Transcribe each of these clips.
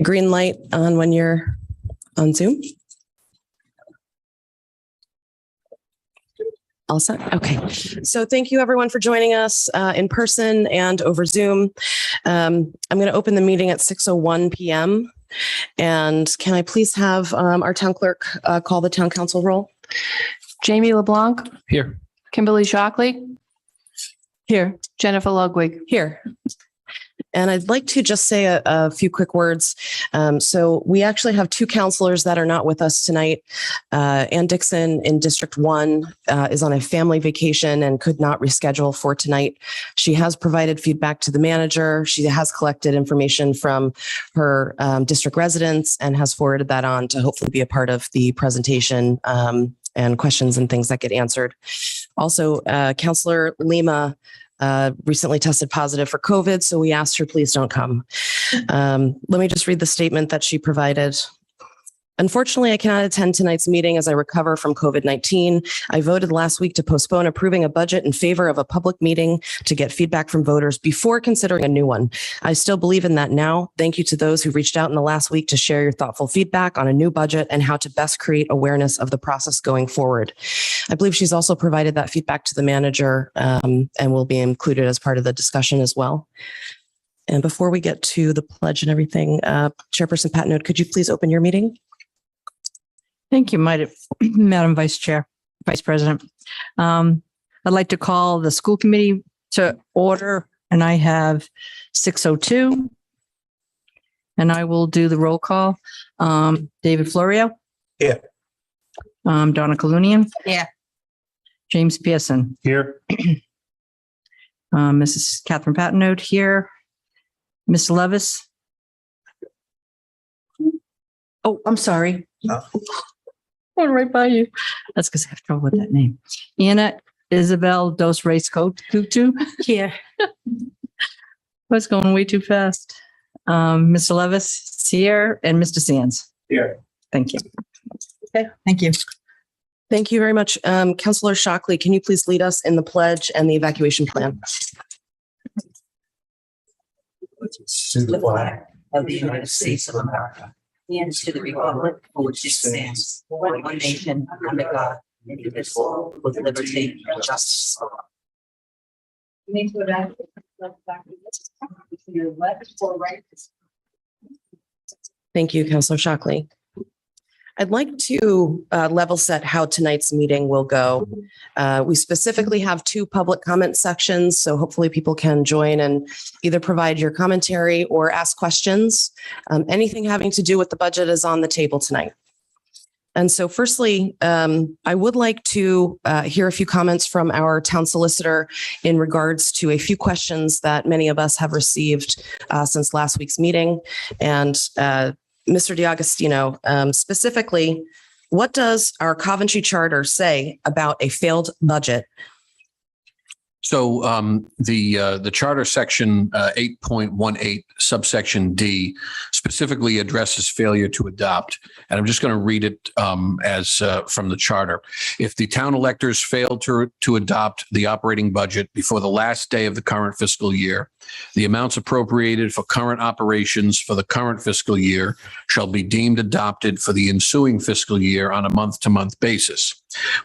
Green light on when you're on Zoom. All set? Okay. So thank you everyone for joining us in person and over Zoom. I'm going to open the meeting at 6:01 p.m. And can I please have our town clerk call the town council roll? Jamie LeBlanc. Here. Kimberly Shockley. Here. Jennifer Ludwig. Here. And I'd like to just say a few quick words. So we actually have two counselors that are not with us tonight. Ann Dixon in District 1 is on a family vacation and could not reschedule for tonight. She has provided feedback to the manager. She has collected information from her district residents and has forwarded that on to hopefully be a part of the presentation and questions and things that get answered. Also, Counselor Lima recently tested positive for COVID, so we asked her, please don't come. Let me just read the statement that she provided. Unfortunately, I cannot attend tonight's meeting as I recover from COVID-19. I voted last week to postpone approving a budget in favor of a public meeting to get feedback from voters before considering a new one. I still believe in that now. Thank you to those who reached out in the last week to share your thoughtful feedback on a new budget and how to best create awareness of the process going forward. I believe she's also provided that feedback to the manager and will be included as part of the discussion as well. And before we get to the pledge and everything, Chairperson Patnode, could you please open your meeting? Thank you, Madam Vice President. I'd like to call the school committee to order, and I have 6:02. And I will do the roll call. David Florio. Here. Donna Kalunian. Yeah. James Pearson. Here. Mrs. Catherine Patnode here. Ms. Levis. Oh, I'm sorry. Going right by you. That's because I have trouble with that name. Anna Isabel Dos Reis Kutu. Here. I was going way too fast. Mr. Levis here and Mr. Sands. Here. Thank you. Okay. Thank you. Thank you very much. Councilor Shockley, can you please lead us in the pledge and the evacuation plan? To the flag of the United States of America and to the republic for which it stands, one nation, under God, indivisible, with liberty and justice for all. Thank you, Councilor Shockley. I'd like to level set how tonight's meeting will go. We specifically have two public comment sections, so hopefully people can join and either provide your commentary or ask questions. Anything having to do with the budget is on the table tonight. And so firstly, I would like to hear a few comments from our town solicitor in regards to a few questions that many of us have received since last week's meeting. And Mr. D'Agostino, specifically, what does our Coventry Charter say about a failed budget? So the charter section 8.18 subsection D specifically addresses failure to adopt. And I'm just going to read it as from the charter. If the town electors fail to adopt the operating budget before the last day of the current fiscal year, the amounts appropriated for current operations for the current fiscal year shall be deemed adopted for the ensuing fiscal year on a month-to-month basis,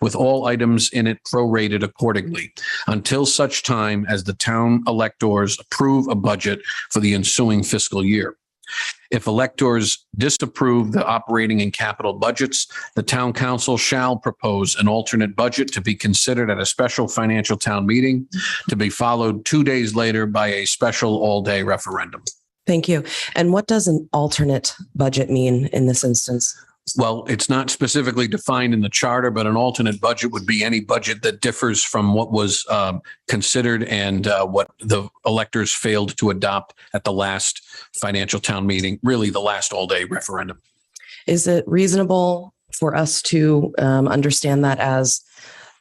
with all items in it prorated accordingly, until such time as the town electors approve a budget for the ensuing fiscal year. If electors disapprove the operating and capital budgets, the town council shall propose an alternate budget to be considered at a special financial town meeting, to be followed 2 days later by a special all-day referendum. Thank you. And what does an alternate budget mean in this instance? Well, it's not specifically defined in the charter, but an alternate budget would be any budget that differs from what was considered and what the electors failed to adopt at the last financial town meeting, really the last all-day referendum. Is it reasonable for us to understand that as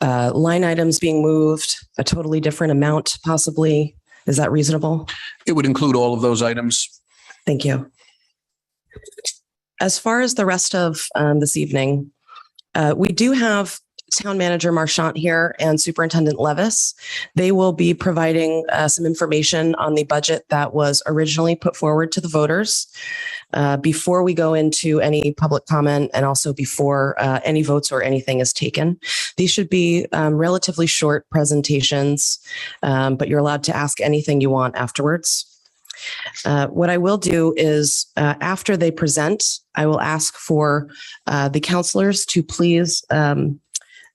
line items being moved, a totally different amount possibly? Is that reasonable? It would include all of those items. Thank you. As far as the rest of this evening, we do have Town Manager Marchant here and Superintendent Levis. They will be providing some information on the budget that was originally put forward to the voters before we go into any public comment and also before any votes or anything is taken. These should be relatively short presentations, but you're allowed to ask anything you want afterwards. What I will do is after they present, I will ask for the counselors to please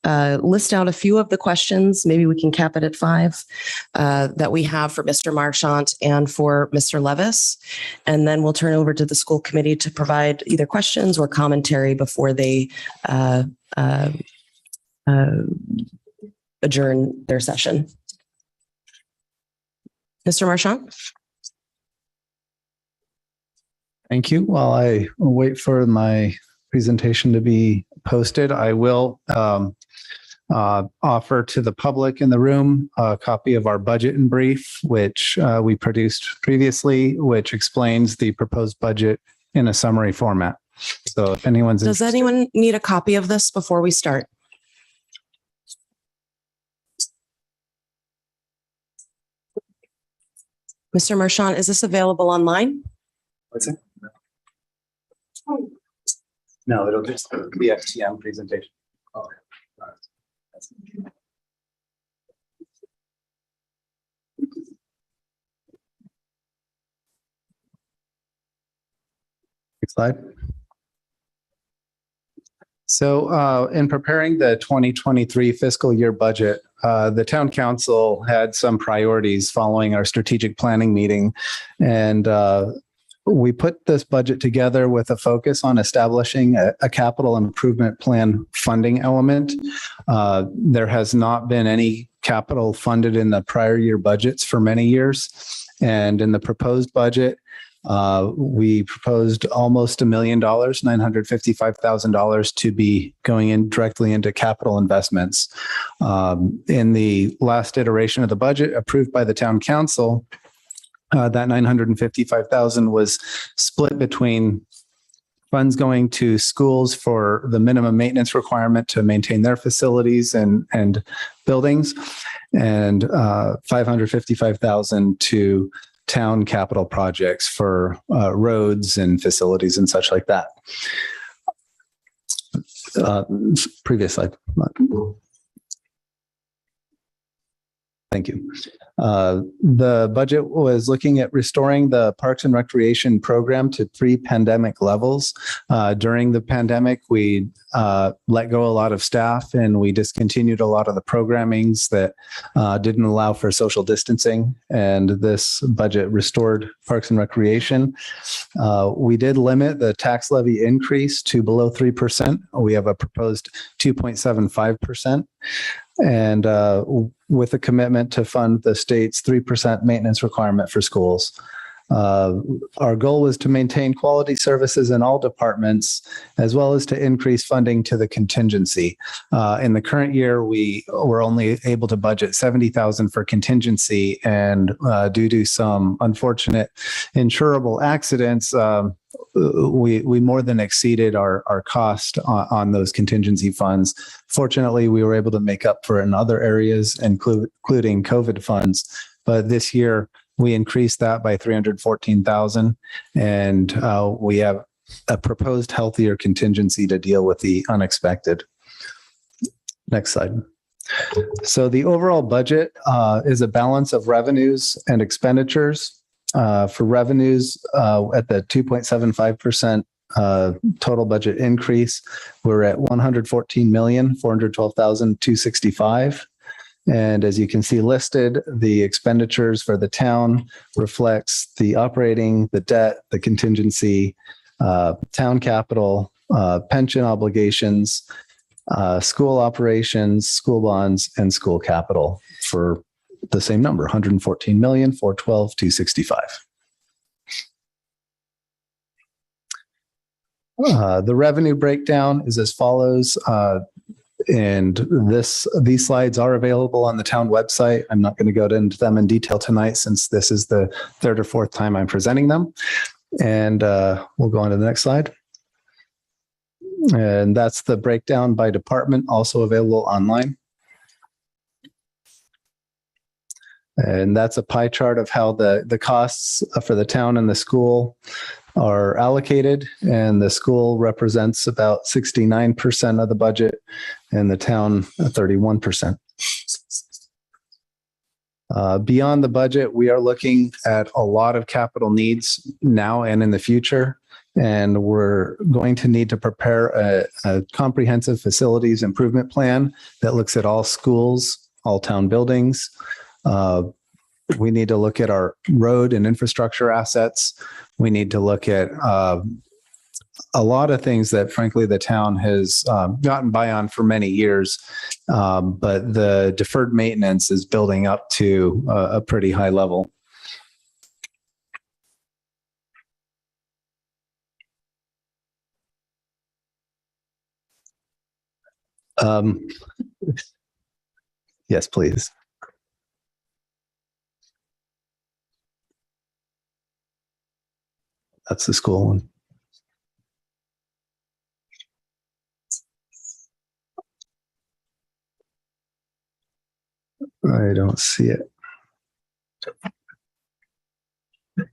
list out a few of the questions. Maybe we can cap it at 5 that we have for Mr. Marchant and for Mr. Levis. And then we'll turn over to the school committee to provide either questions or commentary before they adjourn their session. Mr. Marchant? Thank you. While I wait for my presentation to be posted, I will offer to the public in the room a copy of our budget in brief, which we produced previously, which explains the proposed budget in a summary format. So if anyone's Does anyone need a copy of this before we start? Mr. Marchant, is this available online? What's it? No, it'll just be FTM presentation. Okay. Next slide. So in preparing the 2023 fiscal year budget, the town council had some priorities following our strategic planning meeting. And we put this budget together with a focus on establishing a capital improvement plan funding element. There has not been any capital funded in the prior year budgets for many years. And in the proposed budget, we proposed almost $1 million, $955,000 to be going in directly into capital investments. In the last iteration of the budget approved by the town council, that $955,000 was split between funds going to schools for the minimum maintenance requirement to maintain their facilities and buildings, and $555,000 to town capital projects for roads and facilities and such like that. Previous slide. Thank you. The budget was looking at restoring the Parks and Recreation program to pre-pandemic levels. During the pandemic, we let go a lot of staff and we discontinued a lot of the programmings that didn't allow for social distancing. And this budget restored Parks and Recreation. We did limit the tax levy increase to below 3%. We have a proposed 2.75%. And with a commitment to fund the state's 3% maintenance requirement for schools. Our goal was to maintain quality services in all departments, as well as to increase funding to the contingency. In the current year, we were only able to budget $70,000 for contingency, and due to some unfortunate insurable accidents, we more than exceeded our cost on those contingency funds. Fortunately, we were able to make up for it in other areas, including COVID funds. But this year, we increased that by $314,000, and we have a proposed healthier contingency to deal with the unexpected. Next slide. So the overall budget is a balance of revenues and expenditures. For revenues, at the 2.75% total budget increase, we're at $114,412,265. And as you can see listed, the expenditures for the town reflects the operating, the debt, the contingency, town capital, pension obligations, school operations, school bonds, and school capital for the same number, $114,412,265. The revenue breakdown is as follows. And these slides are available on the town website. I'm not going to go into them in detail tonight since this is the third or fourth time I'm presenting them. And we'll go on to the next slide. And that's the breakdown by department, also available online. And that's a pie chart of how the costs for the town and the school are allocated. And the school represents about 69% of the budget and the town 31%. Beyond the budget, we are looking at a lot of capital needs now and in the future. And we're going to need to prepare a comprehensive facilities improvement plan that looks at all schools, all town buildings. We need to look at our road and infrastructure assets. We need to look at a lot of things that, frankly, the town has gotten by on for many years. But the deferred maintenance is building up to a pretty high level. Yes, please. That's the school one. I don't see it. There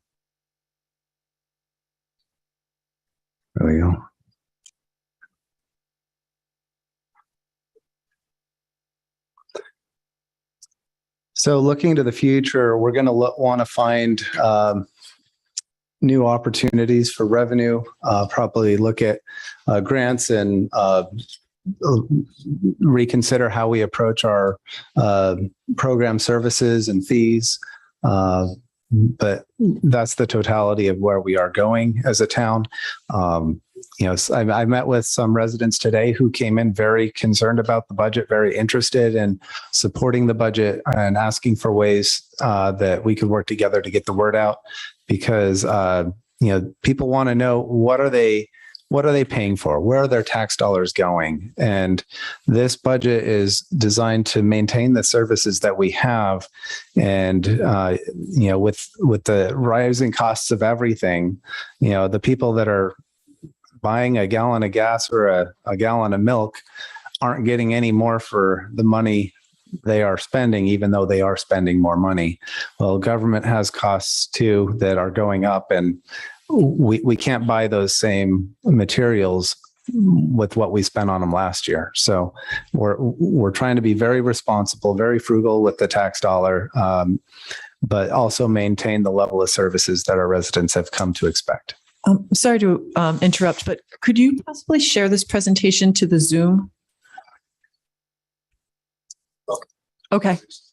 we go. So looking to the future, we're going to want to find new opportunities for revenue, probably look at grants and reconsider how we approach our program services and fees. But that's the totality of where we are going as a town. I met with some residents today who came in very concerned about the budget, very interested in supporting the budget and asking for ways that we could work together to get the word out, because people want to know what are they paying for? Where are their tax dollars going? And this budget is designed to maintain the services that we have. And, with the rising costs of everything, the people that are buying a gallon of gas or a gallon of milk aren't getting any more for the money they are spending, even though they are spending more money. Well, government has costs too that are going up, and we can't buy those same materials with what we spent on them last year. So we're trying to be very responsible, very frugal with the tax dollar, but also maintain the level of services that our residents have come to expect. Sorry to interrupt, but could you possibly share this presentation to the Zoom? Okay. It's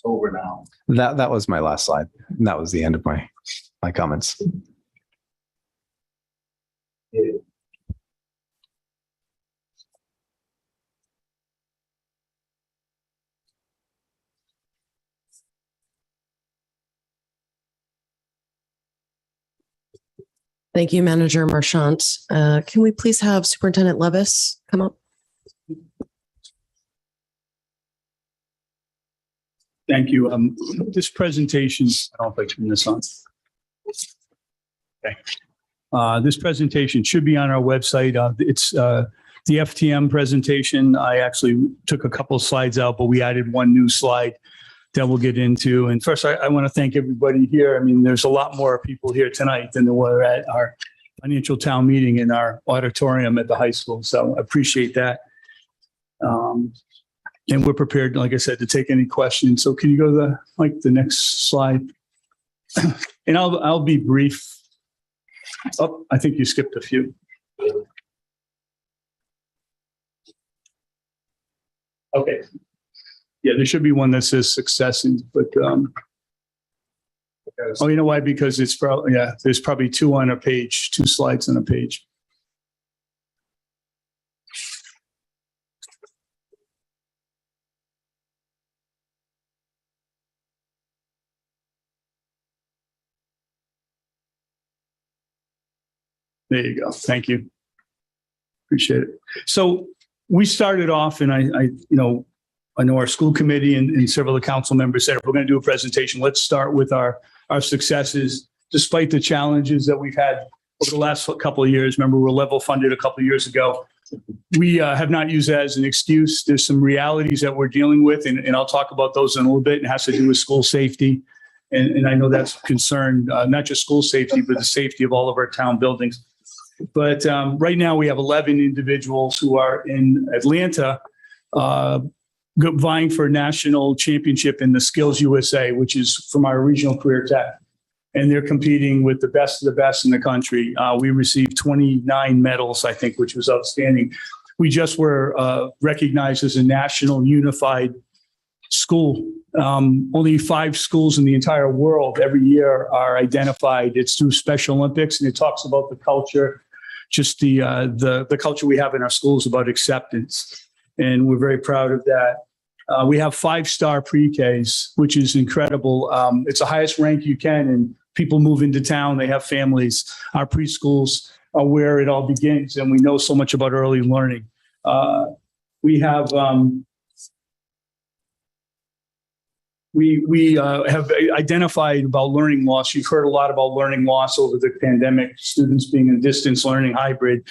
over now. That was my last slide. And that was the end of my comments. Thank you, Manager Marchant. Can we please have Superintendent Levis come up? Thank you. This presentation, I don't know if I turn this on. Okay. This presentation should be on our website. It's the FTM presentation. I actually took a couple of slides out, but we added one new slide that we'll get into. And first, I want to thank everybody here. I mean, there's a lot more people here tonight than there were at our financial town meeting in our auditorium at the high school. So I appreciate that. And we're prepared, like I said, to take any questions. So can you go to the next slide? And I'll be brief. Oh, I think you skipped a few. Okay. Yeah, there should be one that says successes, but oh, you know why? Because it's probably, there's probably two on a page, 2 slides on a page. There you go. Thank you. Appreciate it. So we started off, and I know our school committee and several of the council members said, if we're going to do a presentation, let's start with our successes, despite the challenges that we've had over the last couple of years. Remember, we were level funded a couple of years ago. We have not used that as an excuse. There's some realities that we're dealing with, and I'll talk about those in a little bit. It has to do with school safety. And I know that's a concern, not just school safety, but the safety of all of our town buildings. But right now we have 11 individuals who are in Atlanta vying for a national championship in the Skills USA, which is from our regional career tech. And they're competing with the best of the best in the country. We received 29 medals, I think, which was outstanding. We just were recognized as a national unified school. Only 5 schools in the entire world every year are identified. It's through Special Olympics, and it talks about the culture, just the culture we have in our schools about acceptance. And we're very proud of that. We have 5-star pre-Ks, which is incredible. It's the highest rank you can, and people move into town, they have families. Our preschools are where it all begins, and we know so much about early learning. We have we have identified about learning loss. You've heard a lot about learning loss over the pandemic, students being in distance learning, hybrid.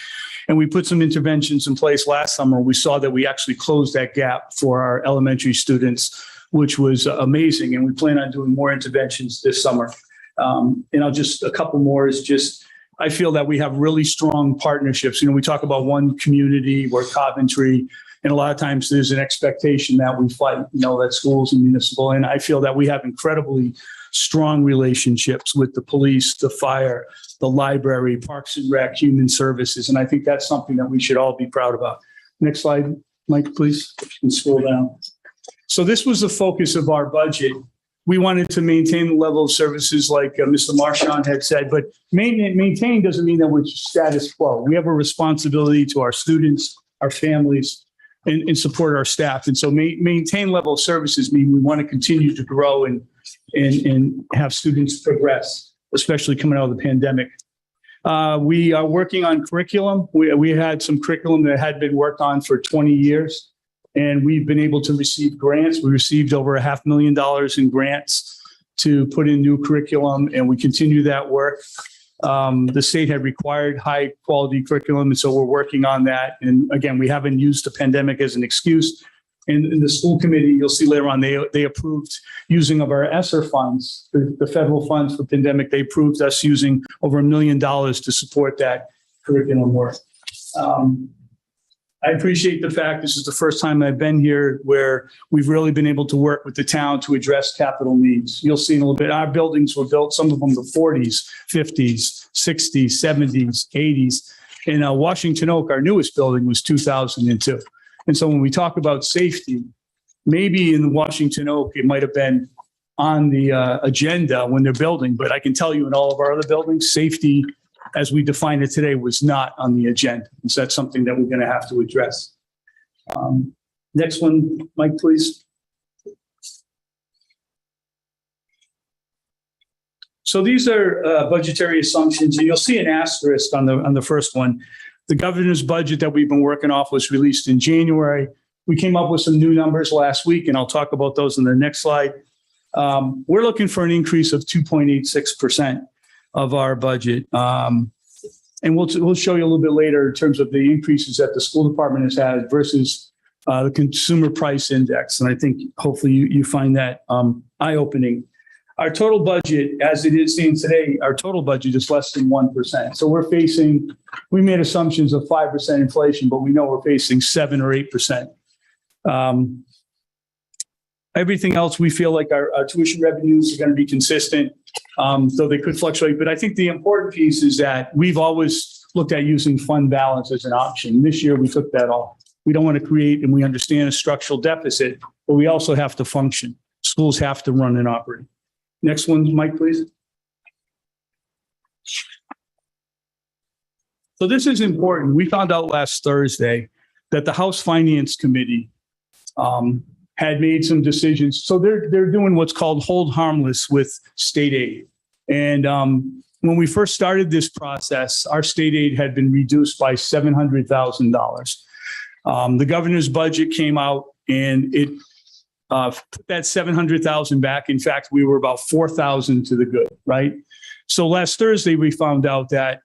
And we put some interventions in place last summer. We saw that we actually closed that gap for our elementary students, which was amazing. And we plan on doing more interventions this summer. And I'll just, a couple more is just, I feel that we have really strong partnerships. You know, we talk about one community, we're Coventry, and a lot of times there's an expectation that we fight, you know, that schools and municipal. And I feel that we have incredibly strong relationships with the police, the fire, the library, Parks and Rec, Human Services. And I think that's something that we should all be proud about. Next slide, Mike, please, and scroll down. So this was the focus of our budget. We wanted to maintain the level of services like Mr. Marchand had said, but maintain doesn't mean that we're status quo. We have a responsibility to our students, our families, and support our staff. And so maintain level of services mean we want to continue to grow and have students progress, especially coming out of the pandemic. We are working on curriculum. We had some curriculum that had been worked on for 20 years, and we've been able to receive grants. We received over $500,000 in grants to put in new curriculum, and we continue that work. The state had required high quality curriculum, and so we're working on that. And again, we haven't used the pandemic as an excuse. And in the school committee, you'll see later on, they approved using of our ESSER funds, the federal funds for pandemic. They approved us using over $1 million to support that curriculum work. I appreciate the fact this is the first time I've been here where we've really been able to work with the town to address capital needs. You'll see in a little bit, our buildings were built, some of them the 40s, 50s, 60s, 70s, 80s. In Washington Oak, our newest building was 2002. And so when we talk about safety, maybe in Washington Oak, it might have been on the agenda when they're building, but I can tell you in all of our other buildings, safety as we define it today was not on the agenda. And so that's something that we're going to have to address. Next one, Mike, please. So these are budgetary assumptions, and you'll see an asterisk on the first one. The governor's budget that we've been working off was released in January. We came up with some new numbers last week, and I'll talk about those in the next slide. We're looking for an increase of 2.86% of our budget. And we'll show you a little bit later in terms of the increases that the school department has had versus the consumer price index. And I think hopefully you find that eye-opening. Our total budget, as it is seen today, our total budget is less than 1%. So we made assumptions of 5% inflation, but we know we're facing 7 or 8%. Everything else, we feel like our tuition revenues are going to be consistent, though they could fluctuate. But I think the important piece is that we've always looked at using fund balance as an option. This year, we took that off. We don't want to create, and we understand a structural deficit, but we also have to function. Schools have to run and operate. Next one, Mike, please. So this is important. We found out last Thursday that the House Finance Committee had made some decisions. So they're doing what's called hold harmless with state aid. And when we first started this process, our state aid had been reduced by $700,000. The governor's budget came out and it put that $700,000 back. In fact, we were about $4,000 to the good, right? So last Thursday, we found out that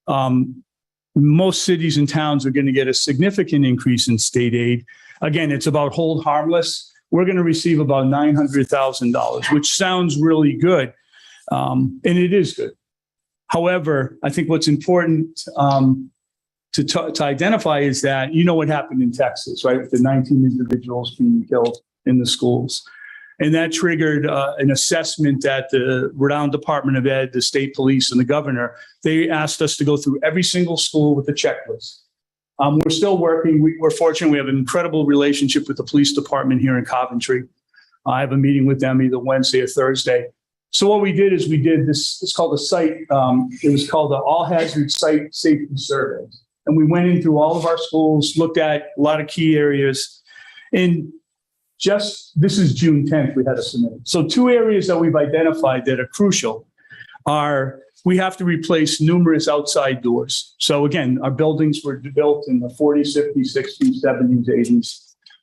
Most cities and towns are going to get a significant increase in state aid. Again, it's about hold harmless. We're going to receive about $900,000, which sounds really good. And it is good. However, I think what's important to identify is that, you know what happened in Texas, right? With the 19 individuals being killed in the schools. And that triggered an assessment that the Rhode Island Department of Ed, the state police, and the governor, they asked us to go through every single school with a checklist. We're still working. We're fortunate. We have an incredible relationship with the police department here in Coventry. I have a meeting with them either Wednesday or Thursday. So what we did is we did this, it's called a site, it was called the All Hazard Site Safety Survey. And we went in through all of our schools, looked at a lot of key areas. And this is June 10th, we had to submit it. So 2 areas that we've identified that are crucial are we have to replace numerous outside doors. So again, our buildings were built in the 40s, 50s, 60s, 70s,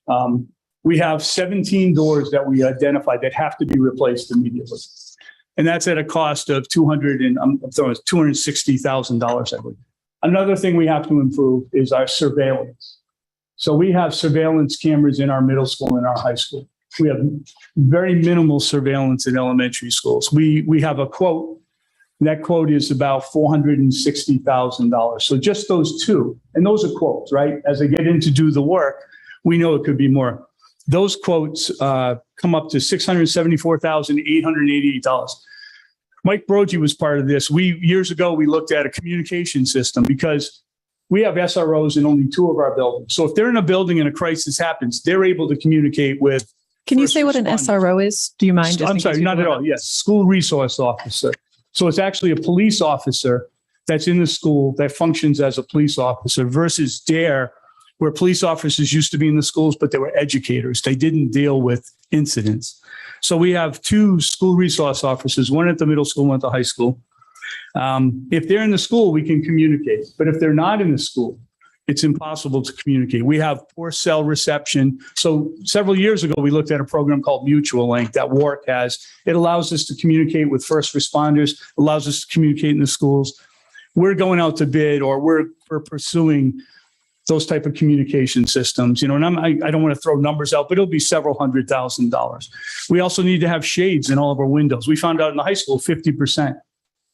80s. We have 17 doors that we identified that have to be replaced immediately. And that's at a cost of $260,000, I believe. Another thing we have to improve is our surveillance. So we have surveillance cameras in our middle school and our high school. We have very minimal surveillance in elementary schools. We have a quote. That quote is about $460,000. So just those 2, and those are quotes, right? As I get in to do the work, we know it could be more. Those quotes come up to $674,888. Mike Brogy was part of this. Years ago, we looked at a communication system because we have SROs in only 2 of our buildings. So if they're in a building and a crisis happens, they're able to communicate with. Can you say what an SRO is? Do you mind? I'm sorry, not at all. Yes, school resource officer. So it's actually a police officer that's in the school that functions as a police officer versus DARE, where police officers used to be in the schools, but they were educators. They didn't deal with incidents. So we have 2 school resource officers, one at the middle school, one at the high school. If they're in the school, we can communicate. But if they're not in the school, it's impossible to communicate. We have poor cell reception. So several years ago, we looked at a program called Mutual Link that WARC has. It allows us to communicate with first responders, allows us to communicate in the schools. We're going out to bid, or we're pursuing those type of communication systems, and I don't want to throw numbers out, but it'll be several $100,000. We also need to have shades in all of our windows. We found out in the high school, 50%.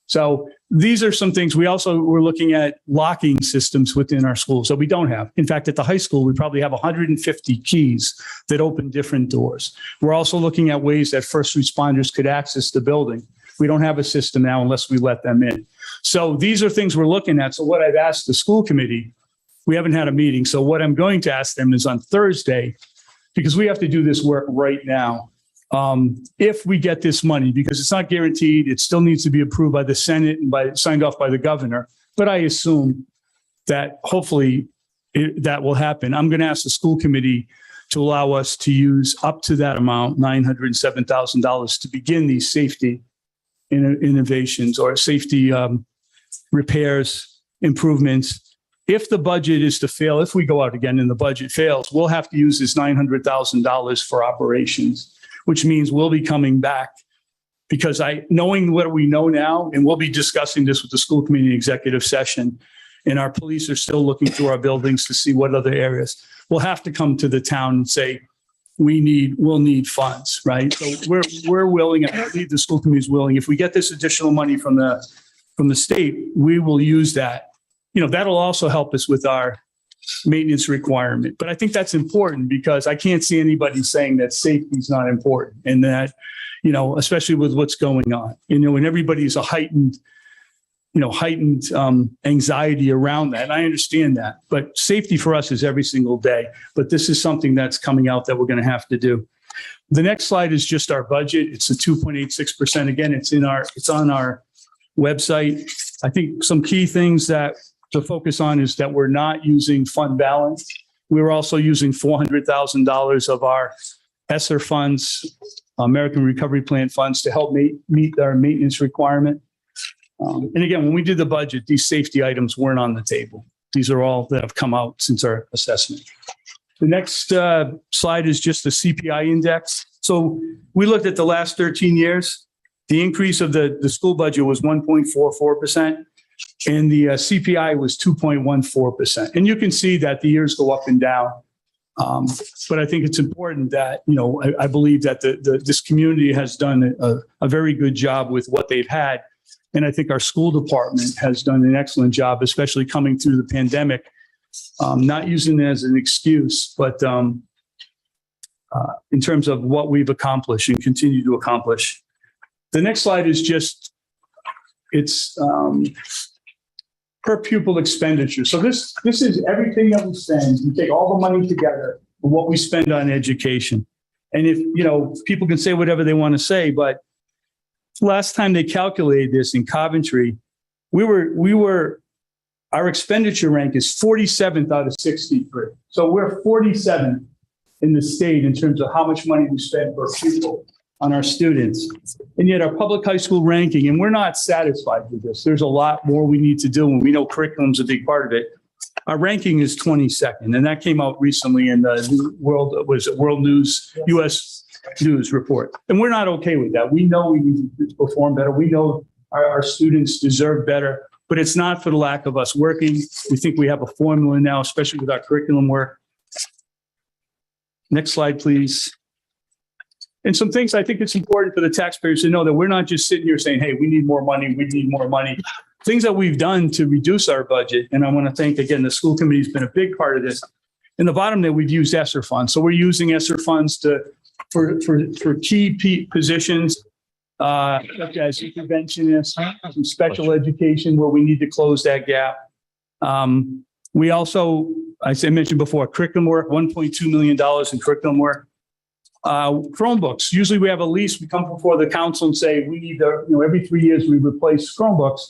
So these are some things. We're looking at locking systems within our schools that we don't have. In fact, at the high school, we probably have 150 keys that open different doors. We're also looking at ways that first responders could access the building. We don't have a system now unless we let them in. So these are things we're looking at. So what I've asked the school committee, we haven't had a meeting. So what I'm going to ask them is on Thursday, because we have to do this work right now. If we get this money, because it's not guaranteed, it still needs to be approved by the Senate and signed off by the governor. But I assume that hopefully that will happen. I'm going to ask the school committee to allow us to use up to that amount, $907,000, to begin these safety innovations or safety repairs, improvements. If the budget is to fail, if we go out again and the budget fails, we'll have to use this $900,000 for operations, which means we'll be coming back, because knowing what we know now, and we'll be discussing this with the school committee executive session, and our police are still looking through our buildings to see what other areas. We'll have to come to the town and say, we'll need funds, right? So we're willing, and I believe the school committee is willing. If we get this additional money from the state, we will use that. That'll also help us with our maintenance requirement. But I think that's important, because I can't see anybody saying that safety is not important, and that, especially with what's going on, and everybody's a heightened anxiety around that. And I understand that, but safety for us is every single day. But this is something that's coming out that we're going to have to do. The next slide is just our budget. It's a 2.86%. Again, it's on our website. I think some key things that to focus on is that we're not using fund balance. We're also using $400,000 of our ESSER funds, American Recovery Plan funds, to help meet our maintenance requirement. And again, when we did the budget, these safety items weren't on the table. These are all that have come out since our assessment. The next slide is just the CPI Index. So we looked at the last 13 years. The increase of the school budget was 1.44%. And the CPI was 2.14%. And you can see that the years go up and down. But I think it's important that, I believe that this community has done a very good job with what they've had. And I think our school department has done an excellent job, especially coming through the pandemic, not using it as an excuse, but in terms of what we've accomplished and continue to accomplish. The next slide is it's per pupil expenditure. So this is everything that we spend. We take all the money together for what we spend on education. And if, people can say whatever they want to say, but last time they calculated this in Coventry, our expenditure rank is 47th out of 63. So we're 47th in the state in terms of how much money we spend per pupil on our students. And yet our public high school ranking, and we're not satisfied with this. There's a lot more we need to do, and we know curriculum's a big part of it. Our ranking is 22nd, and that came out recently in the World News, U.S. News report. And we're not okay with that. We know we need to perform better. We know our students deserve better, but it's not for the lack of us working. We think we have a formula now, especially with our curriculum work. Next slide, please. And some things I think it's important for the taxpayers to know that we're not just sitting here saying, hey, we need more money, we need more money. Things that we've done to reduce our budget. And I want to thank, again, the school committee has been a big part of this. In the bottom there, we've used ESSER funds. So we're using ESSER funds for key positions, such as interventionists, some special education where we need to close that gap. We also, as I mentioned before, curriculum work, $1.2 million in curriculum work. Chromebooks. Usually we have a lease. We come before the council and say, we need every 3 years we replace Chromebooks.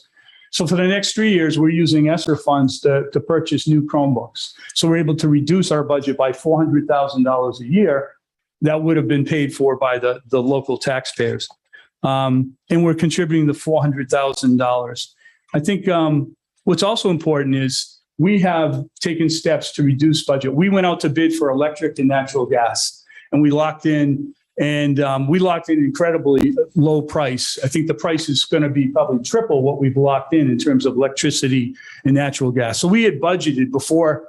So for the next 3 years, we're using ESSER funds to purchase new Chromebooks. So we're able to reduce our budget by $400,000 a year. That would have been paid for by the local taxpayers. And we're contributing the $400,000. I think what's also important is we have taken steps to reduce budget. We went out to bid for electric and natural gas. And we locked in, incredibly low price. I think the price is going to be probably triple what we've locked in terms of electricity and natural gas. So we had budgeted before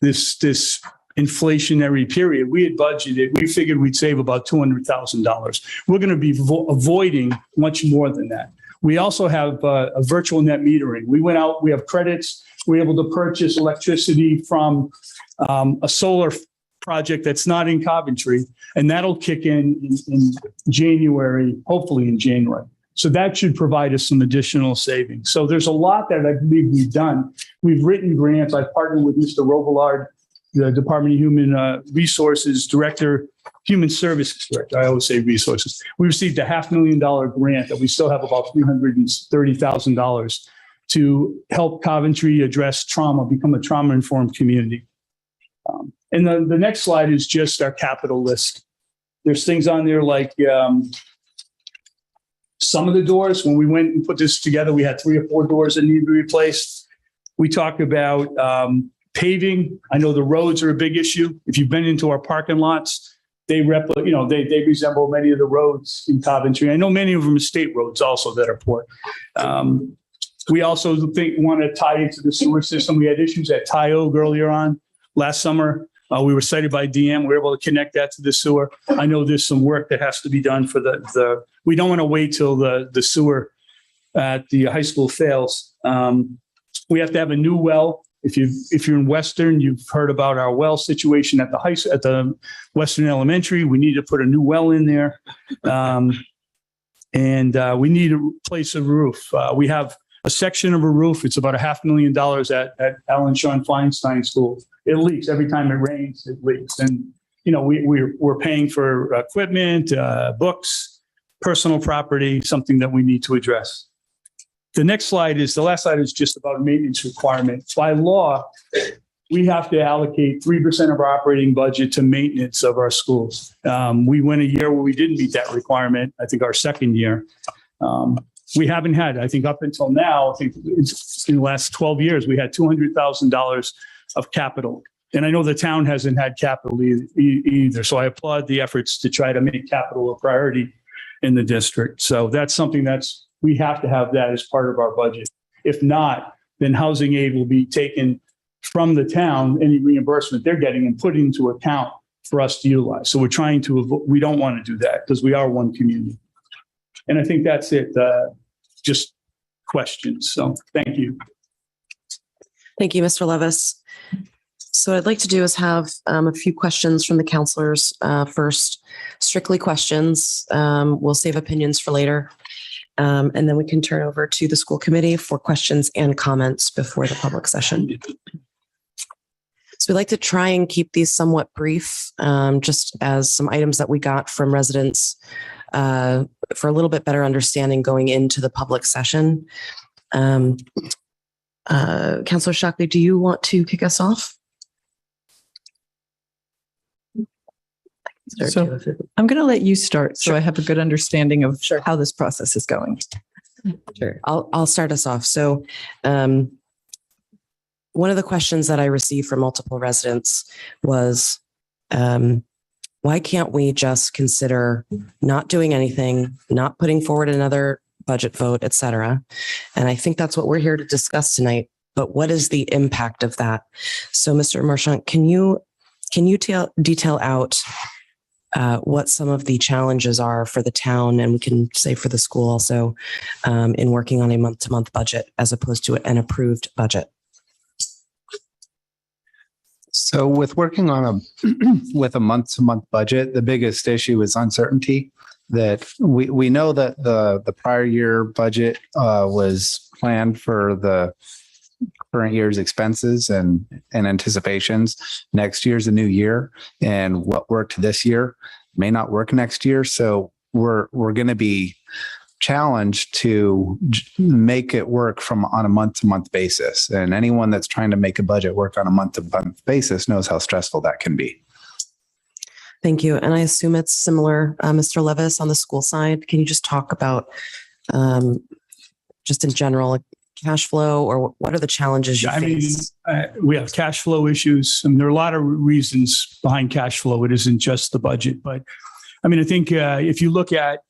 this inflationary period. We figured we'd save about $200,000. We're going to be avoiding much more than that. We also have a virtual net metering. We went out, we have credits. We're able to purchase electricity from a solar project that's not in Coventry, and that'll kick in January, hopefully in January. So that should provide us some additional savings. So there's a lot that I believe we've done. We've written grants. I've partnered with Mr. Robillard, the Department of Human Resources Director, Human Services Director. I always say resources. We received a $500,000 grant that we still have about $330,000 to help Coventry address trauma, become a trauma-informed community. And the next slide is just our capital list. There's things on there like some of the doors. When we went and put this together, we had 3 or 4 doors that need to be replaced. We talk about paving. I know the roads are a big issue. If you've been into our parking lots, they resemble many of the roads in Coventry. I know many of them are state roads also that are poor. We also want to tie into the sewer system. We had issues at Tioga earlier on last summer. We were cited by DM. We were able to connect that to the sewer. I know there's some work that has to be done for we don't want to wait till the sewer at the high school fails. We have to have a new well. If you're in Western, you've heard about our well situation at the Western Elementary. We need to put a new well in there. And we need to replace a roof. We have a section of a roof. It's about $500,000 at Alan Sean Feinstein School. It leaks every time it rains. It leaks, and we're paying for equipment, books, personal property, something that we need to address. The last slide is just about maintenance requirements. By law, we have to allocate 3% of our operating budget to maintenance of our schools. We went a year where we didn't meet that requirement. I think our second year. We haven't had, I think up until now, I think it's in the last 12 years, we had $200,000 of capital. And I know the town hasn't had capital either. So I applaud the efforts to try to make capital a priority in the district. So that's something we have to have that as part of our budget. If not, then housing aid will be taken from the town, any reimbursement they're getting, and put into account for us to utilize. So we're trying to we don't want to do that because we are one community. And I think that's it. Just questions. So thank you. Thank you, Mr. Levis. So what I'd like to do is have a few questions from the counselors first, strictly questions. We'll save opinions for later. And then we can turn over to the school committee for questions and comments before the public session. So we like to try and keep these somewhat brief, just as some items that we got from residents for a little bit better understanding going into the public session. Councilor Shockley, do you want to kick us off? So I'm going to let you start so Sure. I have a good understanding of Sure. how this process is going. Sure. I'll start us off. So one of the questions that I received from multiple residents was, why can't we just consider not doing anything, not putting forward another budget vote, et cetera? And I think that's what we're here to discuss tonight. But what is the impact of that? So, Mr. Marchant, can you detail out what some of the challenges are for the town, and we can say for the school also, in working on a month-to-month budget as opposed to an approved budget? So with working on with a month-to-month budget, the biggest issue is uncertainty. That we know that the prior year budget was planned for the current year's expenses and anticipations. Next year's a new year, and what worked this year may not work next year. So we're going to be challenged to make it work on a month-to-month basis. And anyone that's trying to make a budget work on a month-to-month basis knows how stressful that can be. Thank you. And I assume it's similar, Mr. Levis, on the school side. Can you just talk about, just in general, like cash flow, or what are the challenges you face? We have cash flow issues. There are a lot of reasons behind cash flow. It isn't just the budget. But I think if you look at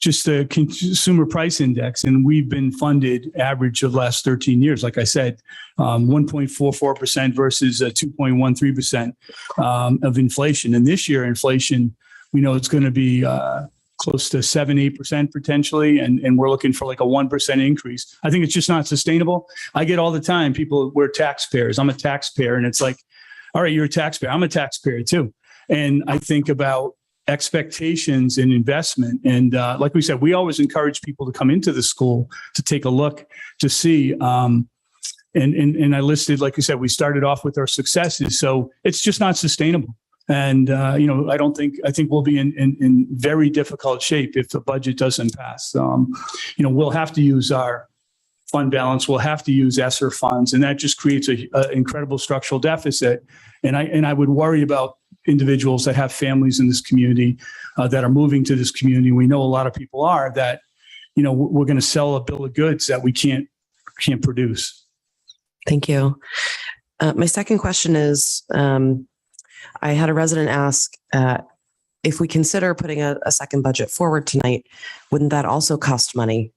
just the consumer price index, and we've been funded average of the last 13 years, like I said, 1.44% versus 2.13% of inflation. And this year inflation, we know it's going to be close to 7-8% potentially. And we're looking for like a 1% increase. I think it's just not sustainable. I get all the time, we're taxpayers. I'm a taxpayer. And it's like, all right, you're a taxpayer. I'm a taxpayer too. And I think about expectations and investment. And like we said, we always encourage people to come into the school to take a look to see. And I listed, like you said, we started off with our successes. So it's just not sustainable. And, I think we'll be in very difficult shape if the budget doesn't pass. We'll have to use our fund balance. We'll have to use ESSER funds, and that just creates an incredible structural deficit. And I would worry about individuals that have families in this community that are moving to this community. We know a lot of people are that, we're going to sell a bill of goods that we can't produce. Thank you. My second question is, I had a resident ask, if we consider putting a second budget forward tonight, wouldn't that also cost money?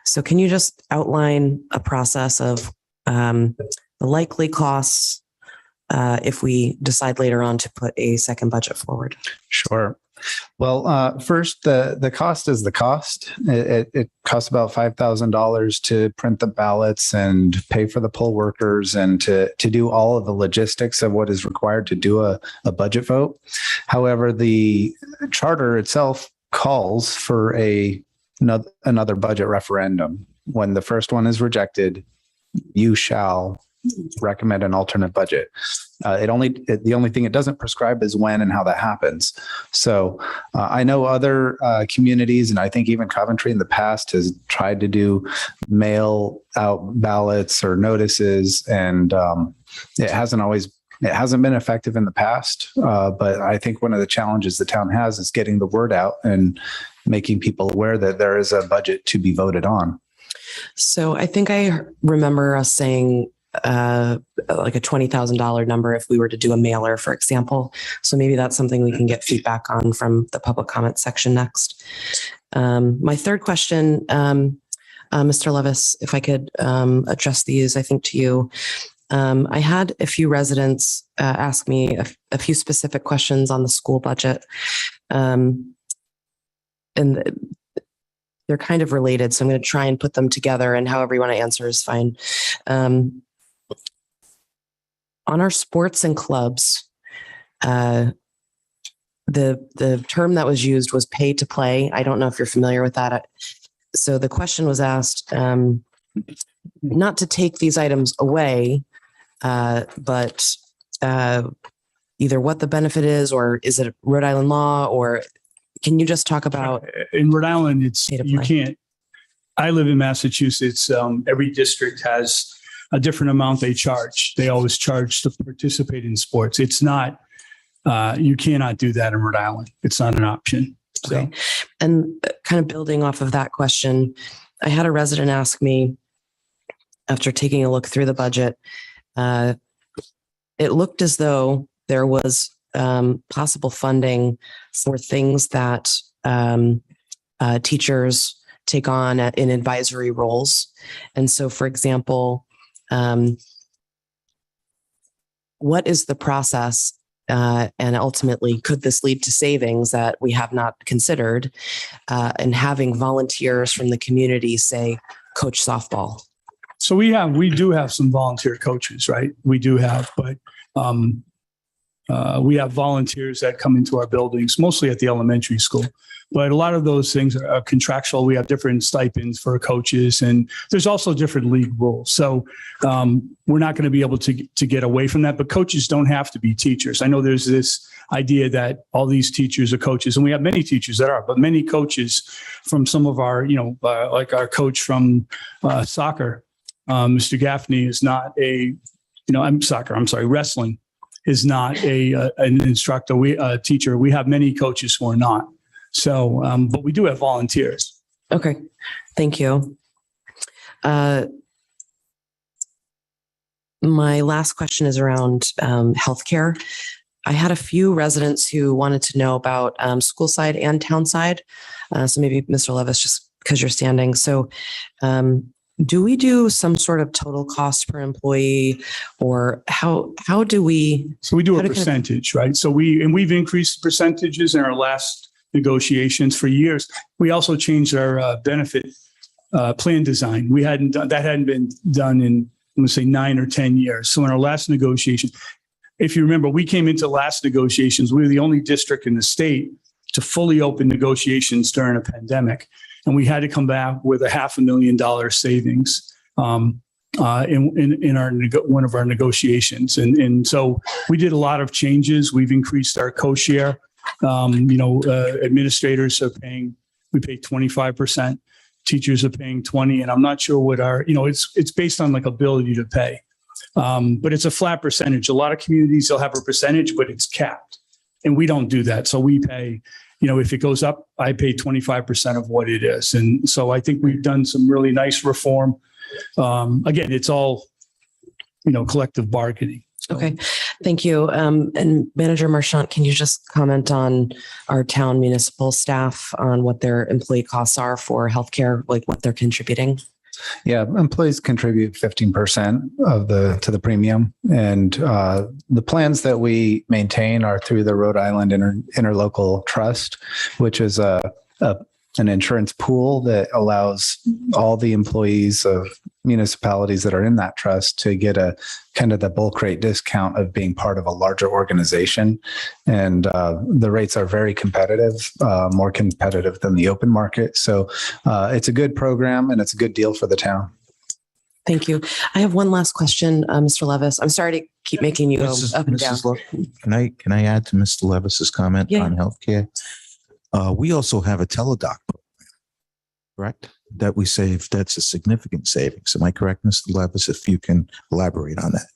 So can you just outline a process of the likely costs if we decide later on to put a second budget forward? Sure. Well, first, the cost is the cost. It costs about $5,000 to print the ballots and pay for the poll workers and to do all of the logistics of what is required to do a budget vote. However, the charter itself calls for another budget referendum. When the first one is rejected, you shall recommend an alternate budget. The only thing it doesn't prescribe is when and how that happens. So I know other communities, and I think even Coventry in the past has tried to do mail out ballots or notices, and it hasn't been effective in the past. But I think one of the challenges the town has is getting the word out and making people aware that there is a budget to be voted on. So I think I remember us saying like a $20,000 number if we were to do a mailer, for example. So maybe that's something we can get feedback on from the public comment section next. My third question, Mr. Levis, if I could address these, I think to you. I had a few residents ask me a few specific questions on the school budget. And they're kind of related, so I'm going to try and put them together, and however you want to answer is fine. On our sports and clubs, the term that was used was pay to play. I don't know if you're familiar with that. So the question was asked, not to take these items away, but either what the benefit is, or is it Rhode Island law, or can you just talk about? In Rhode Island, it's, Pay to you play. can't, I live in Massachusetts. Every district has a different amount they charge. They always charge to participate in sports. It's not, you cannot do that in Rhode Island. It's not an option. So. Okay. And kind of building off of that question, I had a resident ask me after taking a look through the budget, it looked as though there was possible funding for things that teachers take on in advisory roles. And so, for example, what is the process? And ultimately, could this lead to savings that we have not considered? And having volunteers from the community, say, coach softball. So we do have some volunteer coaches, right? We do have, but we have volunteers that come into our buildings, mostly at the elementary school. But a lot of those things are contractual. We have different stipends for coaches, and there's also different league rules. So we're not going to be able to get away from that. But coaches don't have to be teachers. I know there's this idea that all these teachers are coaches, and we have many teachers that are, but many coaches from some of our, like our coach from soccer, Mr. Gaffney is not wrestling is not an instructor, a teacher. We have many coaches who are not. So, but we do have volunteers. Okay, thank you. My last question is around healthcare. I had a few residents who wanted to know about school side and town side. So maybe Mr. Levis, just because you're standing. So do we do some sort of total cost per employee, or how do we? So we do a percentage, right? So we've increased percentages in our last negotiations for years. We also changed our benefit plan design. That hadn't been done in, I'm going to say 9 or 10 years. So in our last negotiation, if you remember, we came into last negotiations. We were the only district in the state to fully open negotiations during a pandemic. And we had to come back with a $500,000 savings in one of our negotiations. And so we did a lot of changes. We've increased our co-share. Administrators are paying, we pay 25%. Teachers are paying 20%. And I'm not sure what it's based on like ability to pay. But it's a flat percentage. A lot of communities, they'll have a percentage, but it's capped. And we don't do that. So we pay, if it goes up, I pay 25% of what it is. And so I think we've done some really nice reform. Again, it's all, collective bargaining. So. Okay, thank you. And Manager Marchant, can you just comment on our town municipal staff on what their employee costs are for healthcare, like what they're contributing? Yeah, employees contribute 15% to the premium, and the plans that we maintain are through the Rhode Island Interlocal Trust, which is an insurance pool that allows all the employees of municipalities that are in that trust to get a kind of the bulk rate discount of being part of a larger organization. And the rates are very competitive, more competitive than the open market. So it's a good program and it's a good deal for the town. Thank you. I have one last question, Mr. Levis. I'm sorry to keep making you go up and down. Can I add to Mr. Levis's comment on healthcare? We also have a teledoc program, correct? That we save. That's a significant savings. Am I correct, Mr. Levis? If you can elaborate on that.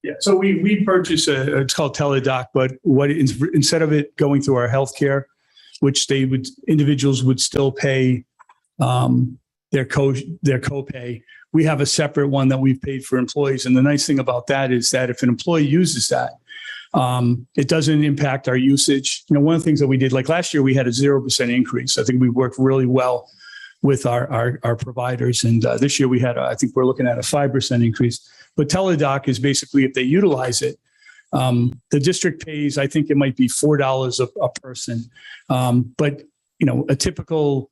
Yeah. So we purchased it's called teledoc, but instead of it going through our healthcare, which individuals would still pay their copay, we have a separate one that we've paid for employees. And the nice thing about that is that if an employee uses that, It doesn't impact our usage. One of the things that we did, like last year, we had a 0% increase. I think we worked really well with our providers. And this year we had, I think we're looking at a 5% increase. But Teledoc is basically, if they utilize it, the district pays, I think it might be $4 a person. But, a typical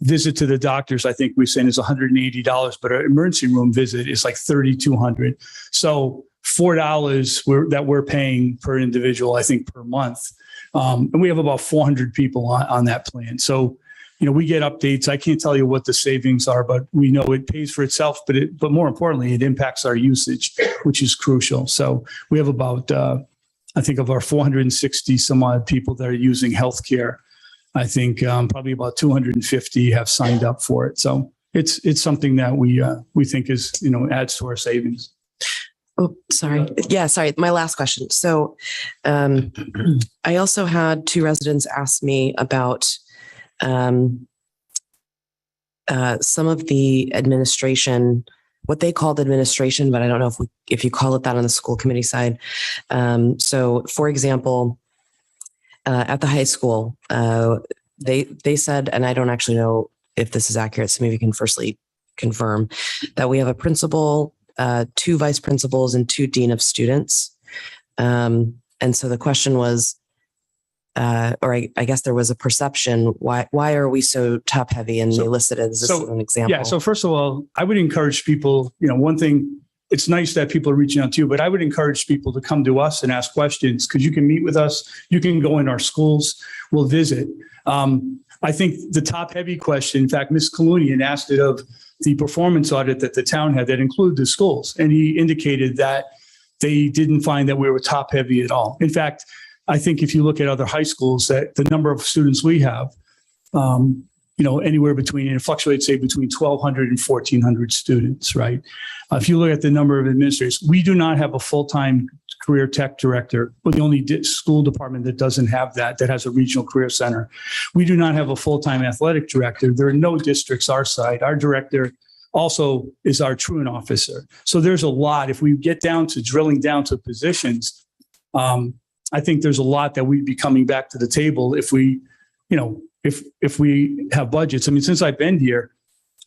visit to the doctors, I think we're saying is $180, but an emergency room visit is like $3,200. So $4 that we're paying per individual, I think, per month. And we have about 400 people on that plan. So, we get updates. I can't tell you what the savings are, but we know it pays for itself. But more importantly, it impacts our usage, which is crucial. So we have about, I think, of our 460 some odd people that are using healthcare, I think probably about 250 have signed up for it. So it's something that we think is adds to our savings. Oh, sorry. Yeah, sorry. My last question. So I also had two residents ask me about some of the administration, what they called administration, but I don't know if you call it that on the school committee side. So for example, at the high school, they said, and I don't actually know if this is accurate, so maybe you can firstly confirm that we have a principal, 2 vice principals, and 2 dean of students. And so the question was, or I guess there was a perception, why are we so top heavy? And they listed it as an example. Yeah. So first of all, I would encourage people, one thing, it's nice that people are reaching out to you, but I would encourage people to come to us and ask questions, because you can meet with us. You can go in our schools. We'll visit. I think the top heavy question, in fact, Ms. Kalunian asked it of the performance audit that the town had that included the schools. And he indicated that they didn't find that we were top heavy at all. In fact, I think if you look at other high schools, that the number of students we have, anywhere between, and it fluctuates, say, between 1,200 and 1,400 students, right? If you look at the number of administrators, we do not have a full-time career tech director. We're the only school department that doesn't have that has a regional career center. We do not have a full-time athletic director. There are no districts our side. Our director also is our truant officer. So there's a lot. If we get down to drilling down to positions, I think there's a lot that we'd be coming back to the table if we, if we have budgets. I mean, since I've been here,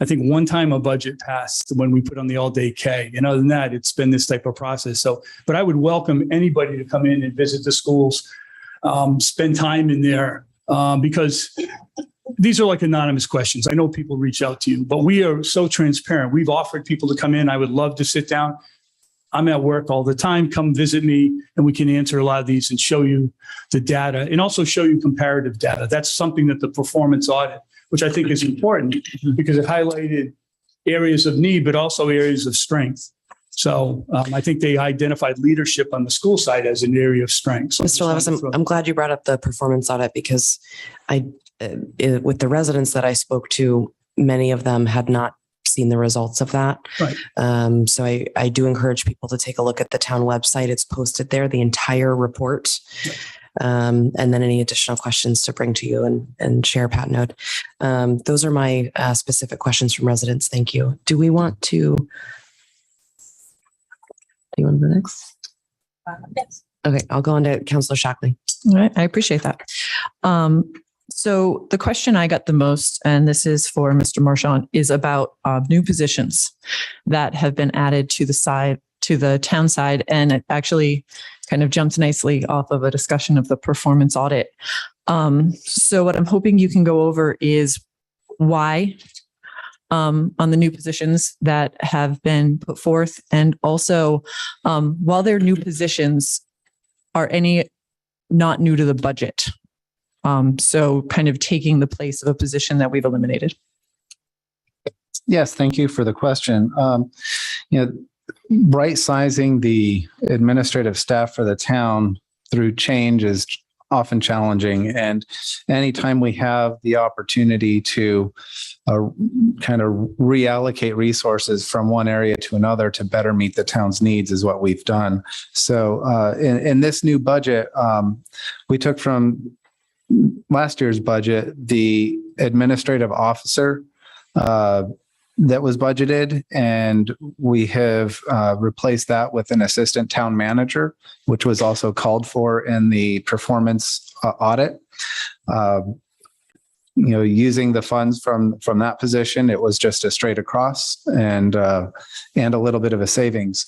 I think one time a budget passed when we put on the all-day K. And other than that, it's been this type of process. So, but I would welcome anybody to come in and visit the schools, spend time in there, because these are like anonymous questions. I know people reach out to you, but we are so transparent. We've offered people to come in. I would love to sit down. I'm at work all the time. Come visit me and we can answer a lot of these and show you the data and also show you comparative data. That's something that the performance audit, which I think is important because it highlighted areas of need, but also areas of strength. So I think they identified leadership on the school side as an area of strength. So Mr. Levis, I'm glad you brought up the performance audit because with the residents that I spoke to, many of them had not seen the results of that. Right. So I do encourage people to take a look at the town website. It's posted there, the entire report. And then any additional questions to bring to you and share, Pat Node. Those are my specific questions from residents. Thank you. Do we want to? Do you want to go next? Yes. Okay, I'll go on to Councillor Shockley. All right, I appreciate that. So the question I got the most, and this is for Mr. Marchand, is about new positions that have been added to the town side, and it actually kind of jumps nicely off of a discussion of the performance audit. So what I'm hoping you can go over is why on the new positions that have been put forth, and also while they're new positions, are any not new to the budget? So kind of taking the place of a position that we've eliminated. Yes, thank you for the question. Right sizing the administrative staff for the town through change is often challenging. And anytime we have the opportunity to kind of reallocate resources from one area to another to better meet the town's needs is what we've done. So in this new budget, we took from last year's budget the administrative officer that was budgeted, and we have replaced that with an assistant town manager, which was also called for in the performance audit. Using the funds from that position, it was just a straight across and a little bit of a savings.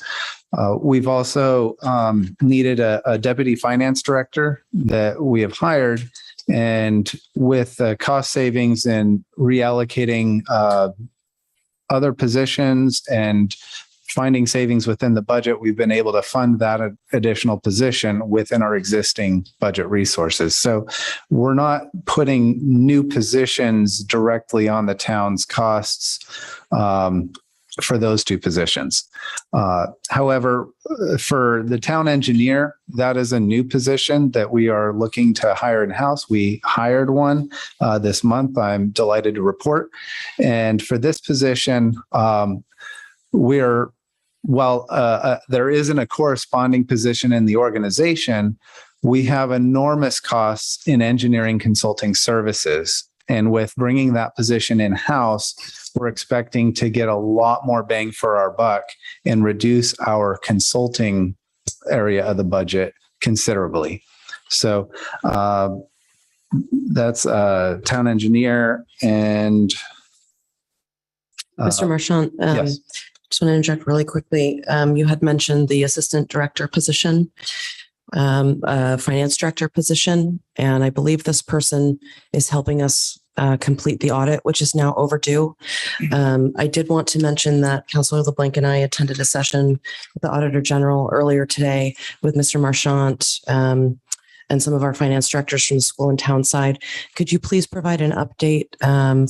We've also needed a deputy finance director that we have hired, and with cost savings and reallocating other positions and finding savings within the budget, we've been able to fund that additional position within our existing budget resources. So we're not putting new positions directly on the town's costs for those two positions. However, for the town engineer, that is a new position that we are looking to hire in-house. We hired one this month, I'm delighted to report. And for this position, there isn't a corresponding position in the organization, we have enormous costs in engineering consulting services. And with bringing that position in-house, we're expecting to get a lot more bang for our buck and reduce our consulting area of the budget considerably. So that's town engineer and Mr. Marchant, yes. just want to interject really quickly. You had mentioned the assistant director position, finance director position, and I believe this person is helping us complete the audit, which is now overdue. I did want to mention that Councilor LeBlanc and I attended a session with the Auditor General earlier today with Mr. Marchant and some of our finance directors from the school and town side. Could you please provide an update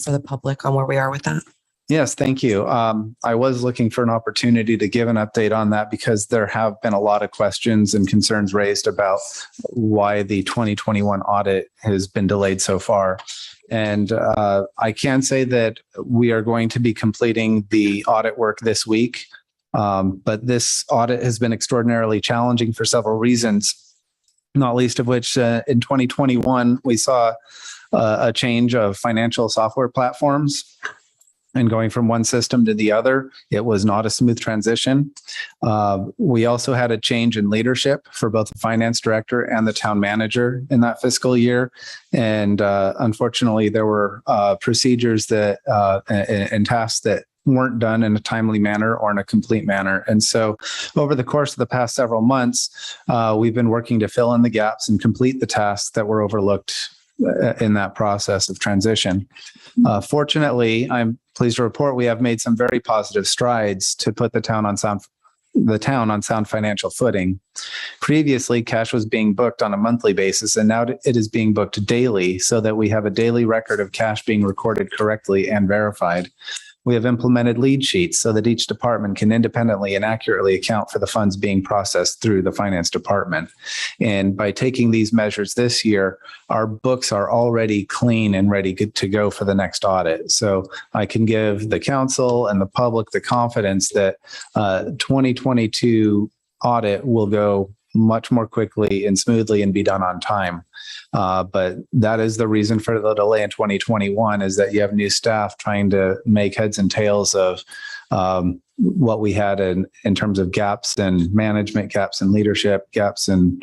for the public on where we are with that? Yes, thank you. I was looking for an opportunity to give an update on that because there have been a lot of questions and concerns raised about why the 2021 audit has been delayed so far. And I can say that we are going to be completing the audit work this week. But this audit has been extraordinarily challenging for several reasons, not least of which in 2021, we saw a change of financial software platforms. And going from one system to the other, it was not a smooth transition. We also had a change in leadership for both the finance director and the town manager in that fiscal year. And unfortunately, there were procedures that and tasks that weren't done in a timely manner or in a complete manner. And so over the course of the past several months, we've been working to fill in the gaps and complete the tasks that were overlooked in that process of transition. Fortunately, I'm pleased to report we have made some very positive strides to put the town on sound financial footing. Previously, cash was being booked on a monthly basis, and now it is being booked daily so that we have a daily record of cash being recorded correctly and verified. We have implemented lead sheets so that each department can independently and accurately account for the funds being processed through the finance department. And by taking these measures this year, our books are already clean and ready to go for the next audit. So I can give the council and the public the confidence that 2022 audit will go much more quickly and smoothly and be done on time. But that is the reason for the delay in 2021 is that you have new staff trying to make heads and tails of what we had in terms of gaps in management, gaps in leadership, gaps in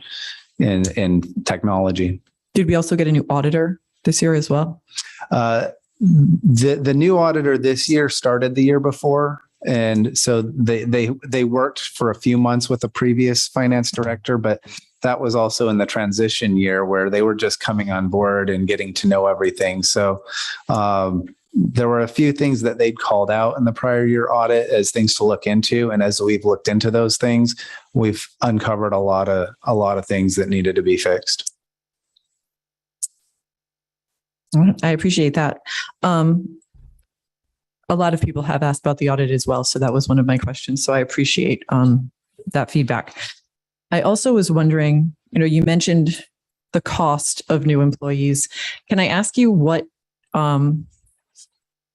technology. Did we also get a new auditor this year as well? The new auditor this year started the year before. And so they worked for a few months with the previous finance director, but that was also in the transition year where they were just coming on board and getting to know everything. So there were a few things that they'd called out in the prior year audit as things to look into. And as we've looked into those things, we've uncovered a lot of things that needed to be fixed. I appreciate that. A lot of people have asked about the audit as well. So that was one of my questions. So I appreciate that feedback. I also was wondering, you mentioned the cost of new employees. Can I ask you what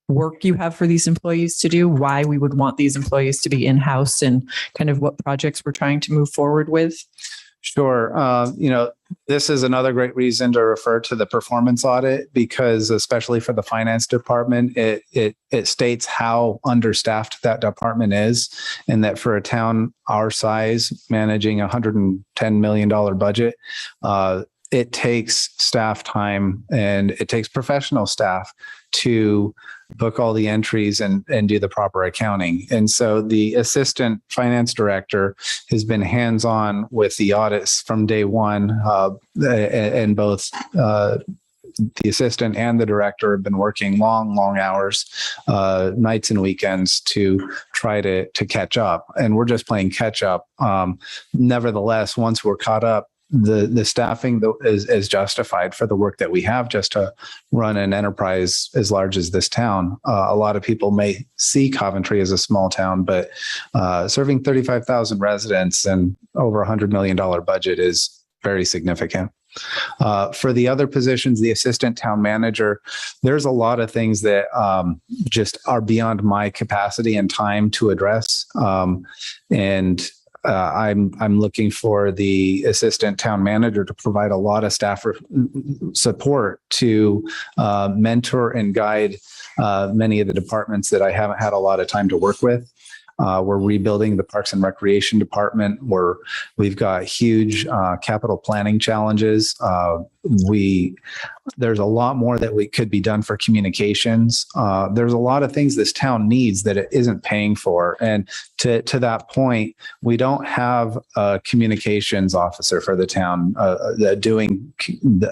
work you have for these employees to do, why we would want these employees to be in-house and kind of what projects we're trying to move forward with? Sure. This is another great reason to refer to the performance audit because, especially for the finance department, it states how understaffed that department is, and that for a town our size, managing $110 million budget, it takes staff time and it takes professional staff to book all the entries and do the proper accounting. And so the assistant finance director has been hands-on with the audits from day one, and both the assistant and the director have been working long hours, nights and weekends to try to catch up. And we're just playing catch up. Nevertheless, once we're caught up, the staffing is justified for the work that we have just to run an enterprise as large as this town. A lot of people may see Coventry as a small town, but serving 35,000 residents and over $100 million budget is very significant. For the other positions, the assistant town manager, there's a lot of things that just are beyond my capacity and time to address. I'm looking for the assistant town manager to provide a lot of staff support to mentor and guide many of the departments that I haven't had a lot of time to work with. We're rebuilding the Parks and Recreation Department, where we've got huge capital planning challenges. There's a lot more that we could be done for communications. There's a lot of things this town needs that it isn't paying for. And to that point, we don't have a communications officer for the town doing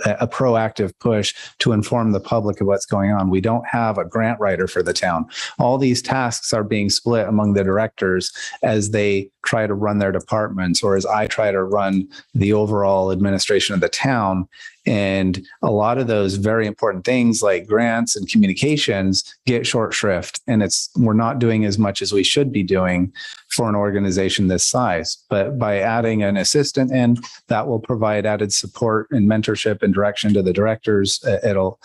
a proactive push to inform the public of what's going on. We don't have a grant writer for the town. All these tasks are being split among the directors as they try to run their departments, or as I try to run the overall administration of the town. And a lot of those very important things like grants and communications get short shrift, and we're not doing as much as we should be doing for an organization this size. But by adding an assistant in, that will provide added support and mentorship and direction to the directors. It'll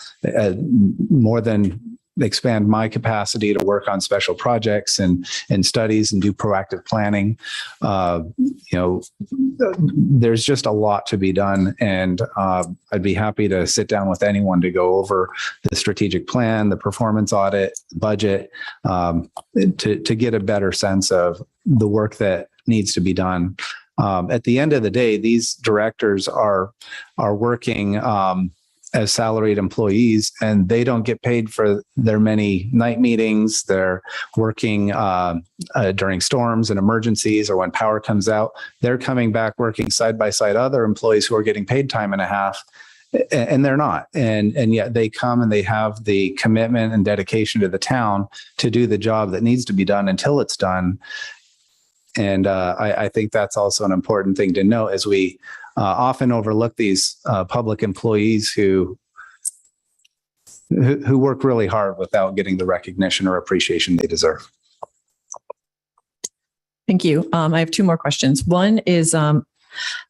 more than expand my capacity to work on special projects and studies and do proactive planning. There's just a lot to be done, and I'd be happy to sit down with anyone to go over the strategic plan, the performance audit, budget, to get a better sense of the work that needs to be done. At the end of the day, these directors are working as salaried employees, and they don't get paid for their many night meetings. They're working during storms and emergencies, or when power comes out. They're coming back working side by side other employees who are getting paid time and a half, and they're not. And yet they come and they have the commitment and dedication to the town to do the job that needs to be done until it's done. And I think that's also an important thing to note, as we often overlook these public employees who work really hard without getting the recognition or appreciation they deserve. Thank you. I have two more questions. One is a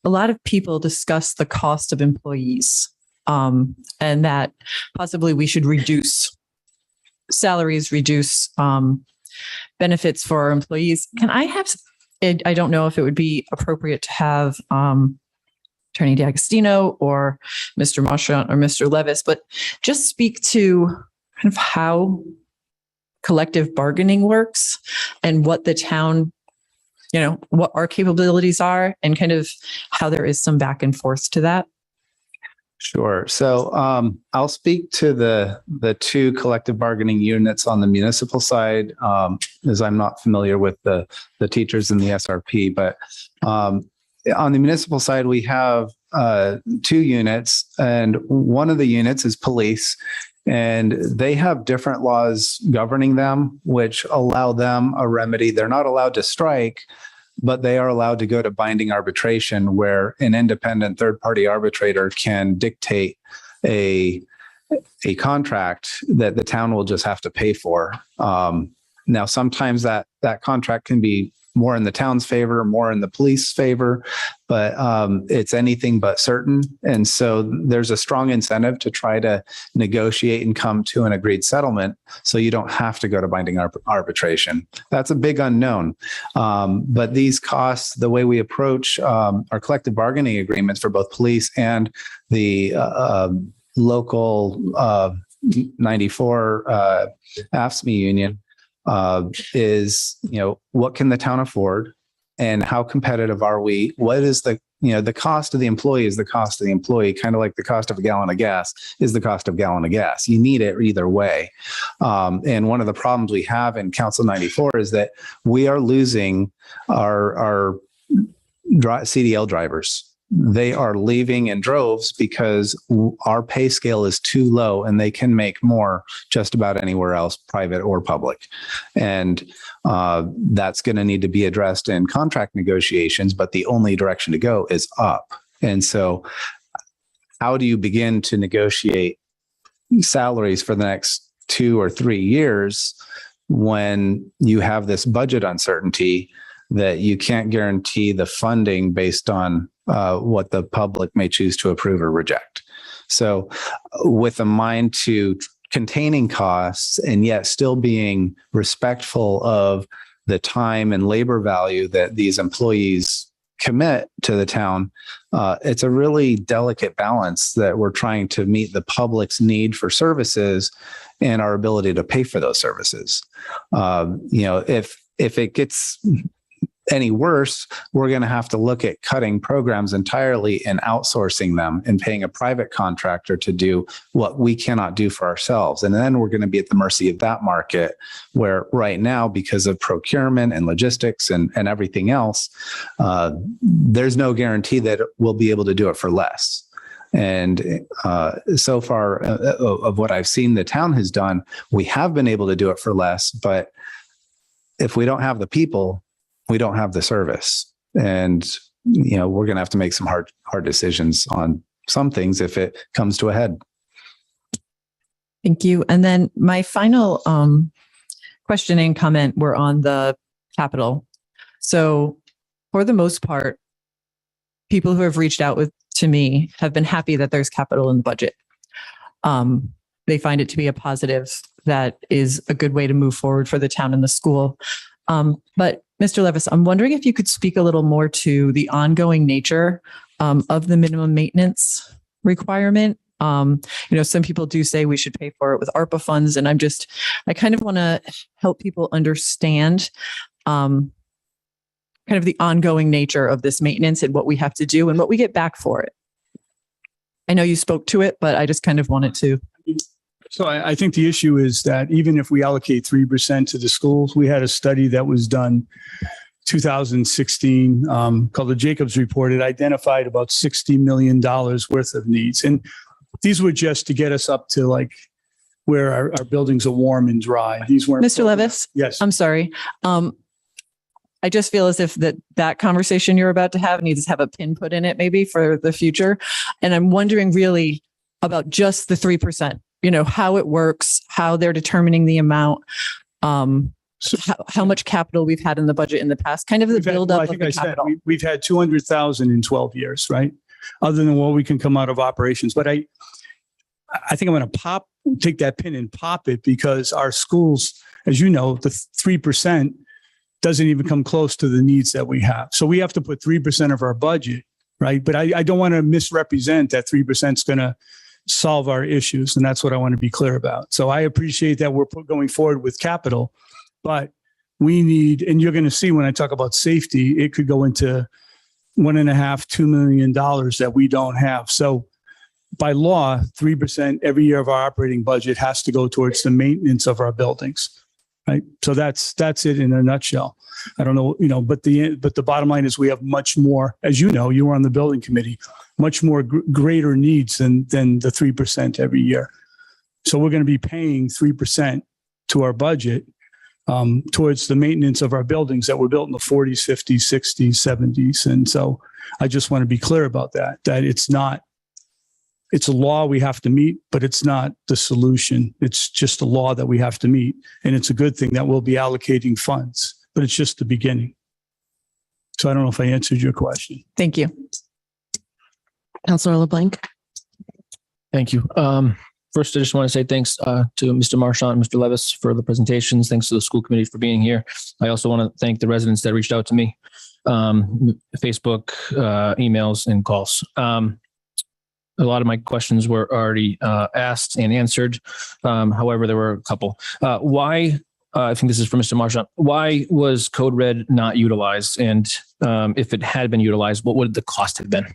lot of people discuss the cost of employees, and that possibly we should reduce salaries, reduce benefits for our employees. Can I have, I don't know if it would be appropriate to have Attorney D'Agostino or Mr. Marchant or Mr. Levis, but just speak to kind of how collective bargaining works and what the town, what our capabilities are, and kind of how there is some back and forth to that. Sure. So I'll speak to the two collective bargaining units on the municipal side, as I'm not familiar with the teachers and the SRP, but on the municipal side, we have two units, and one of the units is police, and they have different laws governing them, which allow them a remedy. They're not allowed to strike, but they are allowed to go to binding arbitration, where an independent third-party arbitrator can dictate a contract that the town will just have to pay for. Now, sometimes that contract can be more in the town's favor, more in the police favor, but it's anything but certain. And so there's a strong incentive to try to negotiate and come to an agreed settlement so you don't have to go to binding arbitration. That's a big unknown. But these costs, the way we approach our collective bargaining agreements for both police and the local 94 AFSCME union is, what can the town afford and how competitive are we? What is the cost of the employee is the cost of the employee, kind of like the cost of a gallon of gas is the cost of a gallon of gas. You need it either way. And one of the problems we have in Council 94 is that we are losing our CDL drivers. They are leaving in droves because our pay scale is too low and they can make more just about anywhere else, private or public. And that's going to need to be addressed in contract negotiations, but the only direction to go is up. And so how do you begin to negotiate salaries for the next 2 or 3 years when you have this budget uncertainty that you can't guarantee the funding based on what the public may choose to approve or reject? So with a mind to containing costs and yet still being respectful of the time and labor value that these employees commit to the town, it's a really delicate balance that we're trying to meet the public's need for services and our ability to pay for those services. If it gets any worse, we're going to have to look at cutting programs entirely and outsourcing them and paying a private contractor to do what we cannot do for ourselves. And then we're going to be at the mercy of that market where right now, because of procurement and logistics and everything else, there's no guarantee that we'll be able to do it for less. And so far of what I've seen the town has done, we have been able to do it for less. But if we don't have the people, we don't have the service. And, we're going to have to make some hard decisions on some things if it comes to a head. Thank you. And then my final question and comment were on the capital. So for the most part, people who have reached out to me have been happy that there's capital in the budget. They find it to be a positive that is a good way to move forward for the town and the school. But Mr. Levis, I'm wondering if you could speak a little more to the ongoing nature of the minimum maintenance requirement. Some people do say we should pay for it with ARPA funds, and I kind of want to help people understand kind of the ongoing nature of this maintenance and what we have to do and what we get back for it. I know you spoke to it, but I just kind of wanted to. So I think the issue is that even if we allocate 3% to the schools, we had a study that was done 2016 called the Jacobs Report. It identified about $60 million worth of needs. And these were just to get us up to like where our buildings are warm and dry. These weren't. Mr. Levis? Yes. I'm sorry. I just feel as if that conversation you're about to have needs to have a pin put in it maybe for the future. And I'm wondering really about just the 3%. How it works, how they're determining the amount, how much capital we've had in the budget in the past, kind of the buildup of the capital. We've had 200,000 in 12 years, right? Other than what we can come out of operations. But I think I'm going to take that pin and pop it because our schools, as you know, the 3% doesn't even come close to the needs that we have. So we have to put 3% of our budget, right? But I don't want to misrepresent that 3% is going to solve our issues. And that's what I want to be clear about. So I appreciate that we're going forward with capital, but we need, and you're going to see when I talk about safety, it could go into $1.5–2 million that we don't have. So by law, 3% every year of our operating budget has to go towards the maintenance of our buildings. Right. So that's it in a nutshell. I don't know, but the bottom line is we have much more, as you know, you were on the building committee, much more greater needs than the 3% every year. So we're going to be paying 3% to our budget towards the maintenance of our buildings that were built in the 40s, 50s, 60s, 70s. And so I just want to be clear about that it's a law we have to meet, but it's not the solution. It's just a law that we have to meet. And it's a good thing that we'll be allocating funds, but it's just the beginning. So I don't know if I answered your question. Thank you. Councilor LeBlanc. Thank you. First, I just want to say thanks to Mr. Marchant and Mr. Levis for the presentations. Thanks to the school committee for being here. I also want to thank the residents that reached out to me, Facebook, emails, and calls. A lot of my questions were already asked and answered. However, there were a couple. Why, I think this is for Mr. Marchant, why was Code Red not utilized? And if it had been utilized, what would the cost have been?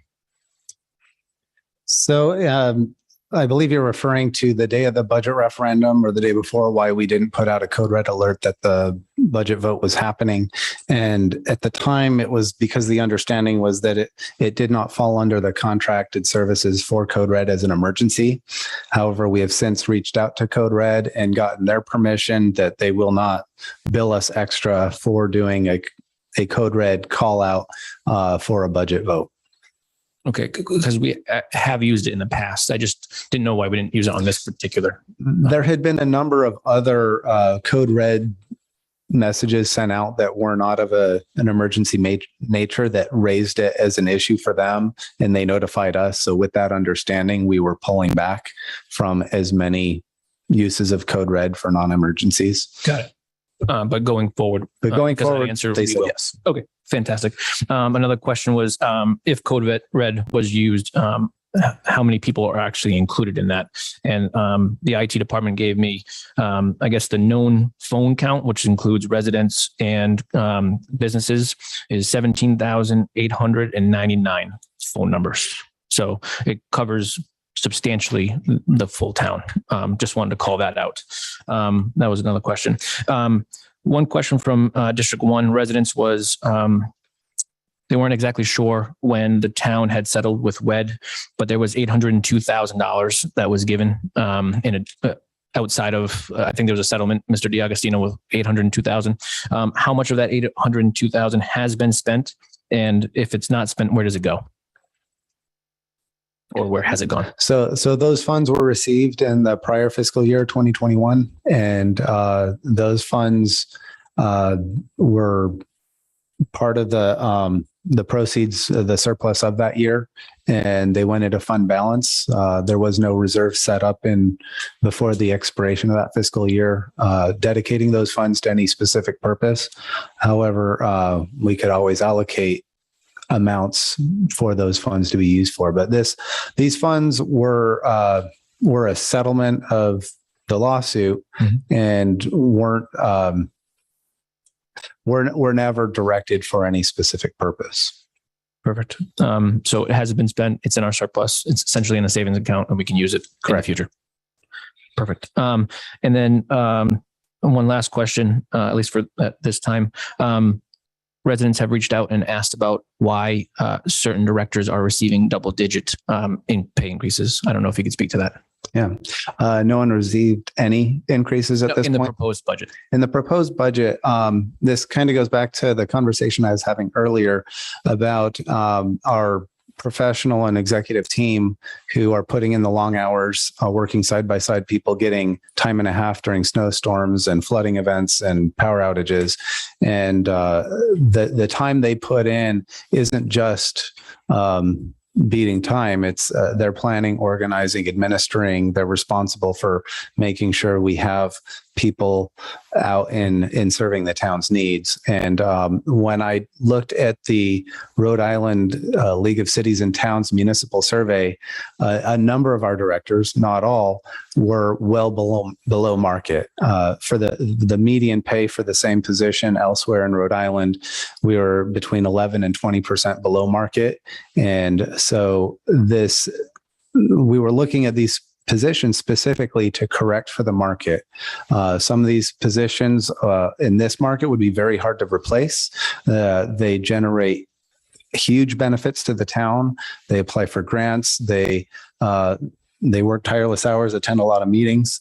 So I believe you're referring to the day of the budget referendum or the day before, why we didn't put out a Code Red alert that the budget vote was happening. And at the time, it was because the understanding was that it did not fall under the contracted services for Code Red as an emergency. However, we have since reached out to Code Red and gotten their permission that they will not bill us extra for doing a Code Red call out for a budget vote. Okay, because we have used it in the past. I just didn't know why we didn't use it on this particular. There had been a number of other Code Red messages sent out that were not of an emergency nature that raised it as an issue for them, and they notified us. So with that understanding, we were pulling back from as many uses of Code Red for non-emergencies. Got it. But going forward, they said yes. Okay, fantastic. Another question was, if Code Red was used, how many people are actually included in that? And the IT department gave me, I guess, the known phone count, which includes residents and businesses, is 17,899 phone numbers. So it covers substantially the full town. Just wanted to call that out. That was another question. One question from District 1 residents was they weren't exactly sure when the town had settled with WED, but there was $802,000 that was given outside of, I think there was a settlement, Mr. DiAgostino, with $802,000. How much of that $802,000 has been spent? And if it's not spent, where does it go? Or where has it gone? So those funds were received in the prior fiscal year, 2021, and those funds were part of the proceeds, the surplus of that year, and they went into fund balance. There was no reserve set up before the expiration of that fiscal year, dedicating those funds to any specific purpose. However, we could always allocate amounts for those funds to be used for. But these funds were a settlement of the lawsuit, and were never directed for any specific purpose. Perfect. So it hasn't been spent. It's in our surplus. It's essentially in a savings account, and we can use it in the future. Perfect. And then one last question, at least for this time. Residents have reached out and asked about why certain directors are receiving double-digit in pay increases. I don't know if you could speak to that. Yeah. No one received any increases at this point. In the proposed budget. In the proposed budget, this kind of goes back to the conversation I was having earlier about our professional and executive team who are putting in the long hours, working side by side, people getting time and a half during snowstorms and flooding events and power outages. And the time they put in isn't just beating time. It's they're planning, organizing, administering. They're responsible for making sure we have people out in serving the town's needs. And when I looked at the Rhode Island League of Cities and Towns municipal survey, a number of our directors, not all, were well below market. For the median pay for the same position elsewhere in Rhode Island, we were between 11 and 20% below market. And so we were looking at these positions specifically to correct for the market. Some of these positions in this market would be very hard to replace. They generate huge benefits to the town. They apply for grants. They work tireless hours, attend a lot of meetings.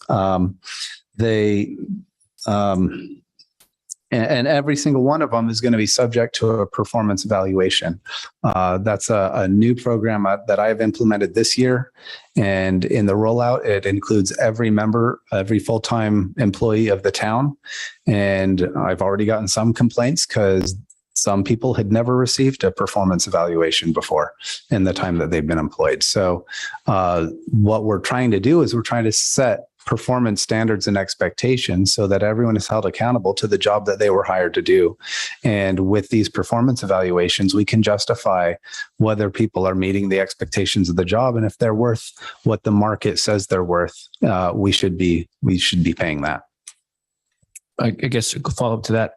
And every single one of them is going to be subject to a performance evaluation. That's a new program that I've implemented this year. And in the rollout, it includes every member, every full-time employee of the town. And I've already gotten some complaints because some people had never received a performance evaluation before in the time that they've been employed. So what we're trying to do is we're trying to set performance standards and expectations so that everyone is held accountable to the job that they were hired to do. And with these performance evaluations, we can justify whether people are meeting the expectations of the job. And if they're worth what the market says they're worth, we should be paying that. I guess a follow-up to that.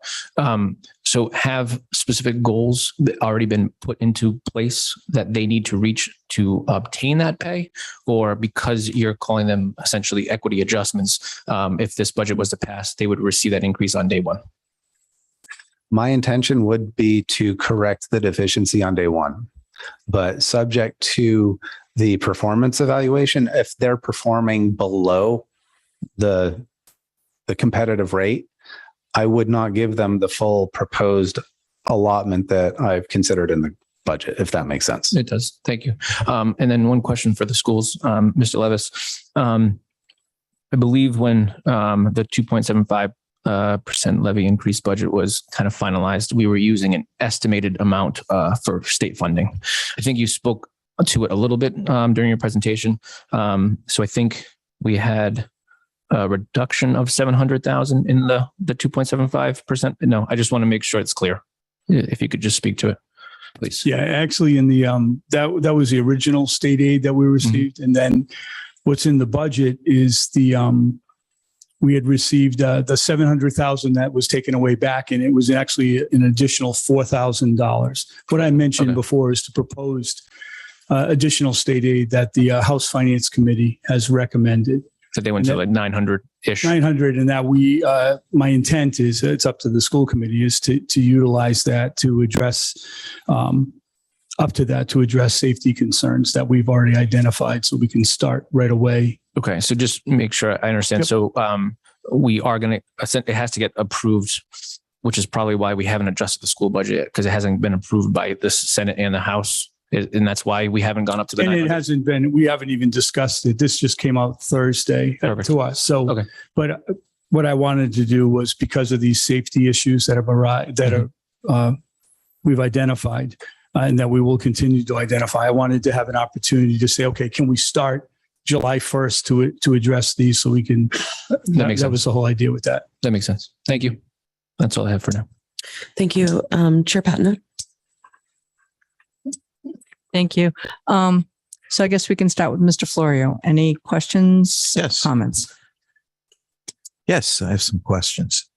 So have specific goals already been put into place that they need to reach to obtain that pay? Or because you're calling them essentially equity adjustments, if this budget was to pass, they would receive that increase on day one? My intention would be to correct the deficiency on day one, but subject to the performance evaluation, if they're performing below the competitive rate, I would not give them the full proposed allotment that I've considered in the budget, if that makes sense. It does. Thank you. And then one question for the schools, Mr. Levis. I believe when the 2.75% levy increase budget was kind of finalized, we were using an estimated amount for state funding. I think you spoke to it a little bit during your presentation. So I think we had a reduction of 700,000 in the 2.75%. No, I just want to make sure it's clear. If you could just speak to it, please. Yeah, actually in the, that was the original state aid that we received. And then what's in the budget is we had received the 700,000 that was taken away back, and it was actually an additional $4,000. What I mentioned before is the proposed additional state aid that the House Finance Committee has recommended. So they went to like 900-ish. 900, and that my intent is, it's up to the school committee, is to utilize that to address, to address safety concerns that we've already identified, so we can start right away. Okay, so just make sure I understand. Yep. So we are going to, it has to get approved, which is probably why we haven't adjusted the school budget, because it hasn't been approved by the Senate and the House. And that's why we haven't gone up to the. And 900. It hasn't been. We haven't even discussed it. This just came out Thursday to us. So, but what I wanted to do was, because of these safety issues that have arrived, that are we've identified, and that we will continue to identify. I wanted to have an opportunity to say, okay, can we start July 1st to address these, so we can. That was the whole idea with that. That makes sense. Thank you. That's all I have for now. Thank you, Chair Patton. Thank you. So I guess we can start with Mr. Florio. Any questions? Yes. Comments? Yes, I have some questions.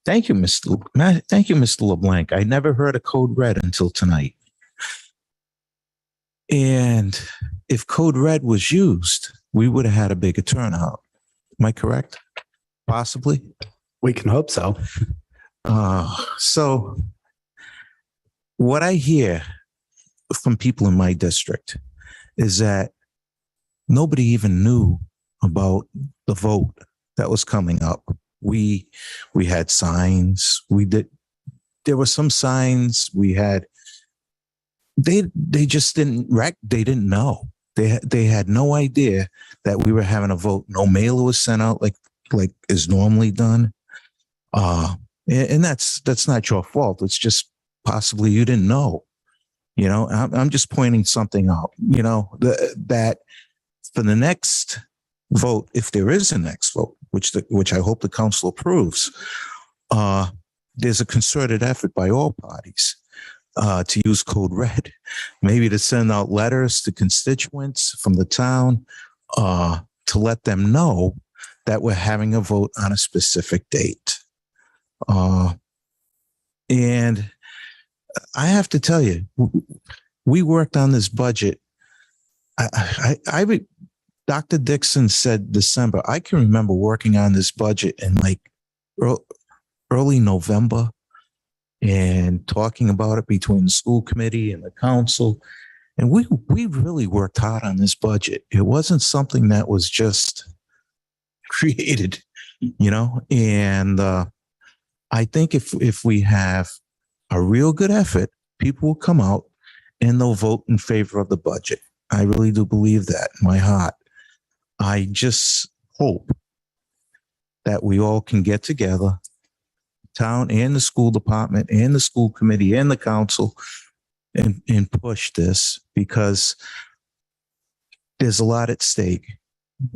Thank you, Mr. LeBlanc. I never heard of Code Red until tonight. And if Code Red was used, we would have had a bigger turnout. Am I correct? Possibly. We can hope so. So what I hear from people in my district is that nobody even knew about the vote that was coming up. We had signs. There were some signs we had. They just didn't they didn't know. They had no idea that we were having a vote. No mailer was sent out like is normally done. And that's not your fault. It's just possibly you didn't know. You know, I'm just pointing something out, you know, that for the next vote, if there is a next vote, which I hope the council approves, there's a concerted effort by all parties to use Code Red, maybe to send out letters to constituents from the town to let them know that we're having a vote on a specific date. And I have to tell you, we worked on this budget. Dr. Dixon said December. I can remember working on this budget in like early November and talking about it between the school committee and the council. And we really worked hard on this budget. It wasn't something that was just created, you know, and I think if we have a real good effort, people will come out and they'll vote in favor of the budget. I really do believe that in my heart. I just hope that we all can get together, town and the school department and the school committee and the council and push this because there's a lot at stake.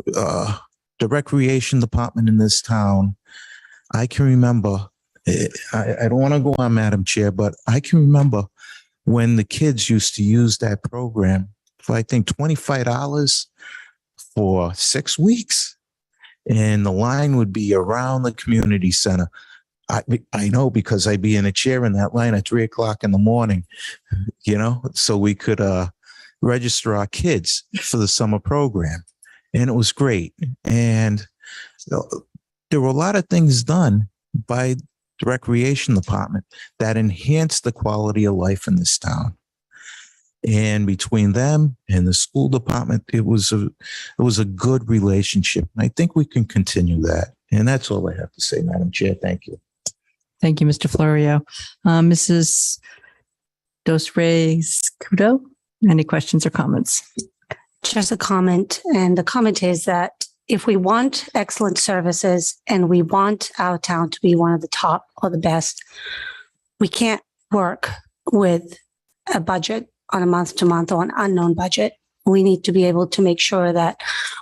The recreation department in this town, I can remember, I don't want to go on, Madam Chair, but I can remember when the kids used to use that program for, I think, $25 for 6 weeks. And the line would be around the community center. I know because I'd be in a chair in that line at 3:00 in the morning, so we could register our kids for the summer program. And it was great. And there were a lot of things done by the recreation department that enhanced the quality of life in this town. And between them and the school department, it was a good relationship. And I think we can continue that. And that's all I have to say, Madam Chair. Thank you. Thank you, Mr. Florio. Mrs. Dos Reis Cudo, any questions or comments? Just a comment. And the comment is that if we want excellent services and we want our town to be one of the top or the best, we can't work with a budget on a month-to-month or an unknown budget. We need to be able to make sure that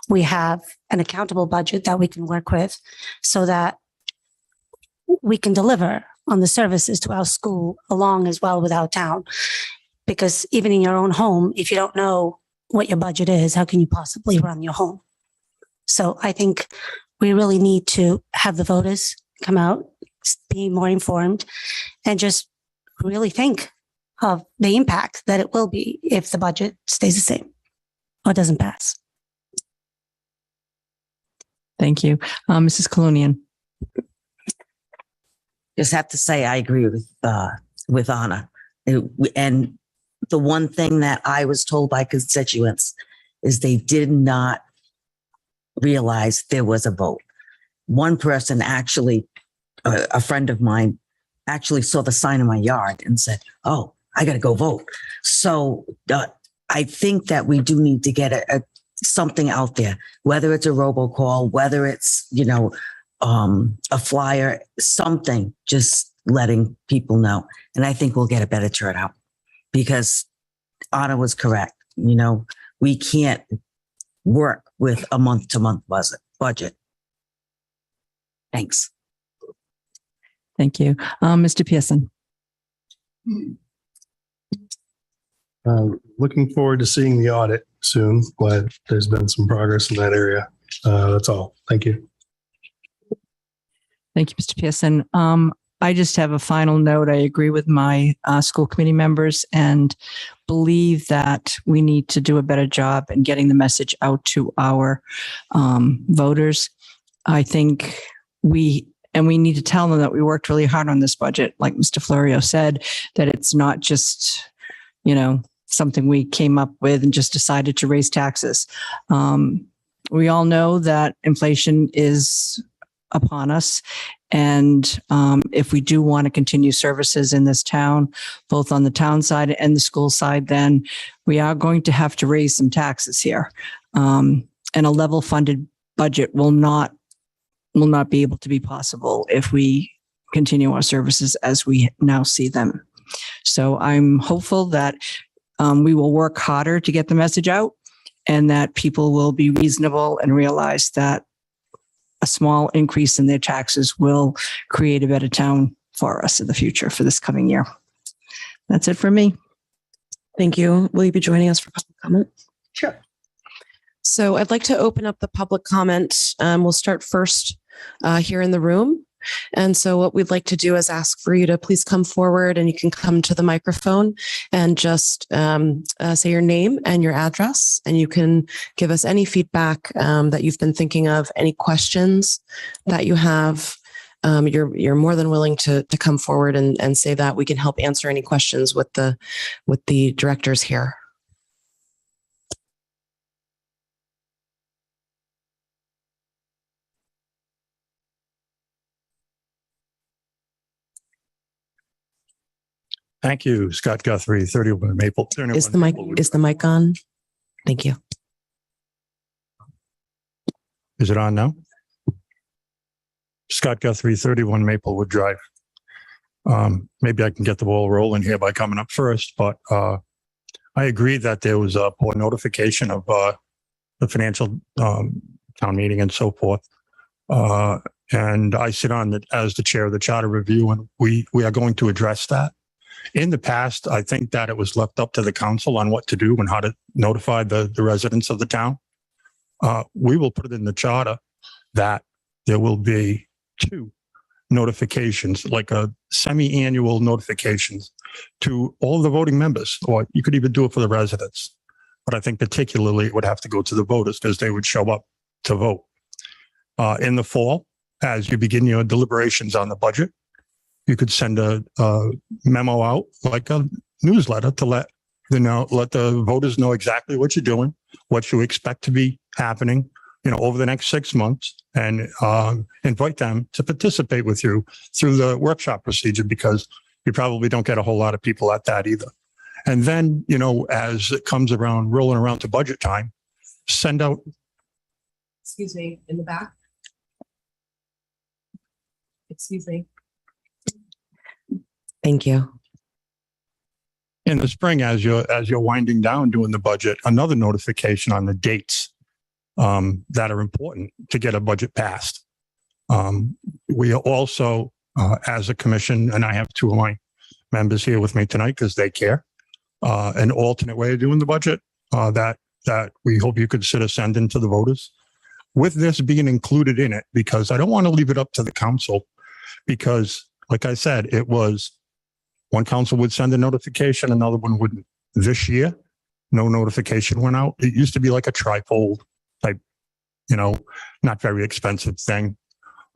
we have an accountable budget that we can work with so that we can deliver on the services to our school along as well with our town. Because even in your own home, if you don't know what your budget is, how can you possibly run your home? So I think we really need to have the voters come out, be more informed, and just really think of the impact that it will be if the budget stays the same or doesn't pass. Thank you. Mrs. Colonian. Just have to say, I agree with Anna. And the one thing that I was told by constituents is they did not realize there was a vote. One person actually, a friend of mine, actually saw the sign in my yard and said, "Oh, I got to go vote." So I think that we do need to get something out there, whether it's a robocall, whether it's, a flyer, something, just letting people know. And I think we'll get a better turnout because Anna was correct. We can't work with a month-to-month budget. Thanks. Thank you. Mr. Pearson. Looking forward to seeing the audit soon. Glad there's been some progress in that area. That's all. Thank you. Thank you, Mr. Pearson. I just have a final note. I agree with my school committee members and believe that we need to do a better job in getting the message out to our voters. I think we need to tell them that we worked really hard on this budget. Like Mr. Florio said, that it's not just, something we came up with and just decided to raise taxes. We all know that inflation is upon us. And if we do want to continue services in this town, both on the town side and the school side, then we are going to have to raise some taxes here. And a level funded budget will not be able to be possible if we continue our services as we now see them. So I'm hopeful that we will work harder to get the message out and that people will be reasonable and realize that a small increase in their taxes will create a better town for us in the future for this coming year. That's it for me. Thank you. Will you be joining us for public comment? Sure. So I'd like to open up the public comment. We'll start first here in the room. And so what we'd like to do is ask for you to please come forward and you can come to the microphone and just say your name and your address. And you can give us any feedback that you've been thinking of, any questions that you have. You're more than willing to come forward and say that. We can help answer any questions with the directors here. Thank you, Scott Guthrie, 31 Maple. Is the mic on? Thank you. Is it on now? Scott Guthrie, 31 Maplewood Drive. Maybe I can get the ball rolling here by coming up first, but I agree that there was a poor notification of the financial town meeting and so forth. And I sit on as the chair of the charter review, and we are going to address that. In the past, I think that it was left up to the council on what to do and how to notify the residents of the town. We will put it in the charter that there will be 2 notifications, like a semi-annual notifications to all the voting members, or you could even do it for the residents. But I think particularly it would have to go to the voters because they would show up to vote. In the fall, as you begin your deliberations on the budget, you could send a memo out, like a newsletter, to let the voters know exactly what you're doing, what you expect to be happening, over the next 6 months, and invite them to participate with you through the workshop procedure, because you probably don't get a whole lot of people at that either. And then, as it comes around, rolling around to budget time, send out. Excuse me, in the back. Excuse me. Thank you. In the spring, as you're winding down doing the budget, another notification on the dates that are important to get a budget passed. We are also, as a commission, and I have 2 of my members here with me tonight because they care, an alternate way of doing the budget that we hope you consider sending to the voters, with this being included in it, because I don't want to leave it up to the council, because, like I said, it was one council would send a notification, another one wouldn't. This year, no notification went out. It used to be like a trifold type, not very expensive thing.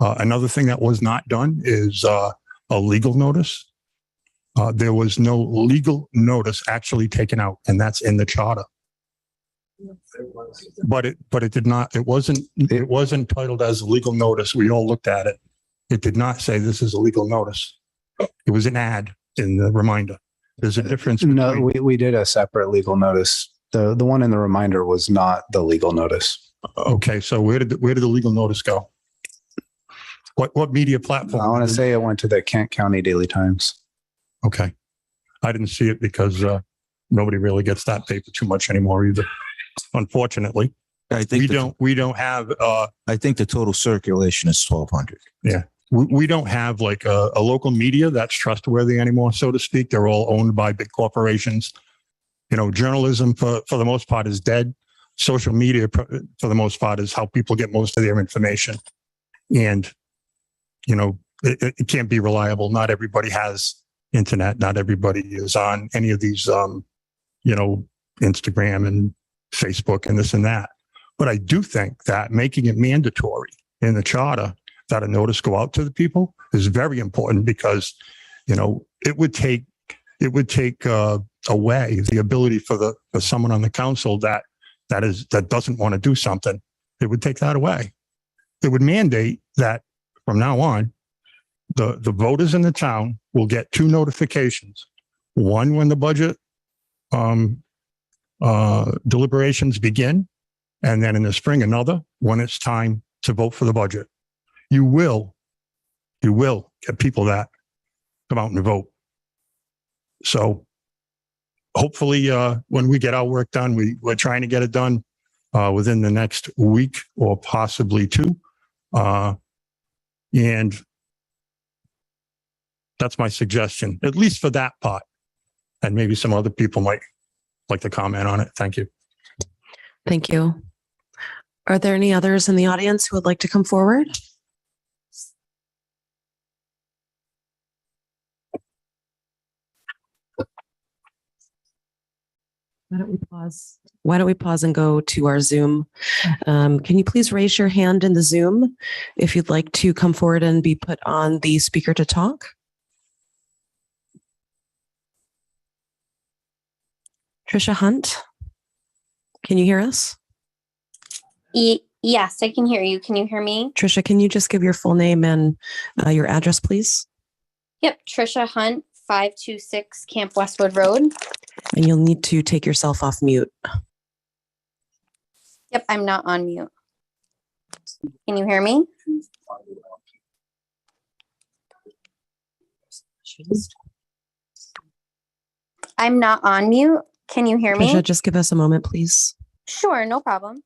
Another thing that was not done is a legal notice. There was no legal notice actually taken out, and that's in the charter. But it did not. It wasn't titled as a legal notice. We all looked at it. It did not say this is a legal notice. It was an ad in the reminder. There's a difference. No, we did a separate legal notice. The one in the reminder was not the legal notice. Okay, so where did the legal notice go? What media platform? I want to say it went to the Kent County Daily Times. Okay, I didn't see it because nobody really gets that paper too much anymore either. Unfortunately, I think we don't have. I think the total circulation is 1,200. Yeah. We don't have like a local media that's trustworthy anymore, so to speak. They're all owned by big corporations. Journalism for the most part is dead. Social media for the most part is how people get most of their information. And, it can't be reliable. Not everybody has internet. Not everybody is on any of these, Instagram and Facebook and this and that. But I do think that making it mandatory in the charter that a notice go out to the people is very important, because, it would take away the ability for someone on the council that doesn't want to do something. It would take that away. It would mandate that from now on, the voters in the town will get 2 notifications. One when the budget deliberations begin, and then in the spring another when it's time to vote for the budget. You will get people that come out and vote. So hopefully when we get our work done, we're trying to get it done within the next week or possibly 2. And that's my suggestion, at least for that part. And maybe some other people might like to comment on it. Thank you. Thank you. Are there any others in the audience who would like to come forward? Why don't we pause and go to our Zoom? Can you please raise your hand in the Zoom if you'd like to come forward and be put on the speaker to talk? Trisha Hunt, can you hear us? Yes, I can hear you. Can you hear me? Trisha, can you just give your full name and your address, please? Yep, Trisha Hunt, 526 Camp Westwood Road. And you'll need to take yourself off mute. Yep, I'm not on mute. Can you hear me? I'm not on mute. Can you hear me? Trisha, just give us a moment, please. Sure, no problem.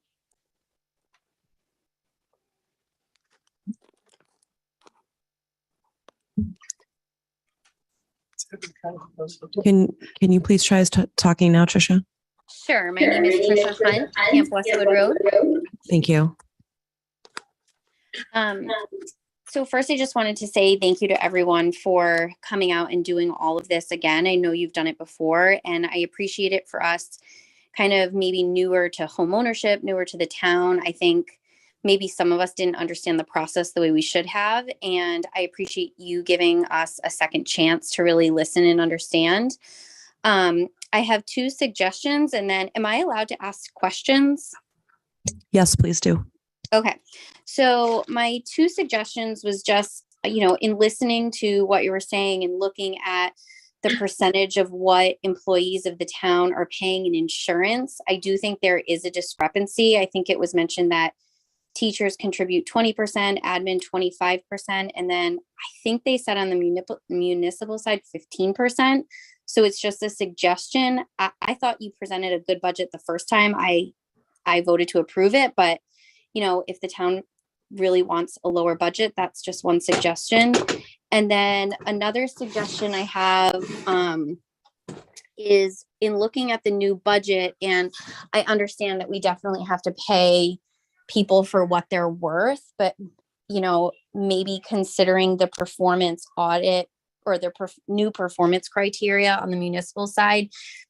Can you please try talking now, Trisha? Sure. My name is Trisha Hunt, Camp Westwood Road. Thank you. So first, I just wanted to say thank you to everyone for coming out and doing all of this again. I know you've done it before, and I appreciate it for us kind of maybe newer to home ownership, newer to the town. I think maybe some of us didn't understand the process the way we should have. And I appreciate you giving us a second chance to really listen and understand. I have two suggestions, and then am I allowed to ask questions? Yes, please do. Okay. So my two suggestions was just, in listening to what you were saying and looking at the percentage of what employees of the town are paying in insurance, I do think there is a discrepancy. I think it was mentioned that teachers contribute 20%, admin 25%, and then I think they said on the municipal side 15%. So it's just a suggestion. I thought you presented a good budget the first time. I voted to approve it, but if the town really wants a lower budget, that's just one suggestion. And then another suggestion I have is in looking at the new budget, and I understand that we definitely have to pay people for what they're worth, but maybe considering the performance audit or the new performance criteria on the municipal side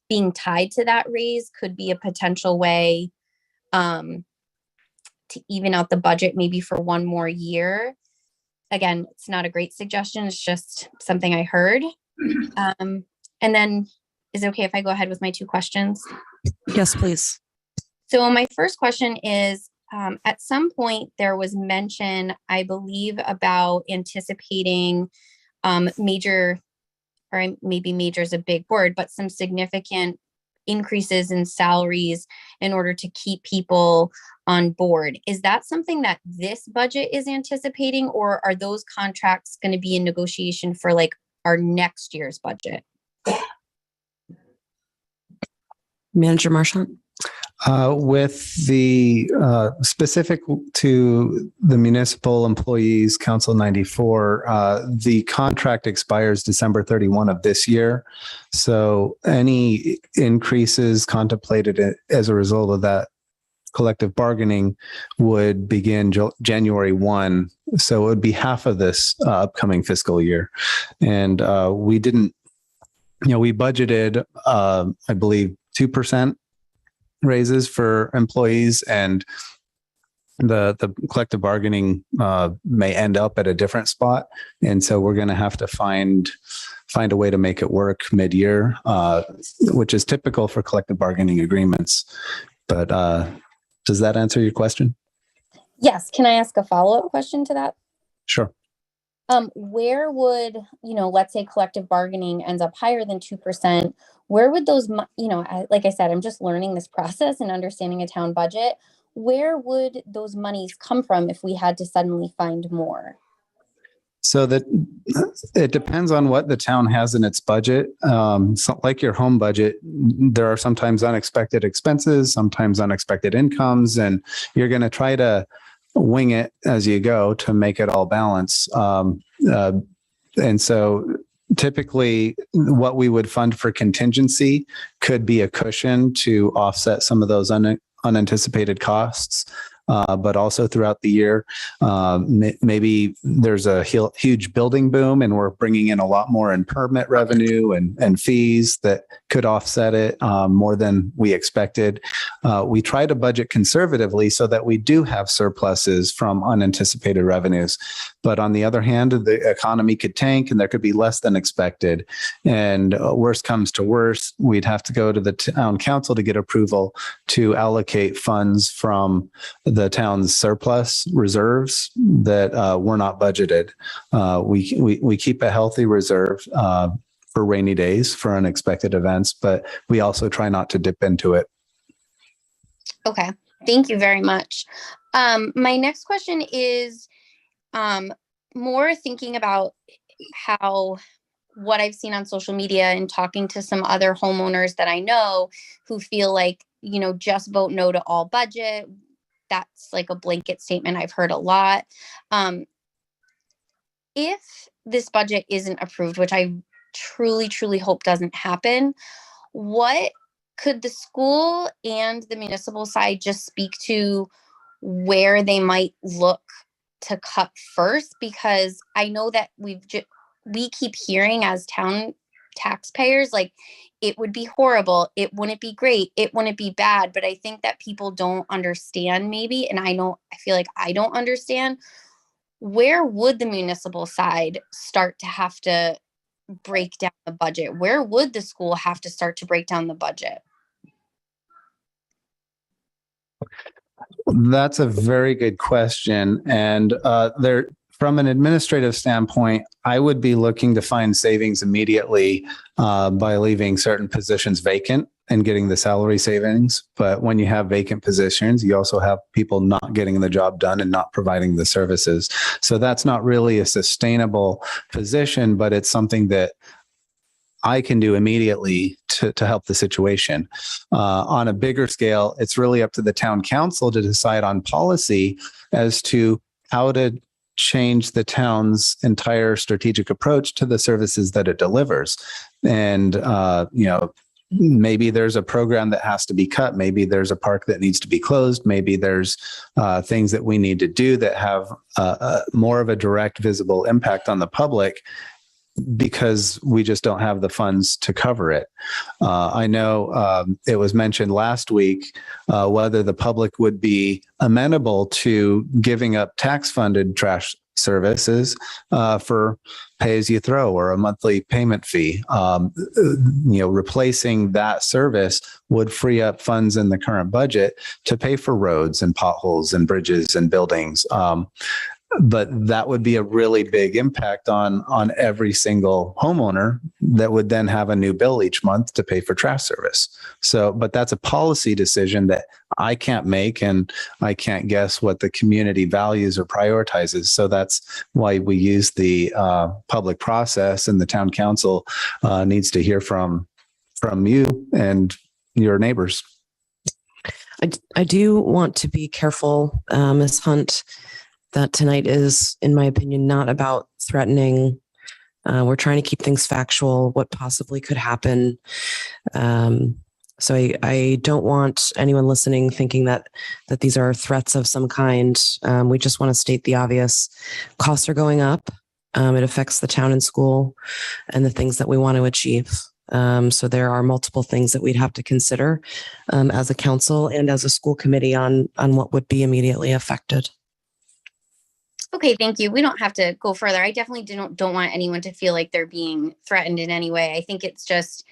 being tied to that raise could be a potential way to even out the budget maybe for one more year. Again, it's not a great suggestion. It's just something I heard. And then is it okay if I go ahead with my two questions? Yes, please. So my first question is, at some point there was mention, I believe, about anticipating major, or maybe major is a big word, but some significant increases in salaries in order to keep people on board. Is that something that this budget is anticipating, or are those contracts going to be in negotiation for like our next year's budget? Manager Marchant. With the specific to the Municipal Employees Council 94, the contract expires December 31 of this year. So any increases contemplated as a result of that collective bargaining would begin January 1. So it would be half of this upcoming fiscal year. And we didn't, we budgeted, I believe, 2% raises for employees, and the collective bargaining may end up at a different spot. And so we're going to have to find a way to make it work mid-year, which is typical for collective bargaining agreements. But does that answer your question? Yes. Can I ask a follow-up question to that? Sure. Where would, let's say collective bargaining ends up higher than 2%, where would those, like I said, I'm just learning this process and understanding a town budget. Where would those monies come from if we had to suddenly find more? So that it depends on what the town has in its budget. So like your home budget, there are sometimes unexpected expenses, sometimes unexpected incomes, and you're going to try to wing it as you go to make it all balance. And so typically what we would fund for contingency could be a cushion to offset some of those unanticipated costs. But also throughout the year, maybe there's a huge building boom and we're bringing in a lot more in permit revenue and fees that could offset it more than we expected. We try to budget conservatively so that we do have surpluses from unanticipated revenues. But on the other hand, the economy could tank and there could be less than expected. And worst comes to worst, we'd have to go to the town council to get approval to allocate funds from the town's surplus reserves that were not budgeted. We keep a healthy reserve for rainy days, for unexpected events, but we also try not to dip into it. Okay, thank you very much. My next question is more thinking about how what I've seen on social media and talking to some other homeowners that I know who feel like, just vote no to all budget. That's like a blanket statement I've heard a lot. If this budget isn't approved, which I truly, truly hope doesn't happen, what could the school and the municipal side just speak to where they might look to cut first? Because I know that we keep hearing as town taxpayers, like, it would be horrible, it wouldn't be great, it wouldn't be bad. But I think that people don't understand, maybe, and I feel like I don't understand, where would the municipal side start to have to break down the budget? Where would the school have to start to break down the budget? That's a very good question. And from an administrative standpoint, I would be looking to find savings immediately by leaving certain positions vacant and getting the salary savings. But when you have vacant positions, you also have people not getting the job done and not providing the services. So that's not really a sustainable position, but it's something that I can do immediately to help the situation. On a bigger scale, it's really up to the town council to decide on policy as to how to change the town's entire strategic approach to the services that it delivers. And, maybe there's a program that has to be cut. Maybe there's a park that needs to be closed. Maybe there's things that we need to do that have more of a direct visible impact on the public, because we just don't have the funds to cover it. I know it was mentioned last week whether the public would be amenable to giving up tax-funded trash services for pay-as-you-throw or a monthly payment fee. Replacing that service would free up funds in the current budget to pay for roads and potholes and bridges and buildings. But that would be a really big impact on every single homeowner that would then have a new bill each month to pay for trash service. But that's a policy decision that I can't make, and I can't guess what the community values or prioritizes. So that's why we use the public process, and the town council needs to hear from you and your neighbors. I do want to be careful, Ms. Hunt, that tonight is, in my opinion, not about threatening. We're trying to keep things factual, what possibly could happen. So I don't want anyone listening thinking that these are threats of some kind. We just want to state the obvious. Costs are going up. It affects the town and school and the things that we want to achieve. So there are multiple things that we'd have to consider as a council and as a school committee on what would be immediately affected. Okay, thank you. We don't have to go further. I definitely don't want anyone to feel like they're being threatened in any way. I think it's just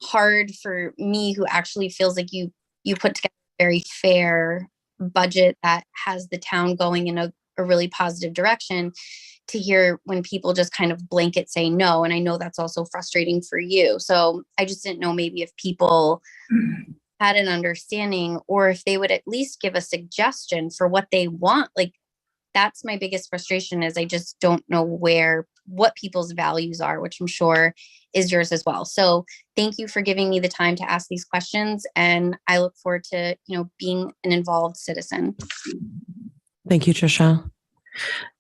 hard for me, who actually feels like you put together a very fair budget that has the town going in a really positive direction, to hear when people just kind of blanket say no. And I know that's also frustrating for you. So I just didn't know maybe if people had an understanding, or if they would at least give a suggestion for what they want. Like, that's my biggest frustration, is I just don't know what people's values are, which I'm sure is yours as well. So thank you for giving me the time to ask these questions. And I look forward to, being an involved citizen. Thank you, Trisha.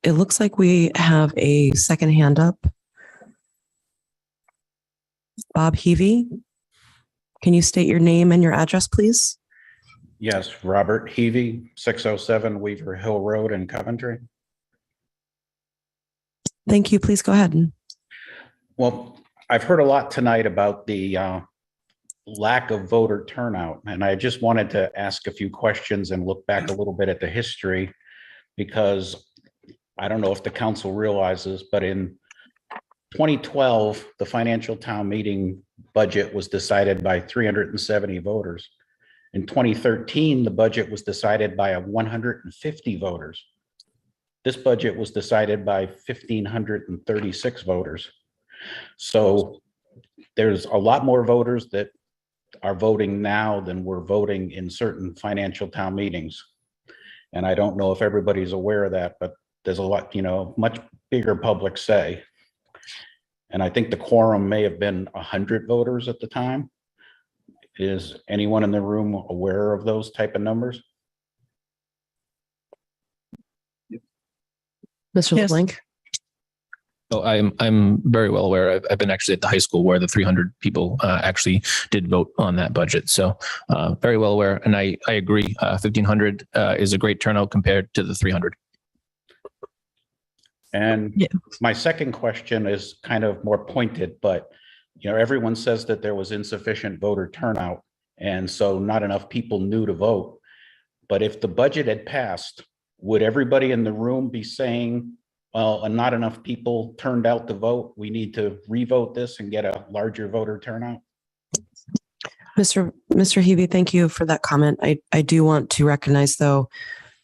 It looks like we have a second hand up. Bob Heavey, can you state your name and your address, please? Yes, Robert Heavey, 607 Weaver Hill Road in Coventry. Thank you. Please go ahead. Well, I've heard a lot tonight about the lack of voter turnout, and I just wanted to ask a few questions and look back a little bit at the history, because I don't know if the council realizes, but in 2012, the financial town meeting budget was decided by 370 voters. In 2013, the budget was decided by 150 voters. This budget was decided by 1,536 voters. So there's a lot more voters that are voting now than were voting in certain financial town meetings. And I don't know if everybody's aware of that, but there's a lot, much bigger public say. And I think the quorum may have been 100 voters at the time. Is anyone in the room aware of those type of numbers? Mr. Yes. LeBlanc? Oh, I'm very well aware. I've been actually at the high school where the 300 people actually did vote on that budget. So very well aware. And I agree. 1,500 is a great turnout compared to the 300. And my second question is kind of more pointed, but everyone says that there was insufficient voter turnout, and so not enough people knew to vote. But if the budget had passed, would everybody in the room be saying, well, not enough people turned out to vote, we need to revote this and get a larger voter turnout? Mr. Hebe, thank you for that comment. I do want to recognize, though,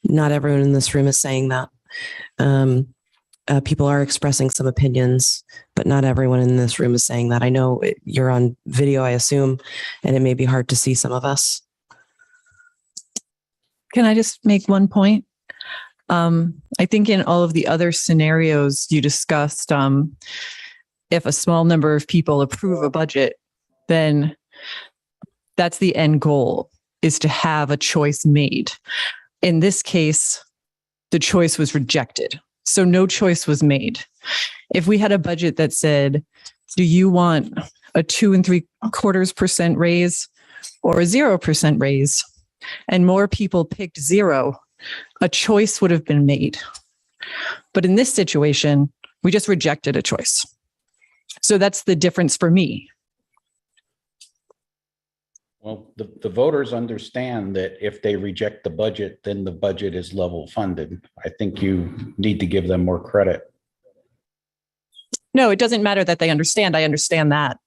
not everyone in this room is saying that. People are expressing some opinions, but not everyone in this room is saying that. I know you're on video, I assume, and it may be hard to see some of us. Can I just make one point? I think in all of the other scenarios you discussed, if a small number of people approve a budget, then that's the end goal, is to have a choice made. In this case, the choice was rejected. So no choice was made. If we had a budget that said, do you want a 2 3/4% raise or a 0% raise? And more people picked 0, a choice would have been made. But in this situation, we just rejected a choice. So that's the difference for me. Well, the voters understand that if they reject the budget, then the budget is level funded. I think you need to give them more credit. No, it doesn't matter that they understand. I understand that.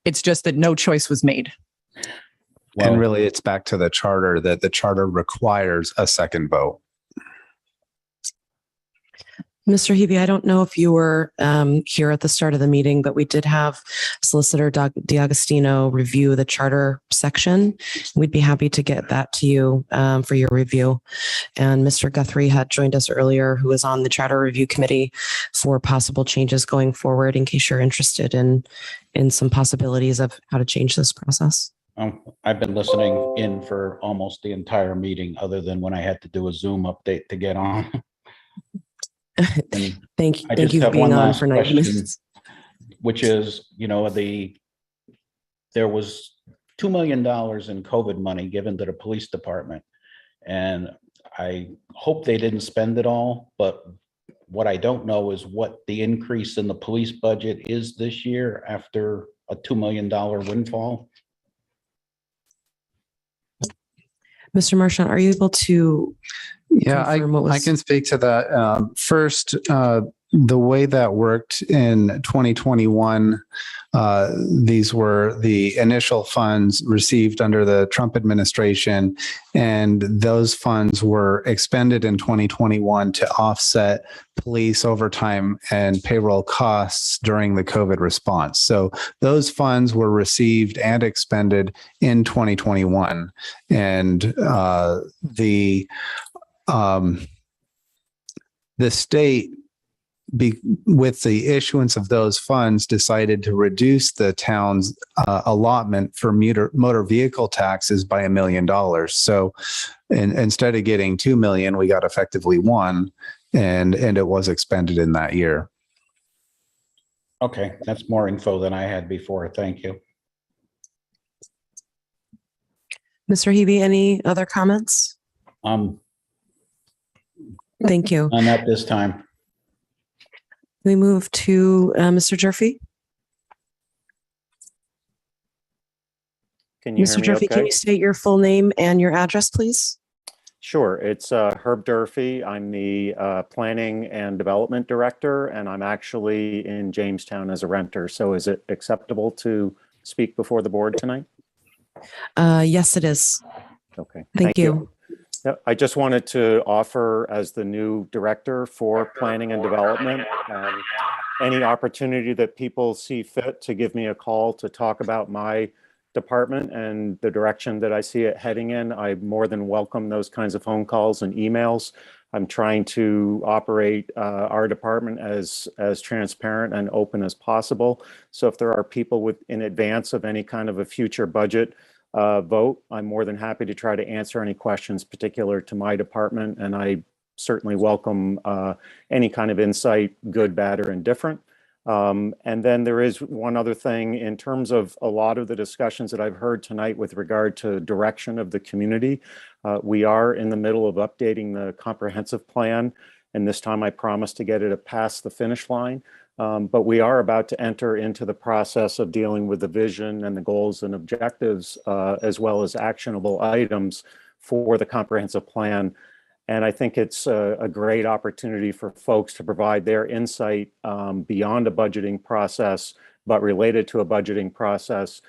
It's just that no choice was made. And really, it's back to the charter, that the charter requires a second vote. Mr. Hebe, I don't know if you were here at the start of the meeting, but we did have Solicitor D'Agostino review the charter section. We'd be happy to get that to you for your review. And Mr. Guthrie had joined us earlier, who is on the Charter Review Committee for possible changes going forward, in case you're interested in some possibilities of how to change this process. I've been listening in for almost the entire meeting, other than when I had to do a Zoom update to get on. Thank you for being on for 90 minutes. Which is, there was $2 million in COVID money given to the police department. And I hope they didn't spend it all, but what I don't know is what the increase in the police budget is this year after a $2 million windfall. Mr. Marchant, are you able to? Yeah, I can speak to that. First, the way that worked in 2021, these were the initial funds received under the Trump administration, and those funds were expended in 2021 to offset police overtime and payroll costs during the COVID response. So those funds were received and expended in 2021, and the state, with the issuance of those funds, decided to reduce the town's allotment for motor vehicle taxes by $1 million. So instead of getting 2 million, we got effectively 1, and it was expended in that year. Okay, that's more info than I had before. Thank you. Mr. Hebe, any other comments? Thank you. Not at this time. We move to Mr. Jurfee. Can you hear Mr. me Jurfee, okay? can you state your full name and your address, please? Sure. It's Herb Durfee. I'm the Planning and Development Director, and I'm actually in Jamestown as a renter. So is it acceptable to speak before the board tonight? Yes, it is. Okay. Thank you. Yeah, I just wanted to offer, as the new director for planning and development, any opportunity that people see fit to give me a call to talk about my department and the direction that I see it heading in. I more than welcome those kinds of phone calls and emails. I'm trying to operate our department as transparent and open as possible. So if there are people in advance of any kind of a future budget vote, I'm more than happy to try to answer any questions particular to my department. And I certainly welcome any kind of insight, good, bad, or indifferent. And then there is one other thing in terms of a lot of the discussions that I've heard tonight with regard to direction of the community. We are in the middle of updating the comprehensive plan, and this time I promise to get it past the finish line. But we are about to enter into the process of dealing with the vision and the goals and objectives, as well as actionable items for the comprehensive plan. And I think it's a great opportunity for folks to provide their insight beyond a budgeting process, but related to a budgeting process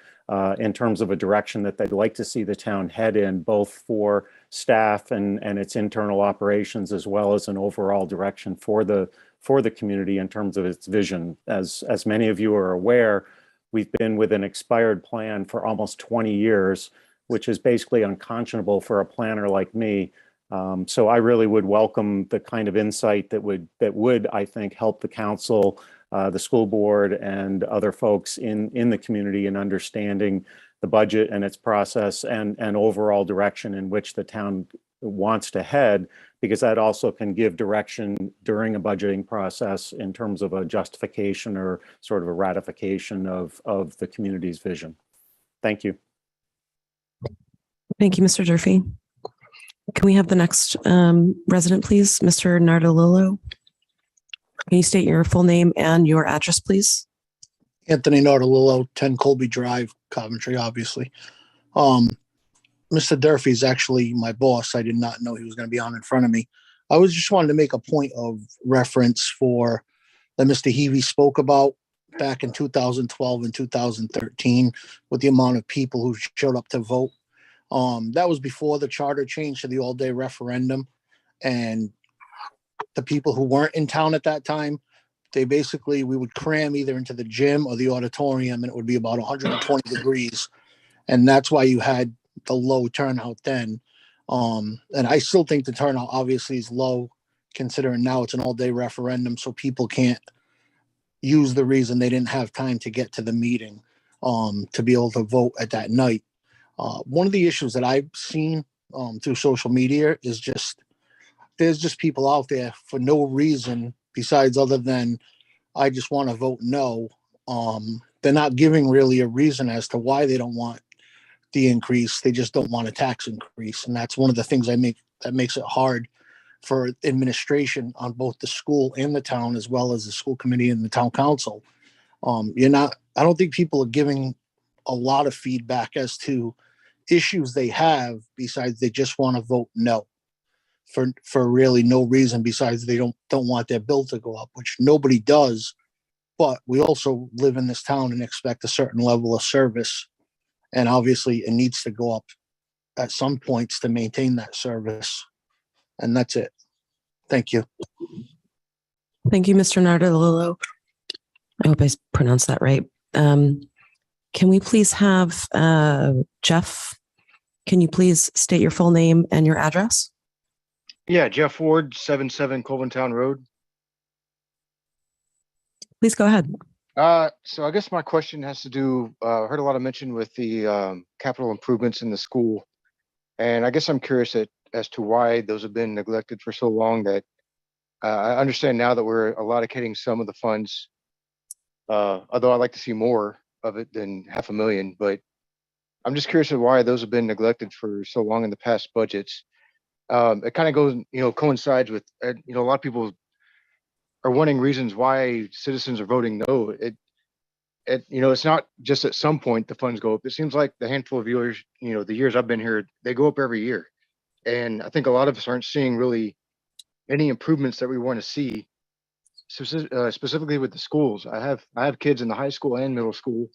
in terms of a direction that they'd like to see the town head in, both for staff and its internal operations, as well as an overall direction for the community in terms of its vision. As many of you are aware, we've been with an expired plan for almost 20 years, which is basically unconscionable for a planner like me. So I really would welcome the kind of insight that would, I think, help the council, the school board, and other folks in the community in understanding the budget and its process and overall direction in which the town wants to head, because that also can give direction during a budgeting process in terms of a justification or sort of a ratification of the community's vision. Thank you. Thank you, Mr. Durfee. Can we have the next resident, please? Mr. Nardolillo. Can you state your full name and your address, please? Anthony Nardolillo, 10 Colby Drive, Coventry, obviously. Mr. Durfee is actually my boss. I did not know he was going to be on in front of me. I was just wanted to make a point of reference for that Mr. Heavey spoke about back in 2012 and 2013 with the amount of people who showed up to vote. That was before the charter changed to the all-day referendum, and the people who weren't in town at that time, we would cram either into the gym or the auditorium, and it would be about 120 degrees, and that's why you had the low turnout then. And I still think the turnout obviously is low, considering now it's an all-day referendum, so people can't use the reason they didn't have time to get to the meeting to be able to vote at that night. One of the issues that I've seen through social media is there's just people out there for no reason besides other than I just want to vote no. They're not giving really a reason as to why they don't want the increase. They just don't want a tax increase. And that's one of the things that makes it hard for administration on both the school and the town, as well as the school committee and the town council. I don't think people are giving a lot of feedback as to issues they have besides they just want to vote no for really no reason besides they don't want their bill to go up, which nobody does. But we also live in this town and expect a certain level of service. And obviously it needs to go up at some points to maintain that service. And that's it. Thank you. Thank you, Mr. Nardolillo. I hope I pronounced that right. Can we please have Jeff? Can you please state your full name and your address? Yeah, Jeff Ward, 77 Colvintown Road. Please go ahead. So I guess my question has to do, I heard a lot of mention with the capital improvements in the school. And I guess I'm curious as to why those have been neglected for so long. That I understand now that we're allocating some of the funds, although I'd like to see more of it than $500,000, but I'm just curious of why those have been neglected for so long in the past budgets. It kind of goes, coincides with, a lot of people are wanting reasons why citizens are voting no. It's not just at some point the funds go up. It seems like the handful of years, the years I've been here, they go up every year. And I think a lot of us aren't seeing really any improvements that we want to see, specifically with the schools. I have kids in the high school and middle school.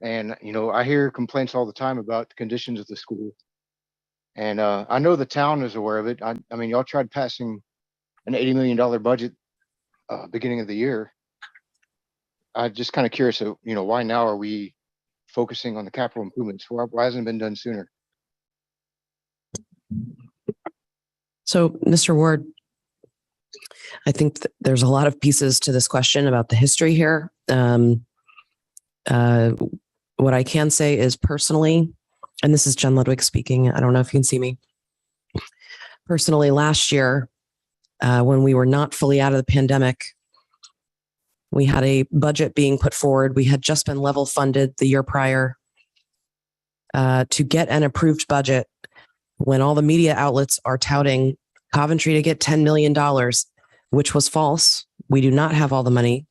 And, I hear complaints all the time about the conditions of the school. And I know the town is aware of it. I mean, y'all tried passing an $80 million budget beginning of the year. I'm just kind of curious, why now are we focusing on the capital improvements? Why hasn't it been done sooner? So, Mr. Ward, I think there's a lot of pieces to this question about the history here. What I can say is personally, and this is Jen Ludwig speaking. I don't know if you can see me. Personally, last year, when we were not fully out of the pandemic, we had a budget being put forward. We had just been level funded the year prior. To get an approved budget, when all the media outlets are touting Coventry to get $10 million, which was false. We do not have all the money.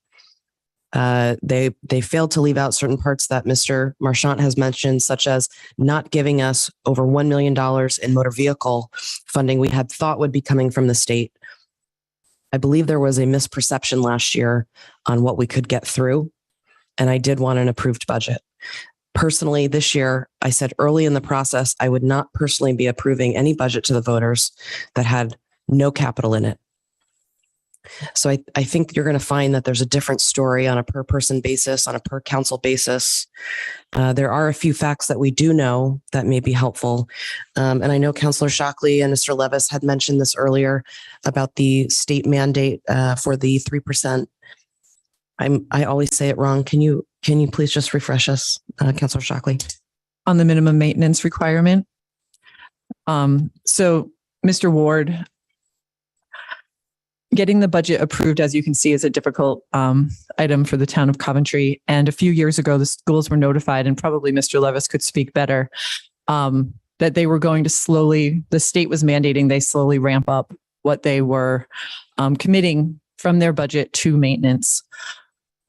They failed to leave out certain parts that Mr. Marchant has mentioned, such as not giving us over $1 million in motor vehicle funding we had thought would be coming from the state. I believe there was a misperception last year on what we could get through, and I did want an approved budget. Personally, this year, I said early in the process, I would not personally be approving any budget to the voters that had no capital in it. So I think you're going to find that there's a different story on a per person basis, on a per council basis. There are a few facts that we do know that may be helpful. And I know Councillor Shockley and Mr. Levis had mentioned this earlier about the state mandate for the 3%. I always say it wrong. Can you please just refresh us, Councillor Shockley? On the minimum maintenance requirement. So Mr. Ward, getting the budget approved, as you can see, is a difficult item for the town of Coventry. And a few years ago, the schools were notified, and probably Mr. Levis could speak better, that they were going to slowly, the state was mandating they slowly ramp up what they were committing from their budget to maintenance.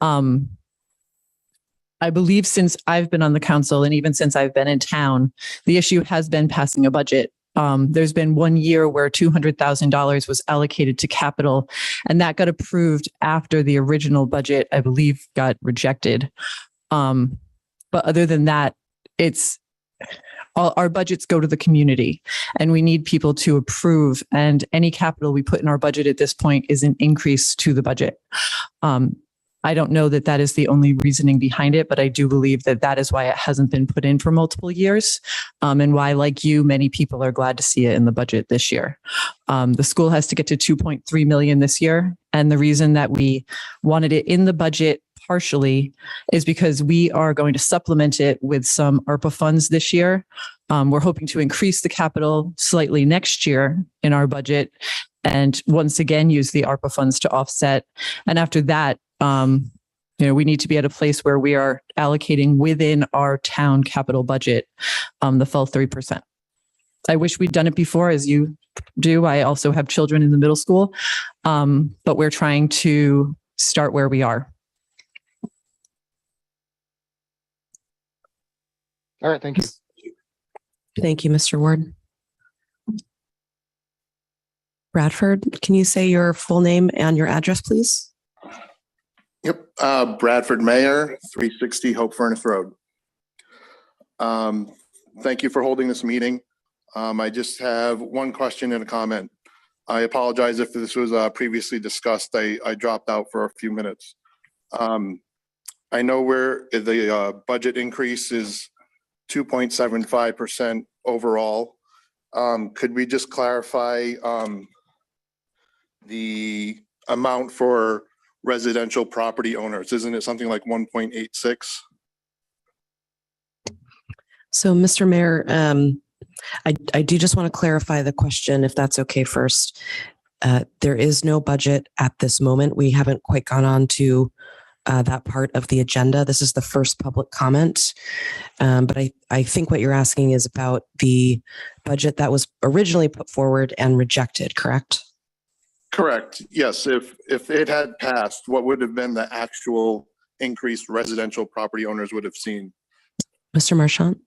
I believe since I've been on the council and even since I've been in town, the issue has been passing a budget. There's been 1 year where $200,000 was allocated to capital, and that got approved after the original budget, I believe, got rejected. But other than that, it's all our budgets go to the community, and we need people to approve. And any capital we put in our budget at this point is an increase to the budget. I don't know that that is the only reasoning behind it, but I do believe that that is why it hasn't been put in for multiple years, and why, like you, many people are glad to see it in the budget this year. The school has to get to 2.3 million this year. And the reason that we wanted it in the budget partially is because we are going to supplement it with some ARPA funds this year. We're hoping to increase the capital slightly next year in our budget, and once again, use the ARPA funds to offset. And after that, we need to be at a place where we are allocating within our town capital budget, the full 3%. I wish we'd done it before, as you do. I also have children in the middle school, but we're trying to start where we are. All right, thank you. Thank you, Mr. Ward. Bradford, can you say your full name and your address, please? Yep. Bradford Mayor, 360 Hope Furnace Road. Thank you for holding this meeting. I just have one question and a comment. I apologize if this was previously discussed. I dropped out for a few minutes. I know where the budget increase is 2.75% overall. Could we just clarify the amount for residential property owners? Isn't it something like 1.86? So, Mr. Mayor, I do just want to clarify the question, if that's okay first. There is no budget at this moment. We haven't quite gone on to that part of the agenda. This is the first public comment. But I think what you're asking is about the budget that was originally put forward and rejected, correct? Correct. Yes. If it had passed, what would have been the actual increased residential property owners would have seen? Mr. Marchant?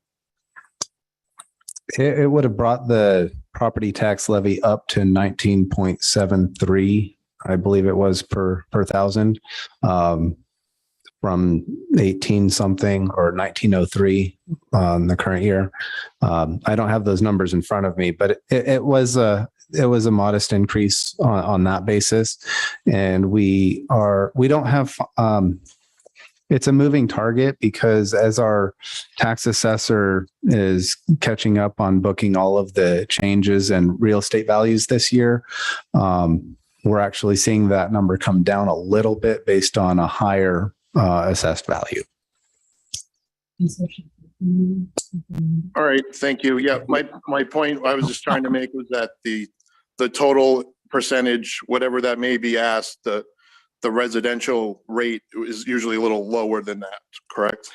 It would have brought the property tax levy up to 19.73, I believe it was per thousand, from 18 something or 1903 on the current year. I don't have those numbers in front of me, but it was a modest increase on that basis. And we don't have, it's a moving target because as our tax assessor is catching up on booking all of the changes and real estate values this year, we're actually seeing that number come down a little bit based on a higher assessed value. All right, thank you. Yeah, my point I was just trying to make was that the total percentage, whatever that may be asked, the residential rate is usually a little lower than that, correct?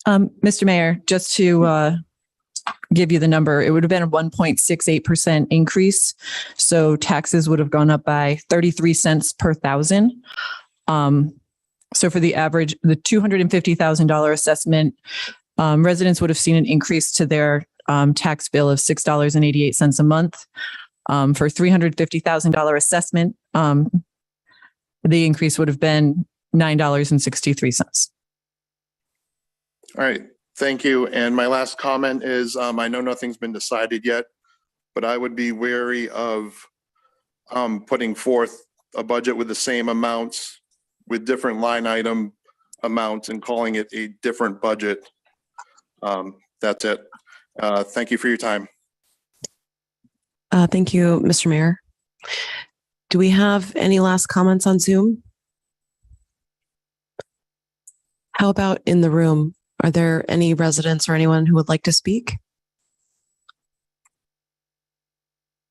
Mr. Mayor, just to give you the number, it would have been a 1.68% increase. So taxes would have gone up by 33 cents per thousand. So for the average, the $250,000 assessment, residents would have seen an increase to their tax bill of $6.88 a month. For $350,000 assessment, the increase would have been $9.63. All right, thank you. And my last comment is, I know nothing's been decided yet, but I would be wary of putting forth a budget with the same amounts with different line item amounts and calling it a different budget. That's it. Thank you for your time. Thank you, Mr. Mayor. Do we have any last comments on Zoom? How about in the room? Are there any residents or anyone who would like to speak?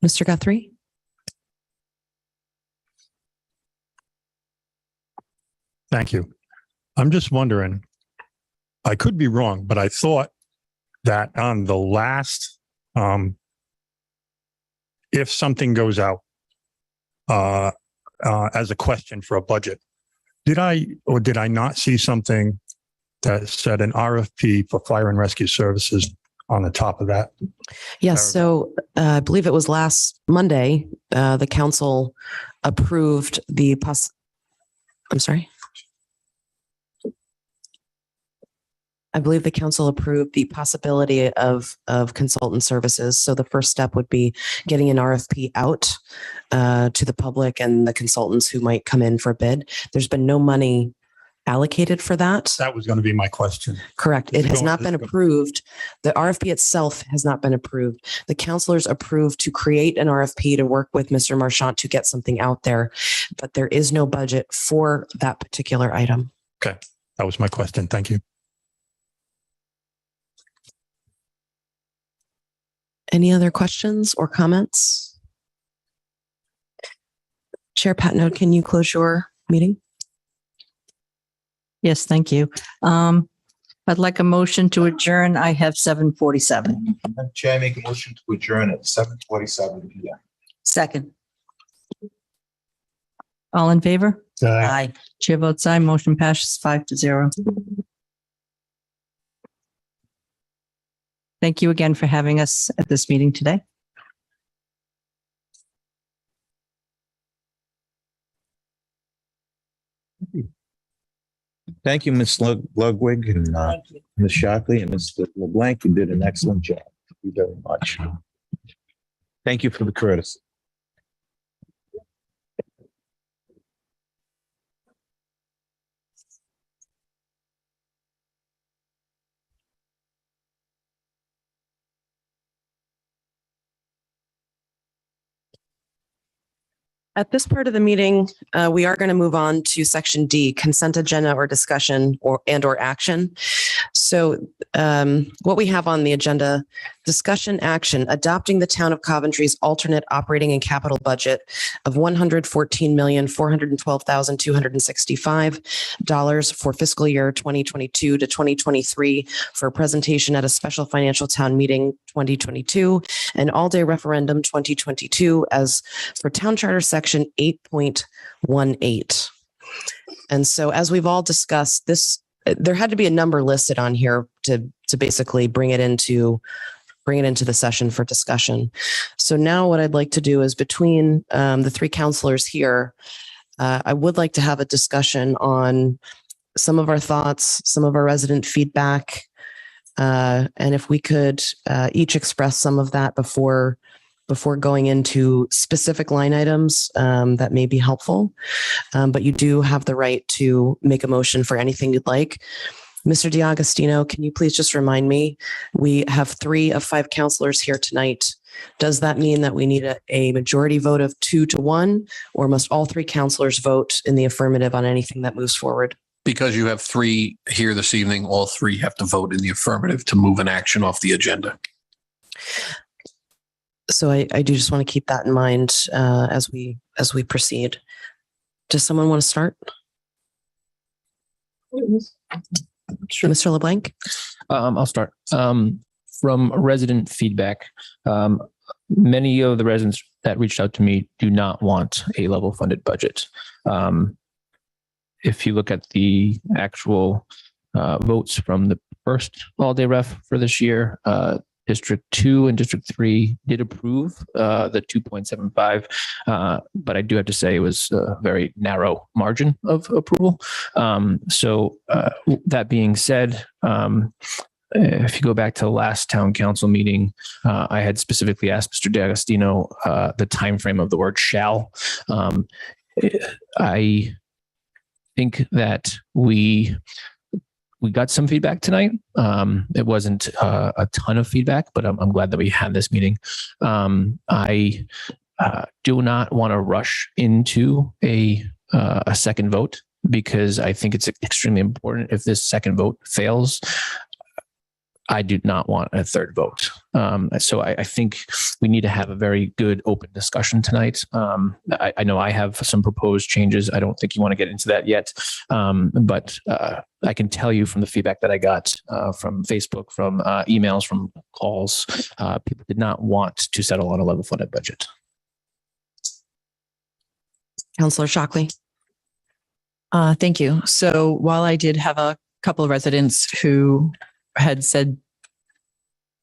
Mr. Guthrie? Thank you. I'm just wondering, I could be wrong, but I thought that on the last, if something goes out as a question for a budget, did I or did I not see something that said an RFP for fire and rescue services on the top of that? Yes. So I believe it was last Monday, the council approved the I believe the council approved the possibility of consultant services. So the first step would be getting an RFP out to the public and the consultants who might come in for a bid. There's been no money allocated for that. That was going to be my question. Correct. It has not been approved. The RFP itself has not been approved. The councilors approved to create an RFP to work with Mr. Marchant to get something out there, but there is no budget for that particular item. Okay. That was my question. Thank you. Any other questions or comments? Chair Patno, can you close your meeting? Yes, thank you. I'd like a motion to adjourn. I have 7:47. Chair, I make a motion to adjourn at 7:47 p.m. Second. All in favor? Aye. Chair votes aye. Motion passes 5-0. Thank you again for having us at this meeting today. Thank you, Ms. Ludwig and Ms. Shockley and Mr. LeBlanc. You did an excellent job. Thank you very much. Thank you for the courtesy. At this part of the meeting, we are going to move on to section D, consent agenda or discussion or action. So what we have on the agenda, discussion action, adopting the town of Coventry's alternate operating and capital budget of $114,412,265 for fiscal year 2022 to 2023 for presentation at a special financial town meeting 2022 and all-day referendum 2022 as for town charter section 8.18. And so as we've all discussed, there had to be a number listed on here to basically bring it into the session for discussion. So now what I'd like to do is between the three counselors here, I would like to have a discussion on some of our thoughts, some of our resident feedback, and if we could each express some of that before going into specific line items, that may be helpful. But you do have the right to make a motion for anything you'd like. Mr. DiAgostino, can you please just remind me, we have 3 of 5 counselors here tonight. Does that mean that we need a majority vote of 2-1, or must all 3 counselors vote in the affirmative on anything that moves forward? Because you have 3 here this evening, all 3 have to vote in the affirmative to move an action off the agenda. So I do just want to keep that in mind as we proceed. Does someone want to start? Sure. Mr. LeBlanc? I'll start. From resident feedback, many of the residents that reached out to me do not want a level funded budget. If you look at the actual votes from the first all-day ref for this year, District 2 and District 3 did approve the 2.75, but I do have to say it was a very narrow margin of approval. So that being said, if you go back to the last town council meeting, I had specifically asked Mr. DiAgostino the timeframe of the word shall. I think that we got some feedback tonight. It wasn't a ton of feedback, but I'm glad that we had this meeting. I do not want to rush into a second vote, because I think it's extremely important. If this second vote fails, I do not want a third vote. So I think we need to have a very good open discussion tonight. I know I have some proposed changes. I don't think you want to get into that yet. But I can tell you from the feedback that I got from Facebook, from emails, from calls, people did not want to settle on a level funded budget. Councillor Shockley. Thank you. So while I did have a couple of residents who had said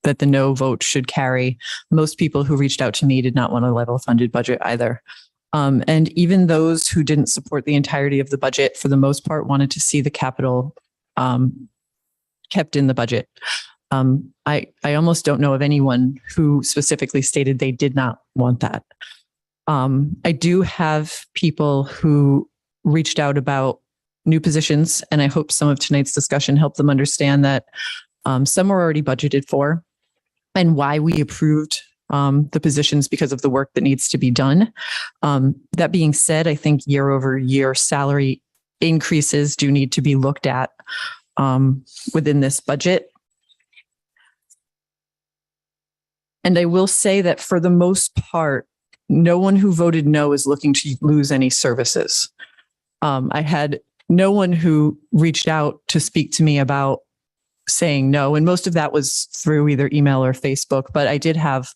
that the no vote should carry, most people who reached out to me did not want a level funded budget either. And even those who didn't support the entirety of the budget, for the most part, wanted to see the capital kept in the budget. I almost don't know of anyone who specifically stated they did not want that. I do have people who reached out about new positions, and I hope some of tonight's discussion helped them understand that some were already budgeted for, and why we approved the positions because of the work that needs to be done. That being said, I think year over year salary increases do need to be looked at within this budget. And I will say that for the most part, no one who voted no is looking to lose any services. I had no one who reached out to speak to me about saying no, and most of that was through either email or Facebook, but I did have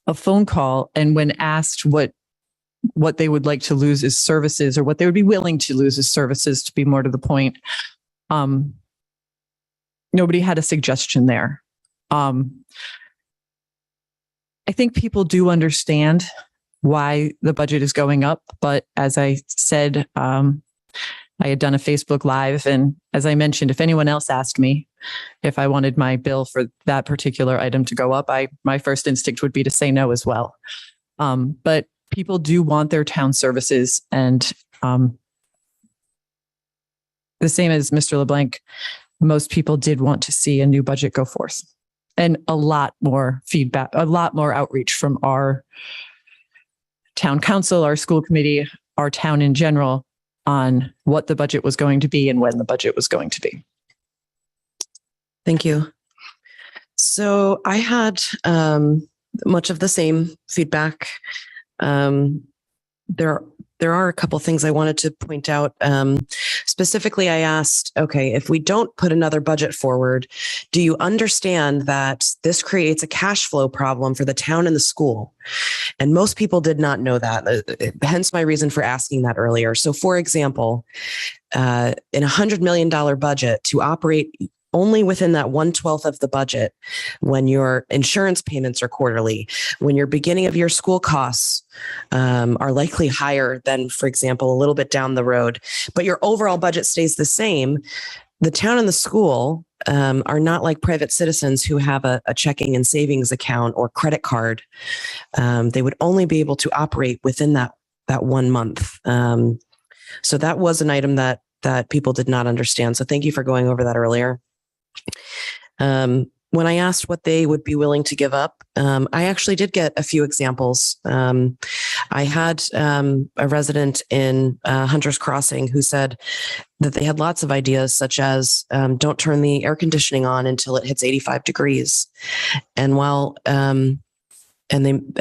a phone call, and when asked what they would like to lose as services, or what they would be willing to lose as services, to be more to the point, nobody had a suggestion there. I think people do understand why the budget is going up, but as I said, I had done a Facebook Live, and as I mentioned, if anyone else asked me if I wanted my bill for that particular item to go up, my first instinct would be to say no as well. But people do want their town services, and the same as Mr. LeBlanc, most people did want to see a new budget go forth, and a lot more feedback, a lot more outreach from our town council, our school committee, our town in general, on what the budget was going to be and when the budget was going to be. Thank you. So I had much of the same feedback. There are a couple things I wanted to point out. Specifically, I asked, okay, if we don't put another budget forward, do you understand that this creates a cash flow problem for the town and the school? And most people did not know that, hence my reason for asking that earlier. So for example, in $100 million budget, to operate only within that 1/12 of the budget, when your insurance payments are quarterly, when your beginning of year school costs are likely higher than, for example, a little bit down the road, but your overall budget stays the same, the town and the school are not like private citizens who have a checking and savings account or credit card. They would only be able to operate within that 1 month. So that was an item that people did not understand. So thank you for going over that earlier. When I asked what they would be willing to give up, I actually did get a few examples. I had a resident in Hunter's Crossing who said that they had lots of ideas, such as don't turn the air conditioning on until it hits 85 degrees. And while I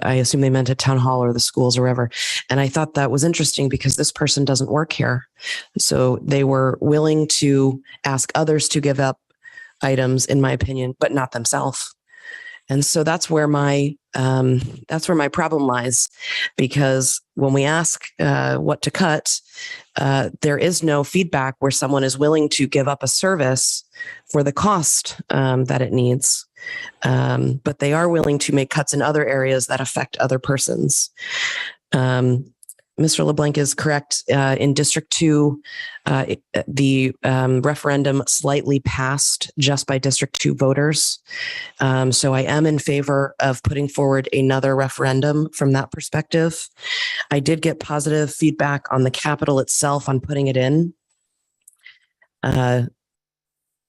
assume they meant at town hall or the schools or wherever. And I thought that was interesting because this person doesn't work here. So they were willing to ask others to give up items, in my opinion, but not themselves. And so that's where my problem lies, because when we ask what to cut, there is no feedback where someone is willing to give up a service for the cost that it needs. But they are willing to make cuts in other areas that affect other persons. Mr. LeBlanc is correct. In District 2, the referendum slightly passed just by District 2 voters. So I am in favor of putting forward another referendum from that perspective. I did get positive feedback on the capital itself on putting it in.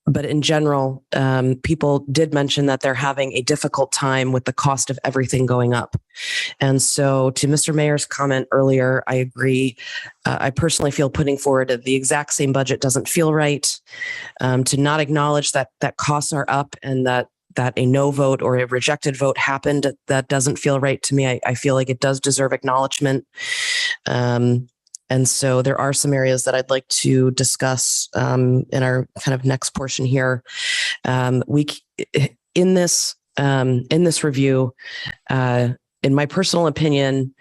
But in general, people did mention that they're having a difficult time with the cost of everything going up. And so to Mr. Mayor's comment earlier, I agree. I personally feel putting forward the exact same budget doesn't feel right. To not acknowledge that costs are up and that a no vote or a rejected vote happened, that doesn't feel right to me. I feel like it does deserve acknowledgement. And so there are some areas that I'd like to discuss in our kind of next portion here. In this review, in my personal opinion,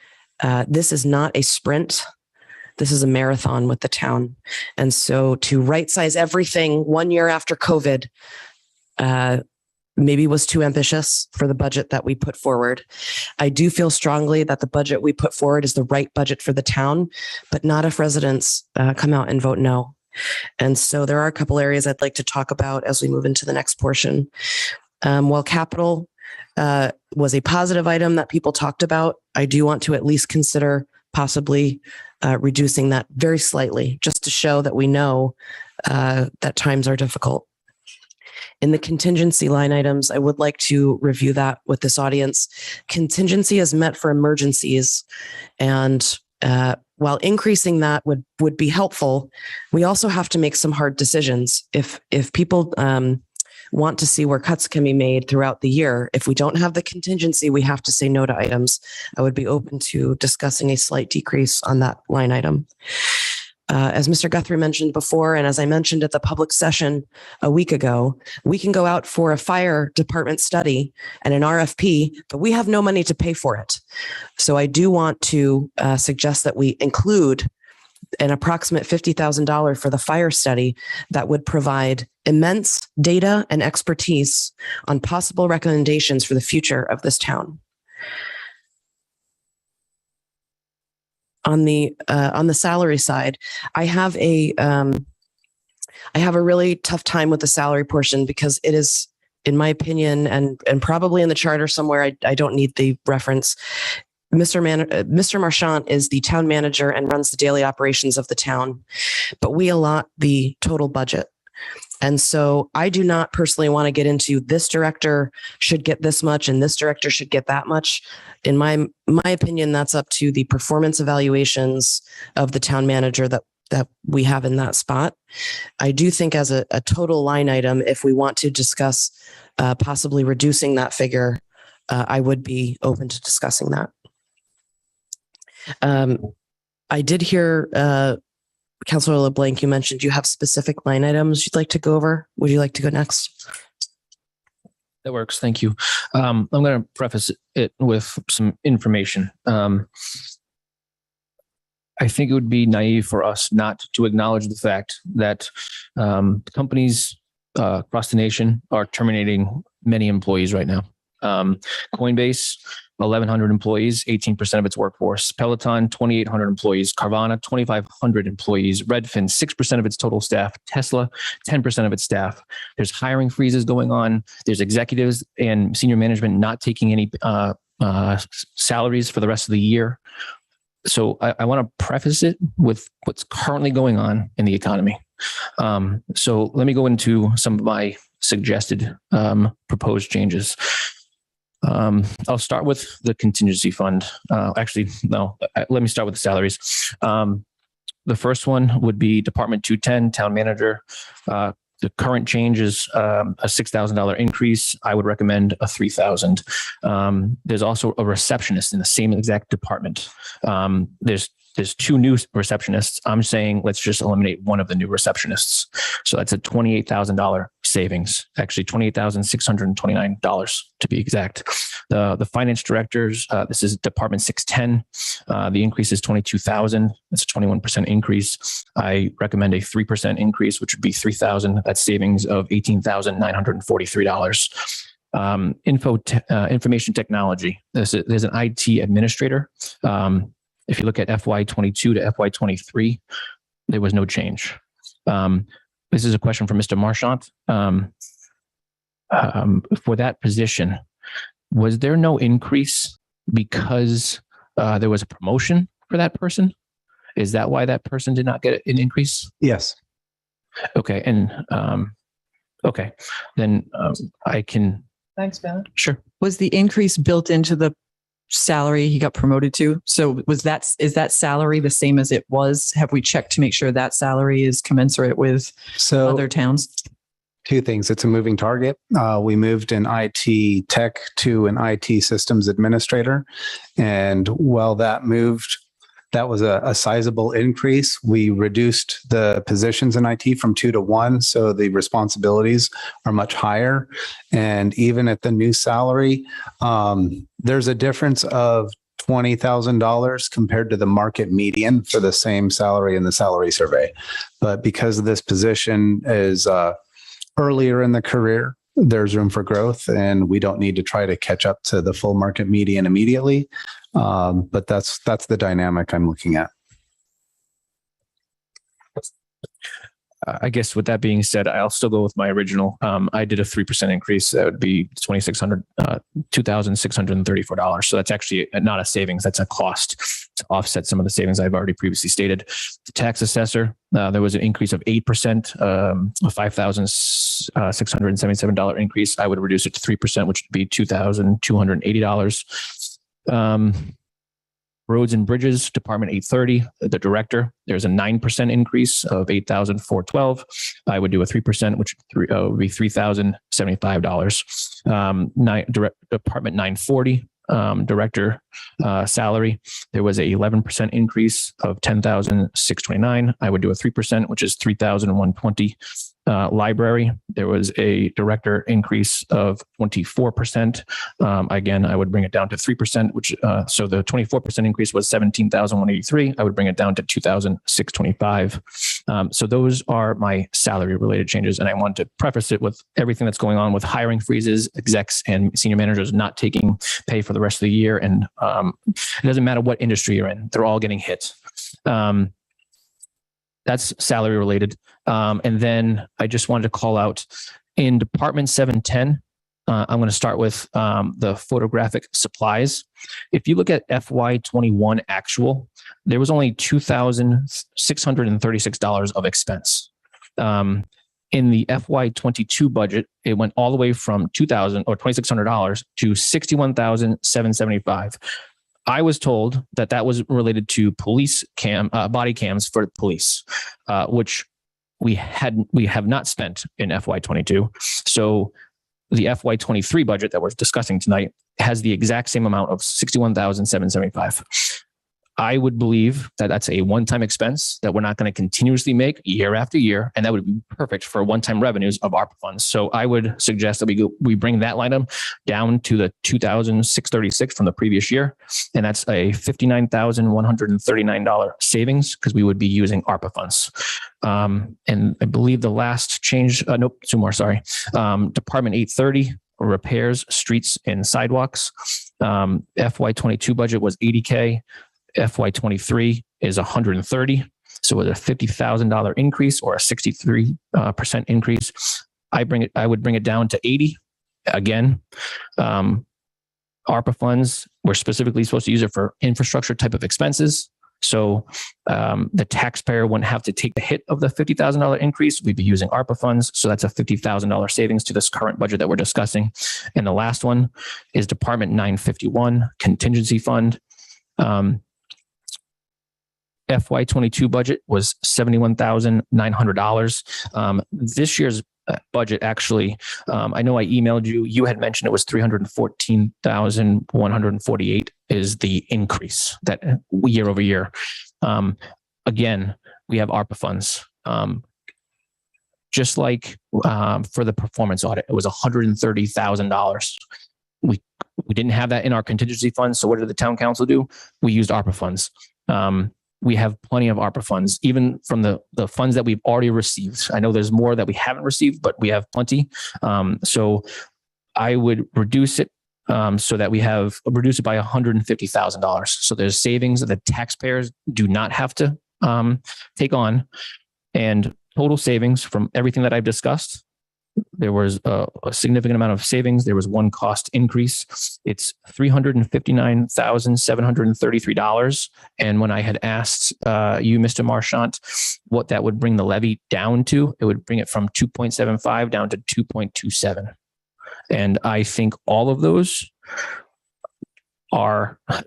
this is not a sprint. This is a marathon with the town. And so to right size everything 1 year after COVID, maybe was too ambitious for the budget that we put forward. I do feel strongly that the budget we put forward is the right budget for the town, but not if residents come out and vote no. And so there are a couple areas I'd like to talk about as we move into the next portion. While capital was a positive item that people talked about, I do want to at least consider possibly reducing that very slightly, just to show that we know that times are difficult. In the contingency line items, I would like to review that with this audience. Contingency is meant for emergencies. And while increasing that would be helpful, we also have to make some hard decisions. If people want to see where cuts can be made throughout the year, if we don't have the contingency, we have to say no to items. I would be open to discussing a slight decrease on that line item. As Mr. Guthrie mentioned before, and as I mentioned at the public session a week ago, we can go out for a fire department study and an RFP, but we have no money to pay for it. So I do want to suggest that we include an approximate $50,000 for the fire study that would provide immense data and expertise on possible recommendations for the future of this town. On the salary side, I have a really tough time with the salary portion because it is, in my opinion, and probably in the charter somewhere, I don't need the reference. Mr. Marchant is the town manager and runs the daily operations of the town, but we allot the total budget. And so I do not personally want to get into this director should get this much and this director should get that much. In my opinion, that's up to the performance evaluations of the town manager that we have in that spot. I do think as a total line item, if we want to discuss possibly reducing that figure, I would be open to discussing that. I did hear Councilor LeBlanc, you mentioned you have specific line items you'd like to go over. Would you like to go next? That works. Thank you. I'm going to preface it with some information. I think it would be naive for us not to acknowledge the fact that companies across the nation are terminating many employees right now. Coinbase, 1,100 employees, 18% of its workforce. Peloton, 2,800 employees. Carvana, 2,500 employees. Redfin, 6% of its total staff. Tesla, 10% of its staff. There's hiring freezes going on. There's executives and senior management not taking any salaries for the rest of the year. So I want to preface it with what's currently going on in the economy. So let me go into some of my suggested proposed changes. I'll start with the contingency fund. Let me start with the salaries. The first one would be Department 210, Town Manager. The current change is a $6,000 increase. I would recommend a $3,000. There's also a receptionist in the same exact department. There's two new receptionists. I'm saying let's just eliminate one of the new receptionists. So that's a $28,000 savings, actually $28,629 to be exact. The finance directors, this is Department 610. The increase is $22,000. That's a 21% increase. I recommend a 3% increase, which would be $3,000. That's savings of $18,943. Information technology. There's an IT administrator. If you look at FY22 to FY23, there was no change. This is a question from Mr. Marchant. For that position, was there no increase because there was a promotion for that person? Is that why that person did not get an increase? Yes. Okay. And okay, then I can. Thanks, Ben. Sure. Was the increase built into the salary he got promoted to? So is that salary the same as it was? Have we checked to make sure that salary is commensurate with other towns? Two things. It's a moving target. We moved an IT tech to an IT systems administrator. And while that moved, that was a sizable increase. We reduced the positions in IT from 2 to 1. So the responsibilities are much higher. And even at the new salary, there's a difference of $20,000 compared to the market median for the same salary in the salary survey. But because this position is earlier in the career, there's room for growth, and we don't need to try to catch up to the full market median immediately. But that's the dynamic I'm looking at. I guess with that being said, I'll still go with my original. I did a 3% increase. That would be $2,634. So that's actually not a savings. That's a cost to offset some of the savings I've already previously stated. The tax assessor, there was an increase of 8%, a $5,677 increase. I would reduce it to 3%, which would be $2,280. Roads and Bridges, Department 830, the director, there's a 9% increase of $8,412. I would do a 3%, which would be $3,075. Department 940, director salary, there was a 11% increase of $10,629. I would do a 3%, which is $3,120. Library, there was a director increase of 24%. Again, I would bring it down to 3%, which so the 24% increase was $17,183. I would bring it down to $2,625. So those are my salary related changes. And I want to preface it with everything that's going on with hiring freezes, execs and senior managers not taking pay for the rest of the year. And it doesn't matter what industry you're in, they're all getting hit. That's salary related. And then I just wanted to call out in Department 710, I'm going to start with the photographic supplies. If you look at FY21 actual, there was only $2,636 of expense. In the FY22 budget, it went all the way from $2,000 or $2,600 to $61,775. I was told that that was related to police body cams for police, which we have not spent in FY22. So the FY23 budget that we're discussing tonight has the exact same amount of $61,775. I would believe that that's a one-time expense that we're not going to continuously make year after year, and that would be perfect for one-time revenues of ARPA funds. So I would suggest that we bring that line item down to the $2,636 from the previous year, and that's a $59,139 savings because we would be using ARPA funds. And I believe the last change, nope, two more, sorry. Department 830. Repairs, streets and sidewalks. FY22 budget was $80K. FY23 is $130. So it's a $50,000 increase or a 63% increase. I would bring it down to 80 again. ARPA funds, we're specifically supposed to use it for infrastructure type of expenses. So the taxpayer wouldn't have to take the hit of the $50,000 increase. We'd be using ARPA funds. So that's a $50,000 savings to this current budget that we're discussing. And the last one is Department 951 Contingency Fund. FY22 budget was $71,900. This year's budget, actually, I know I emailed you. You had mentioned it was $314,148 is the increase that year over year. Again, we have ARPA funds. Just like for the performance audit, it was $130,000. We didn't have that in our contingency funds. So what did the town council do? We used ARPA funds. We have plenty of ARPA funds, even from the funds that we've already received. I know there's more that we haven't received, but we have plenty. So I would reduce it so that we have reduce it by $150,000. So there's savings that the taxpayers do not have to take on, and total savings from everything that I've discussed. There was a significant amount of savings. There was one cost increase. It's $359,733. And when I had asked you, Mr. Marchant, what that would bring the levy down to, it would bring it from 2.75 down to 2.27. And I think all of those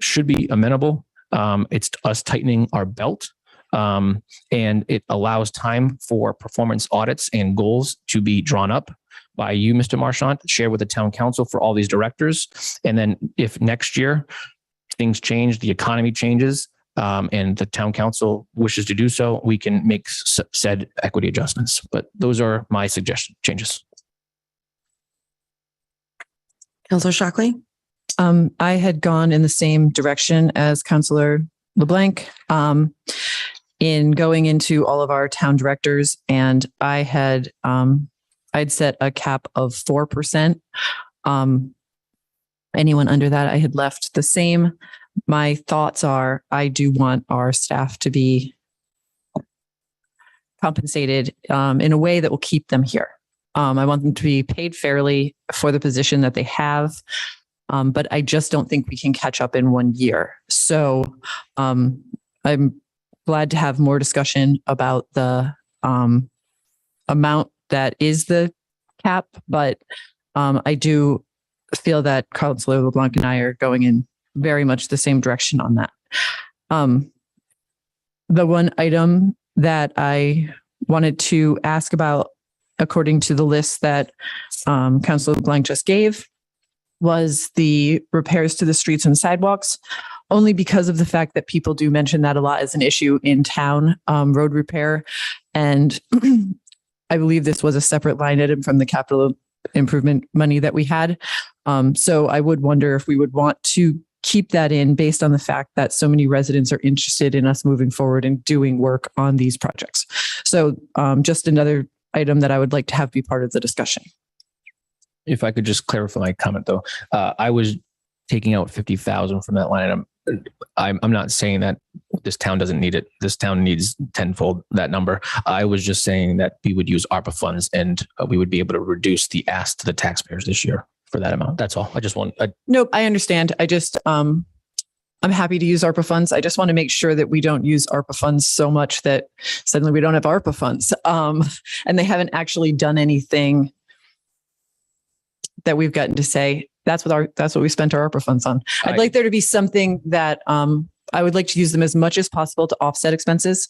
should be amenable. It's us tightening our belt. And it allows time for performance audits and goals to be drawn up by you, Mr. Marchant, shared with the town council for all these directors. And then if next year things change, the economy changes, and the town council wishes to do so, we can make said equity adjustments. But those are my suggestion changes. Councilor Shockley? I had gone in the same direction as Councilor LeBlanc. In going into all of our town directors, and I'd set a cap of 4%. Anyone under that, I had left the same. My thoughts are, I do want our staff to be compensated in a way that will keep them here. I want them to be paid fairly for the position that they have, but I just don't think we can catch up in 1 year. So I'm glad to have more discussion about the amount that is the cap, but I do feel that Councilor LeBlanc and I are going in very much the same direction on that. The one item that I wanted to ask about, according to the list that Councilor LeBlanc just gave, was the repairs to the streets and sidewalks, only because of the fact that people do mention that a lot as an issue in town, road repair. And I believe this was a separate line item from the capital improvement money that we had. So I would wonder if we would want to keep that in based on the fact that so many residents are interested in us moving forward and doing work on these projects. So just another item that I would like to have be part of the discussion. If I could just clarify my comment though, I was taking out 50,000 from that line item. I'm not saying that this town doesn't need it. This town needs tenfold that number. I was just saying that we would use ARPA funds and we would be able to reduce the ask to the taxpayers this year for that amount. That's all. Nope, I understand. I just, I'm happy to use ARPA funds. I just want to make sure that we don't use ARPA funds so much that suddenly we don't have ARPA funds. And they haven't actually done anything that we've gotten to say, that's what we spent our ARPA funds on. I'd like there to be something that I would like to use them as much as possible to offset expenses.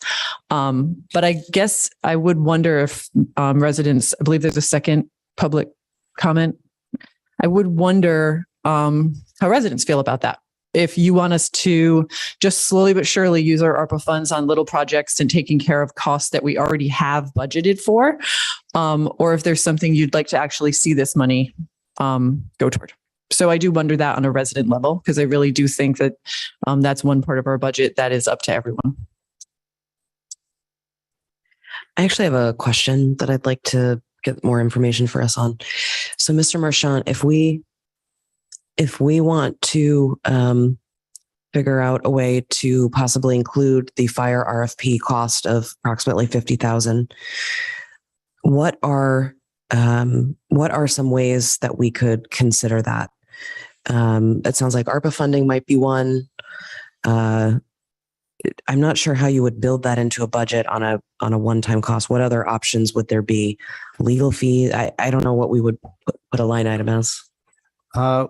But I guess I would wonder if residents, I believe there's a second public comment. I would wonder how residents feel about that. If you want us to just slowly but surely use our ARPA funds on little projects and taking care of costs that we already have budgeted for, or if there's something you'd like to actually see this money go toward. So I do wonder that on a resident level, because I really do think that that's one part of our budget that is up to everyone. I actually have a question that I'd like to get more information for us on. So Mr. Marchant, if we want to figure out a way to possibly include the fire RFP cost of approximately $50,000, what are some ways that we could consider that? It sounds like ARPA funding might be one. I'm not sure how you would build that into a budget on a one-time cost. What other options would there be? Legal fees? I don't know what we would put a line item as.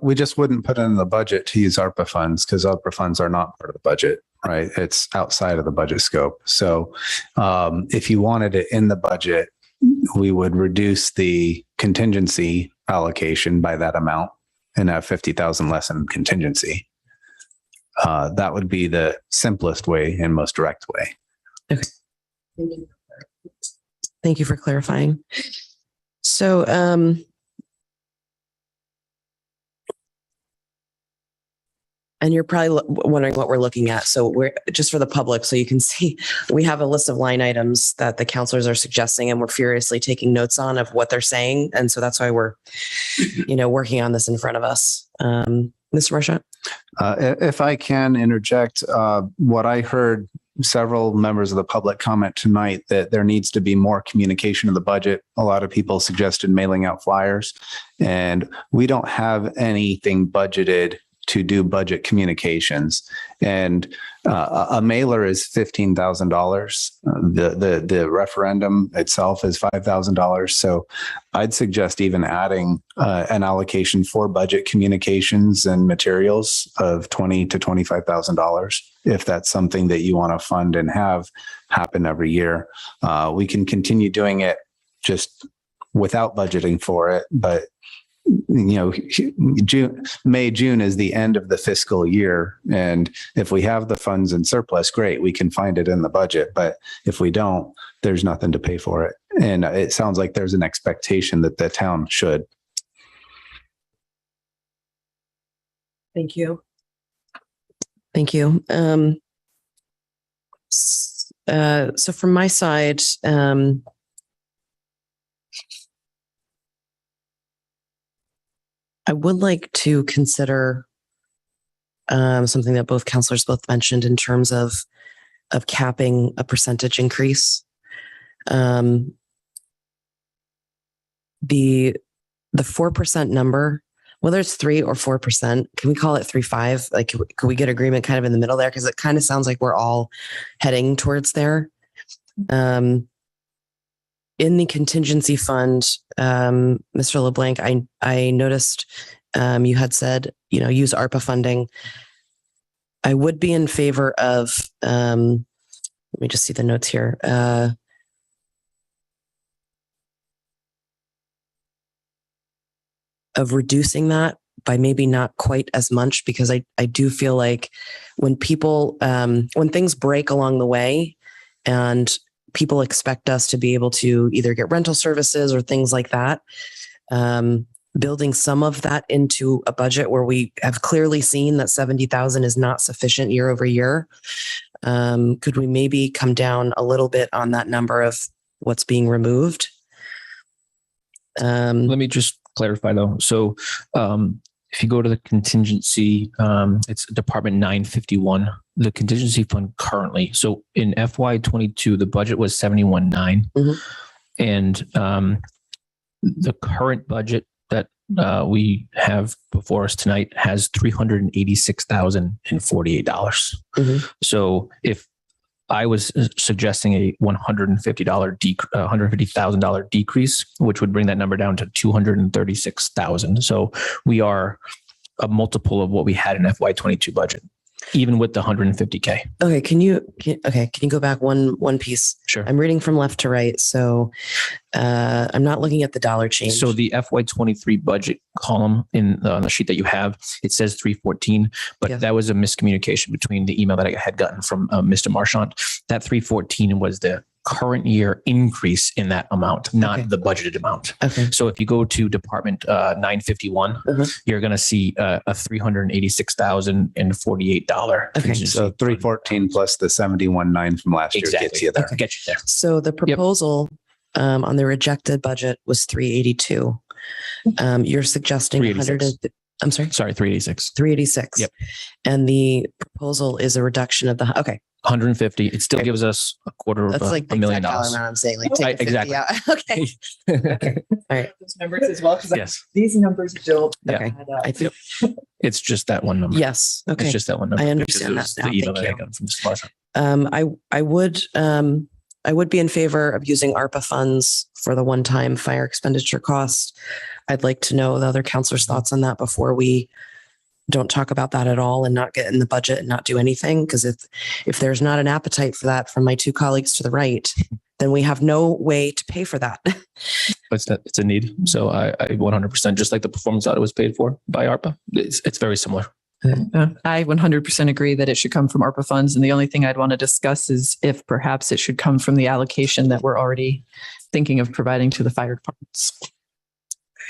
We just wouldn't put it in the budget to use ARPA funds because ARPA funds are not part of the budget, right? It's outside of the budget scope. So if you wanted it in the budget, we would reduce the contingency allocation by that amount and have 50,000 less in contingency. That would be the simplest way and most direct way. Okay. Thank you for clarifying. So, and you're probably wondering what we're looking at. So we're just for the public, so you can see, we have a list of line items that the counselors are suggesting, and we're furiously taking notes on of what they're saying. And so that's why we're, working on this in front of us. Mr. Marchant? If I can interject, what I heard several members of the public comment tonight that there needs to be more communication in the budget. A lot of people suggested mailing out flyers, and we don't have anything budgeted to do budget communications. And a mailer is $15,000. The referendum itself is $5,000. So I'd suggest even adding an allocation for budget communications and materials of $20,000 to $25,000 if that's something that you want to fund and have happen every year. We can continue doing it just without budgeting for it, but June is the end of the fiscal year. And if we have the funds in surplus, great, we can find it in the budget. But if we don't, there's nothing to pay for it. And it sounds like there's an expectation that the town should. Thank you. Thank you. So from my side, I would like to consider something that both counselors both mentioned in terms of capping a percentage increase. The 4% number, whether it's 3 or 4%, can we call it 3.5? Like, could we get agreement kind of in the middle there? Because it kind of sounds like we're all heading towards there. In the contingency fund, Mr. LeBlanc, I noticed you had said, use ARPA funding. I would be in favor of, let me just see the notes here. Of reducing that by maybe not quite as much, because I do feel like when people, when things break along the way and people expect us to be able to either get rental services or things like that, building some of that into a budget where we have clearly seen that 70,000 is not sufficient year over year. Could we maybe come down a little bit on that number of what's being removed? Let me just clarify though. So if you go to the contingency, it's Department 951, the contingency fund currently. So in FY22, the budget was 71.9. Mm-hmm. And the current budget that we have before us tonight has $386,048. Mm-hmm. So if I was suggesting a $150,000 decrease, which would bring that number down to 236,000. So we are a multiple of what we had in FY22 budget, even with the 150K. Okay. Can you go back one piece? Sure. I'm reading from left to right. So I'm not looking at the dollar change. So the FY23 budget column on the sheet that you have, it says 314, but that was a miscommunication between the email that I had gotten from Mr. Marchant. That 314 was the current year increase in that amount, not the budgeted amount. Okay. So if you go to Department 951, you're going to see a $386,048. Okay. So 314 plus the 71.9 from last year gets you there. Get you there. So the proposal on the rejected budget was 382. You're suggesting 386. I'm sorry. Sorry, 386. 386. Yep. And the proposal is a reduction of the, okay. 150. It still gives us a quarter of That's like $1 the million. exact dollar amount I'm saying, like take the 50 Exactly. out. Okay. Okay. All right. Those numbers as well, because Yes. these numbers don't. Yeah. Okay. I think, It's just that one number. yes. Okay. It's just that one number. I because understand it that was now. The email Thank that I you. got from Mr. Marshall. I would be in favor of using ARPA funds for the one-time fire expenditure cost. I'd like to know the other counselors' thoughts on that before we don't talk about that at all and not get in the budget and not do anything. Because if there's not an appetite for that from my two colleagues to the right, then we have no way to pay for that. It's a need. So I 100%, just like the performance audit was paid for by ARPA, it's very similar. I 100% agree that it should come from ARPA funds. And the only thing I'd want to discuss is if perhaps it should come from the allocation that we're already thinking of providing to the fire departments.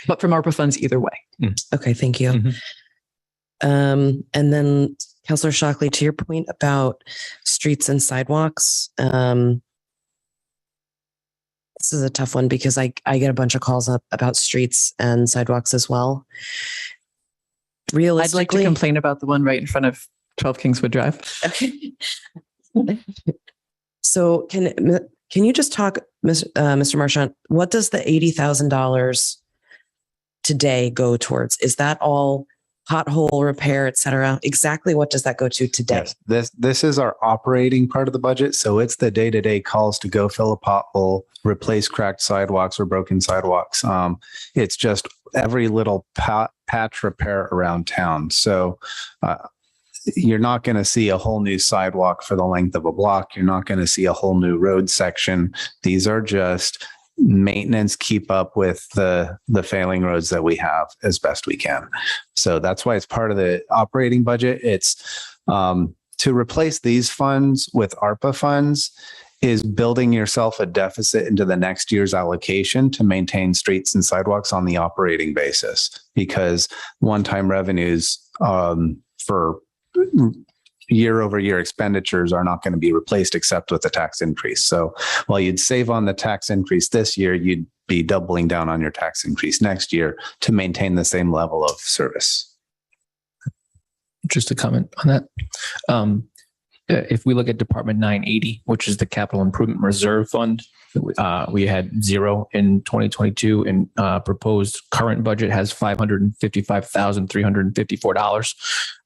But from ARPA funds either way. Okay, thank you. Mm-hmm. And then Councillor Shockley, to your point about streets and sidewalks, this is a tough one because I get a bunch of calls up about streets and sidewalks as well. I'd like to complain about the one right in front of 12 Kingswood Drive. Okay. So can you just talk, Mr. Marchant, what does the $80,000 today go towards? Is that all pothole repair, et cetera? Exactly what does that go to today? Yes, this is our operating part of the budget. So it's the day-to-day calls to go fill a pothole, replace cracked sidewalks or broken sidewalks. It's just every little patch repair around town. So you're not going to see a whole new sidewalk for the length of a block. You're not going to see a whole new road section. These are just maintenance, keep up with the failing roads that we have as best we can. So that's why it's part of the operating budget. It's to replace these funds with ARPA funds is building yourself a deficit into the next year's allocation to maintain streets and sidewalks on the operating basis, because one-time revenues for year-over-year expenditures are not going to be replaced except with a tax increase. So while you'd save on the tax increase this year, you'd be doubling down on your tax increase next year to maintain the same level of service. Just a comment on that. If we look at Department 980, which is the Capital Improvement Reserve Fund, we had 0 in 2022, and proposed current budget has $555,354.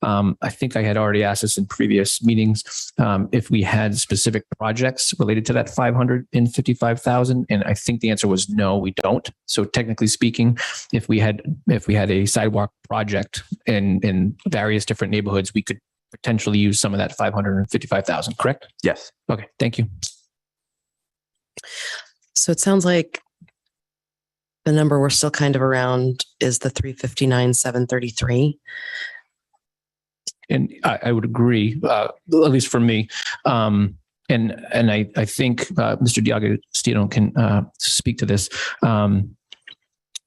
I think I had already asked this in previous meetings if we had specific projects related to that 555,000, and I think the answer was no, we don't. So technically speaking, if we had a sidewalk project in various different neighborhoods, we could potentially use some of that 555,000, correct? Yes. Okay, thank you. So it sounds like the number we're still kind of around is the 359,733. And I would agree, at least for me. And I think Mr. D'Agostino can speak to this.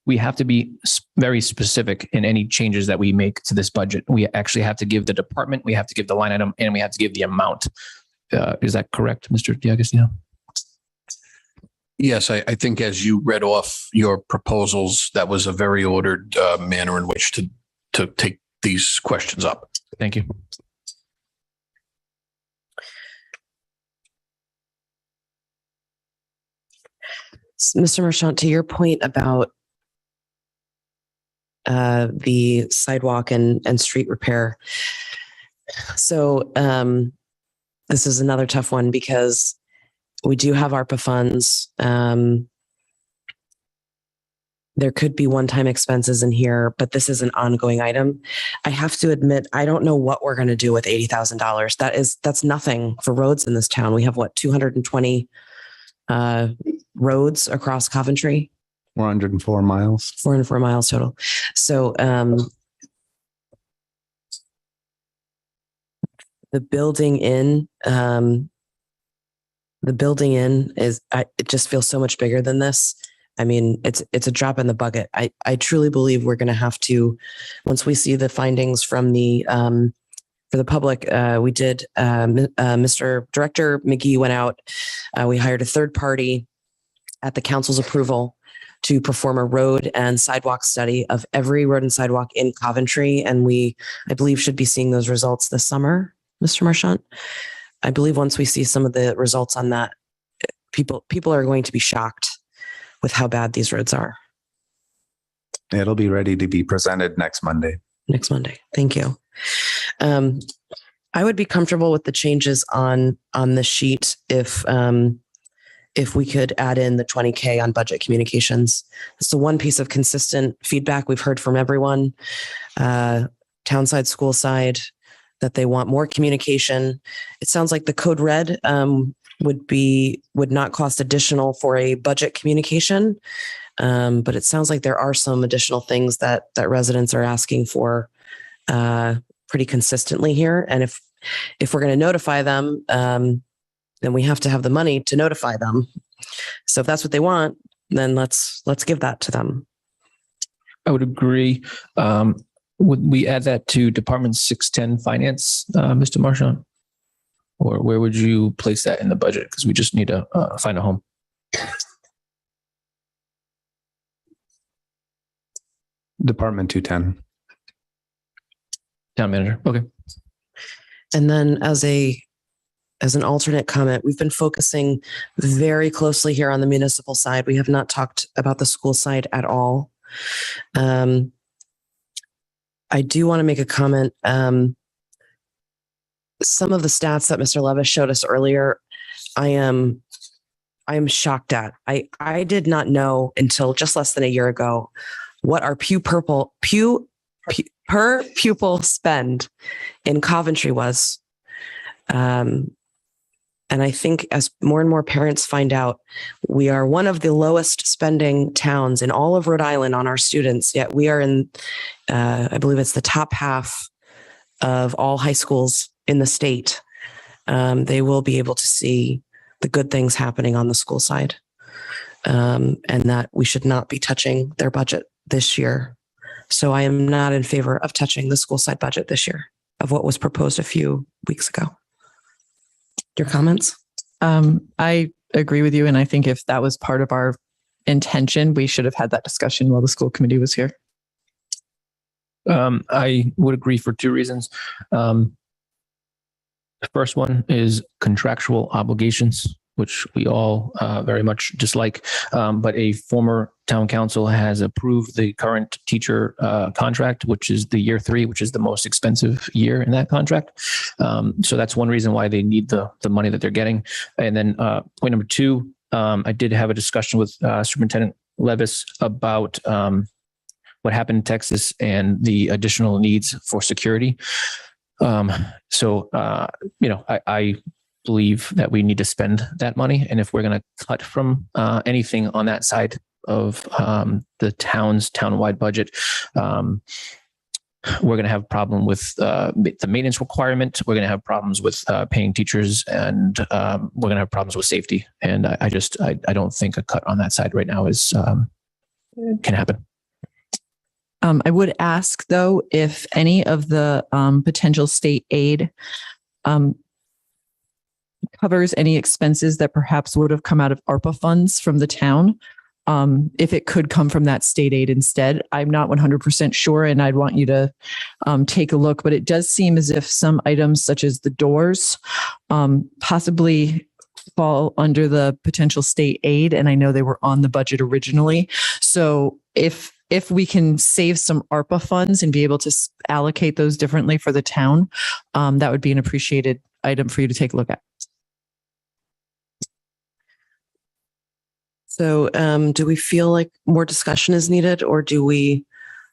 We have to be very specific in any changes that we make to this budget. We actually have to give the department, we have to give the line item, and we have to give the amount. Is that correct, Mr. D'Agostino? Yes, I think as you read off your proposals, that was a very ordered manner in which to take these questions up. Thank you. Mr. Marchant, to your point about the sidewalk and street repair. So this is another tough one because we do have ARPA funds. There could be one-time expenses in here, but this is an ongoing item. I have to admit, I don't know what we're going to do with $80,000. That's nothing for roads in this town. We have 220 roads across Coventry. 404 miles. 404 miles total. So the building in is, it just feels so much bigger than this. I mean, it's a drop in the bucket. I truly believe we're going to have to, once we see the findings from the, for the public, we did, Mr. Director McGee went out, we hired a third party at the council's approval to perform a road and sidewalk study of every road and sidewalk in Coventry. And I believe, should be seeing those results this summer, Mr. Marchant. I believe once we see some of the results on that, people are going to be shocked with how bad these roads are. It'll be ready to be presented next Monday. Next Monday. Thank you. I would be comfortable with the changes on the sheet if we could add in the 20K on budget communications. It's the one piece of consistent feedback we've heard from everyone, town side, school side, that they want more communication. It sounds like the code red would not cost additional for a budget communication. But it sounds like there are some additional things that residents are asking for pretty consistently here. And if we're going to notify them, then we have to have the money to notify them. So if that's what they want, then let's give that to them. I would agree. Would we add that to Department 610 Finance, Mr. Marchand? Or where would you place that in the budget? Because we just need to find a home. Department 210. Town manager. Okay. And then as an alternate comment, we've been focusing very closely here on the municipal side. We have not talked about the school side at all. I do want to make a comment. Some of the stats that Mr. Levis showed us earlier, I am shocked at. I did not know until just less than a year ago what our per pupil spend in Coventry was. And I think as more and more parents find out, we are one of the lowest spending towns in all of Rhode Island on our students, yet we are in, I believe it's the top half of all high schools in the state. They will be able to see the good things happening on the school side, and that we should not be touching their budget this year. So I am not in favor of touching the school side budget this year of what was proposed a few weeks ago. Your comments? I agree with you. And I think if that was part of our intention, we should have had that discussion while the school committee was here. I would agree for two reasons. The first one is contractual obligations, which we all very much dislike. But a former town council has approved the current teacher contract, which is the year 3, which is the most expensive year in that contract. So that's one reason why they need the money that they're getting. And then point number 2, I did have a discussion with Superintendent Levis about what happened in Texas and the additional needs for security. I believe that we need to spend that money. And if we're going to cut from anything on that side of the town's townwide budget, we're going to have a problem with the maintenance requirement. We're going to have problems with paying teachers, and we're going to have problems with safety. And I don't think a cut on that side right now can happen. I would ask, though, if any of the potential state aid covers any expenses that perhaps would have come out of ARPA funds from the town. If it could come from that state aid instead, I'm not 100% sure, and I'd want you to take a look. But it does seem as if some items, such as the doors, possibly fall under the potential state aid, and I know they were on the budget originally. So if we can save some ARPA funds and be able to allocate those differently for the town, that would be an appreciated item for you to take a look at. So do we feel like more discussion is needed, or do we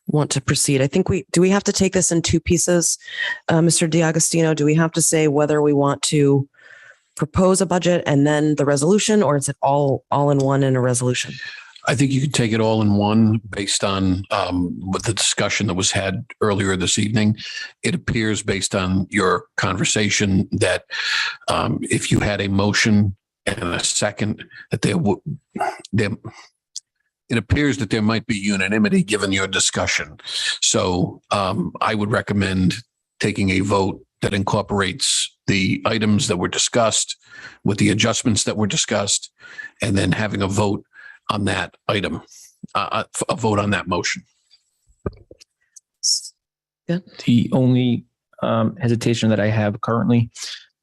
want to proceed? I think do we have to take this in 2 pieces? Mr. D'Agostino, do we have to say whether we want to propose a budget and then the resolution, or is it all in one in a resolution? I think you could take it all in one based on what the discussion that was had earlier this evening. It appears based on your conversation that if you had a motion and a second, that it appears that there might be unanimity given your discussion. So I would recommend taking a vote that incorporates the items that were discussed with the adjustments that were discussed, and then having a vote on that item, a vote on that motion. Yeah. The only hesitation that I have currently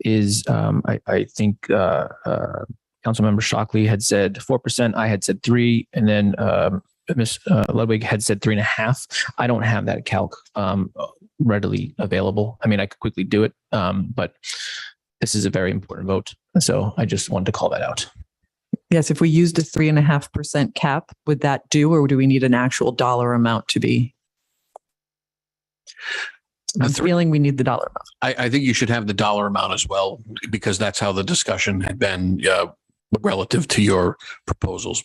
is, I think, Councilmember Shockley had said 4%. I had said 3%. And then, Ms. Ludwig had said 3.5%. I don't have that calc, readily available. I mean, I could quickly do it. But this is a very important vote. So I just wanted to call that out. Yes, if we used a 3.5% cap, would that do, or do we need an actual dollar amount to be? I'm feeling we need the dollar amount. I think you should have the dollar amount as well, because that's how the discussion had been relative to your proposals.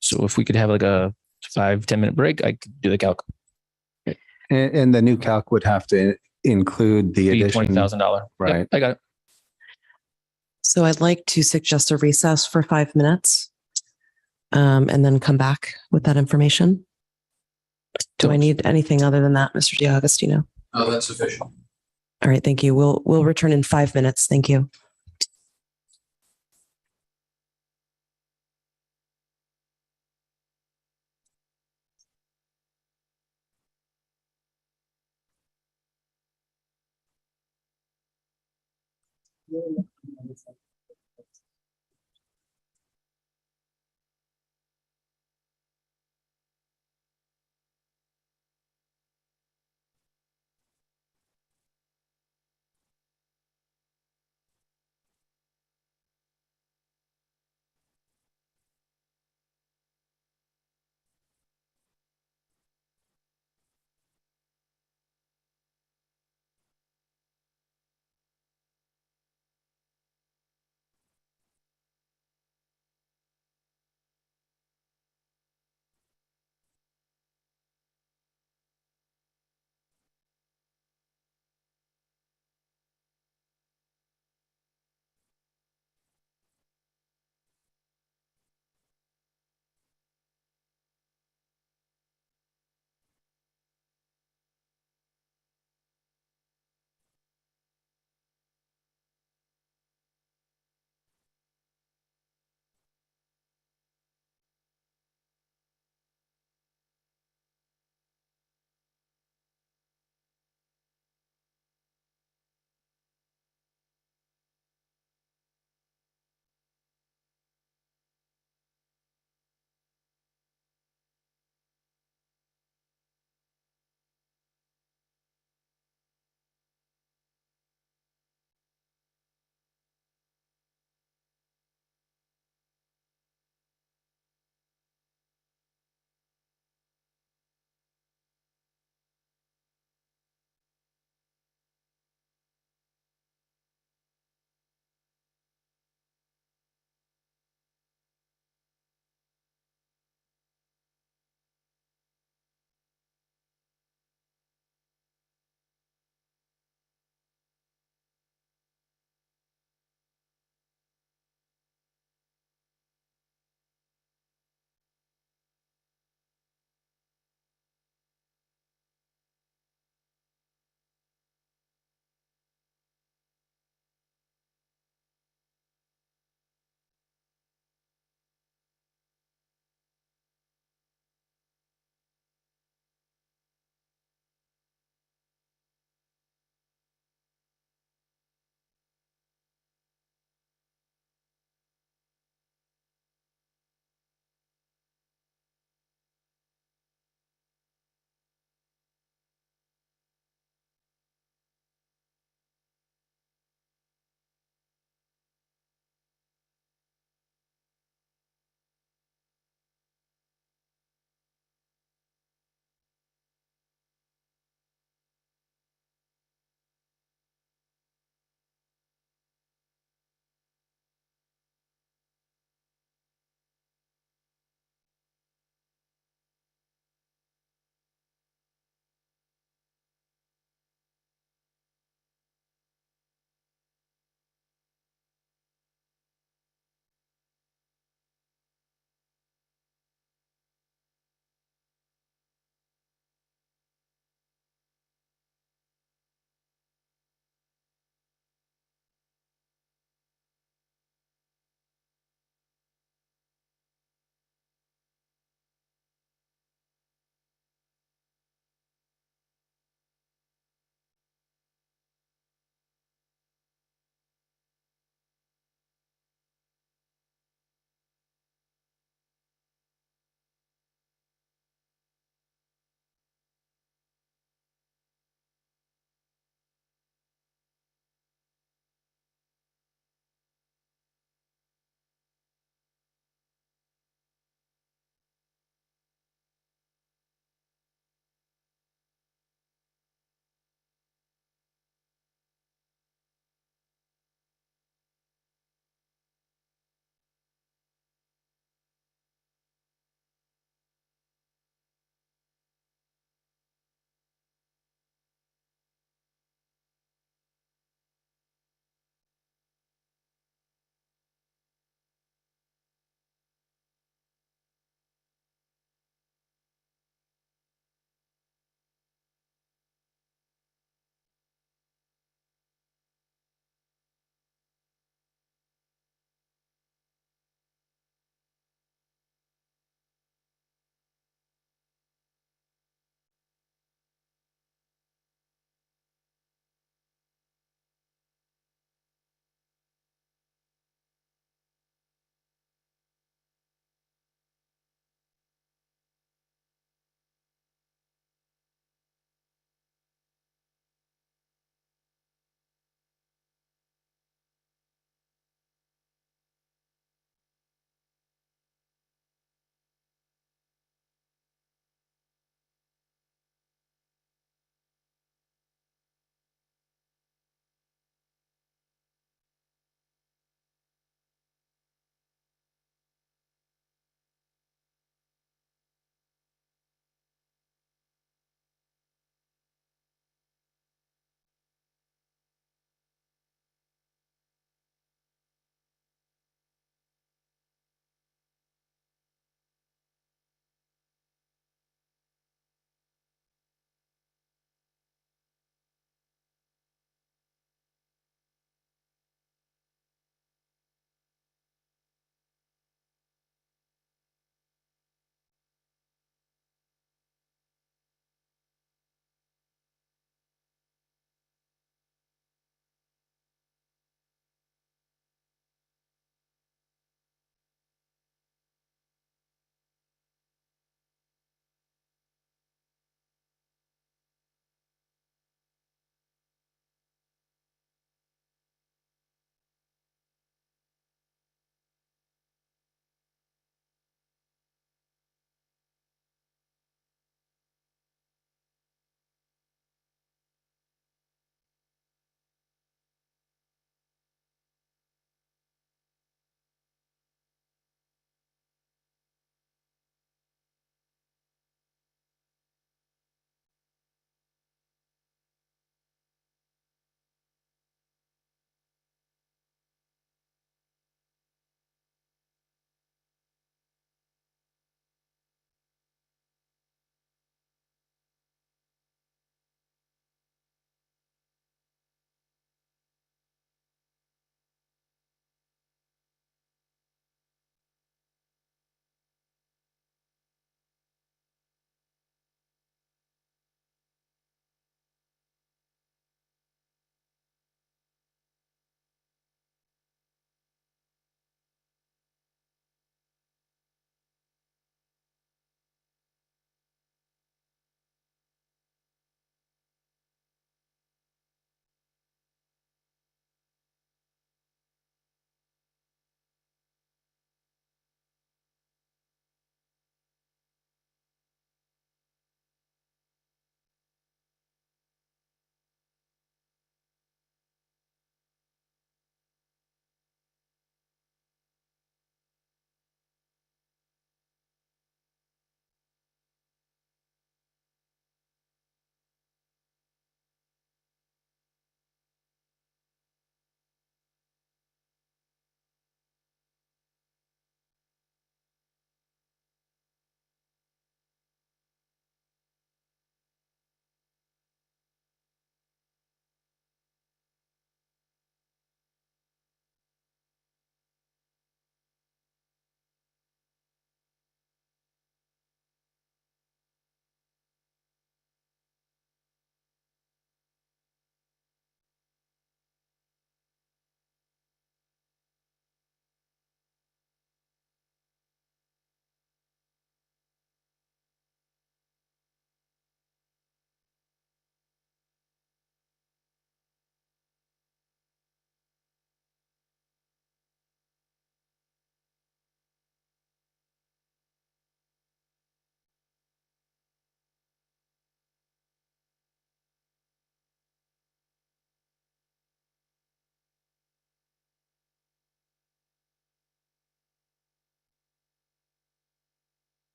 So if we could have like a 5-10 minute break, I could do the calc. And the new calc would have to include the addition. $20,000. Right. Yep, I got it. So I'd like to suggest a recess for 5 minutes and then come back with that information. Do I need anything other than that, Mr. D'Agostino? Oh, that's sufficient. All right, thank you. We'll return in 5 minutes. Thank you.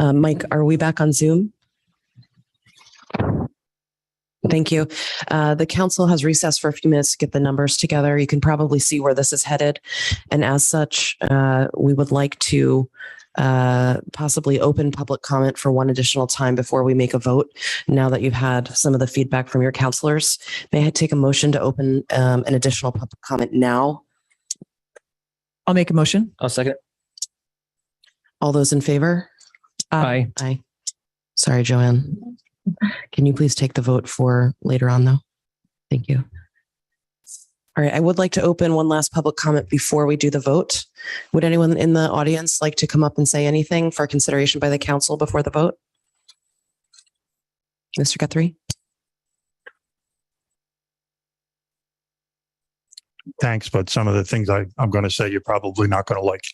Mike, are we back on Zoom? Thank you. The council has recessed for a few minutes to get the numbers together. You can probably see where this is headed. And as such, we would like to possibly open public comment for one additional time before we make a vote. Now that you've had some of the feedback from your counselors, may I take a motion to open an additional public comment now? I'll make a motion. I'll second. All those in favor? Aye. Aye. Sorry, Joanne. Can you please take the vote for later on, though? Thank you. All right. I would like to open one last public comment before we do the vote. Would anyone in the audience like to come up and say anything for consideration by the council before the vote? Mr. Guthrie? Thanks, but some of the things I'm going to say you're probably not going to like.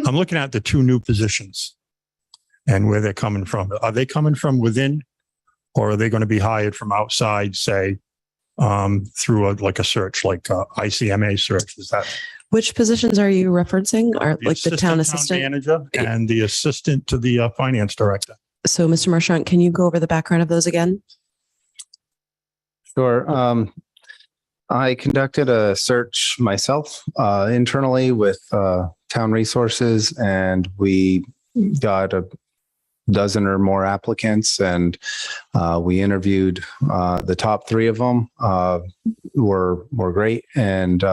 I'm looking at the two new positions and where they're coming from. Are they coming from within, or are they going to be hired from outside, say, through a search, like ICMA search? Is that which positions are you referencing? Are like the town town assistant manager and the assistant to the finance director? So, Mr. Marchant, can you go over the background of those again? Sure. I conducted a search myself internally with town resources, and we got a dozen or more applicants, and we interviewed the top three of them. Were great, and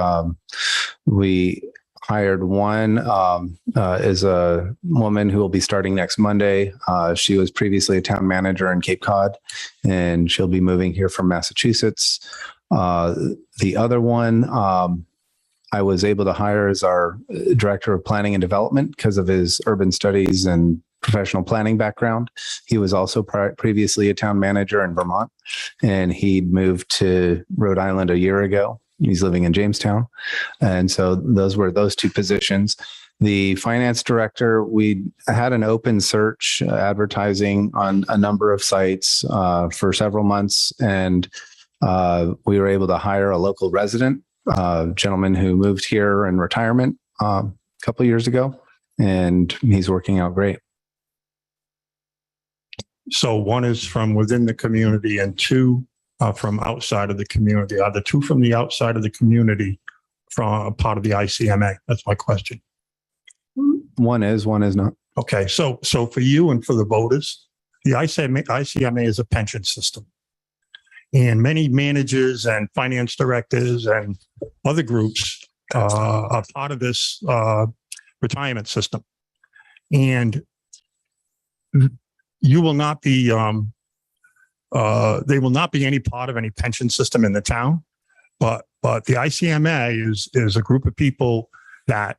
we hired one is a woman who will be starting next Monday. She was previously a town manager in Cape Cod, and she'll be moving here from Massachusetts. The other one I was able to hire as our director of planning and development because of his urban studies and professional planning background. He was also previously a town manager in Vermont, and he moved to Rhode Island a year ago. He's living in Jamestown. And so those were those two positions. The finance director, we had an open search advertising on a number of sites for several months, and we were able to hire a local resident, gentleman who moved here in retirement a couple of years ago, and he's working out great. So one is from within the community and two from outside of the community. Are the two from the outside of the community from a part of the ICMA? That's my question. One is not. Okay. So for you and for the voters, the ICMA is a pension system. And many managers and finance directors and other groups are part of this retirement system. And you will not be, they will not be any part of any pension system in the town. But the ICMA is a group of people that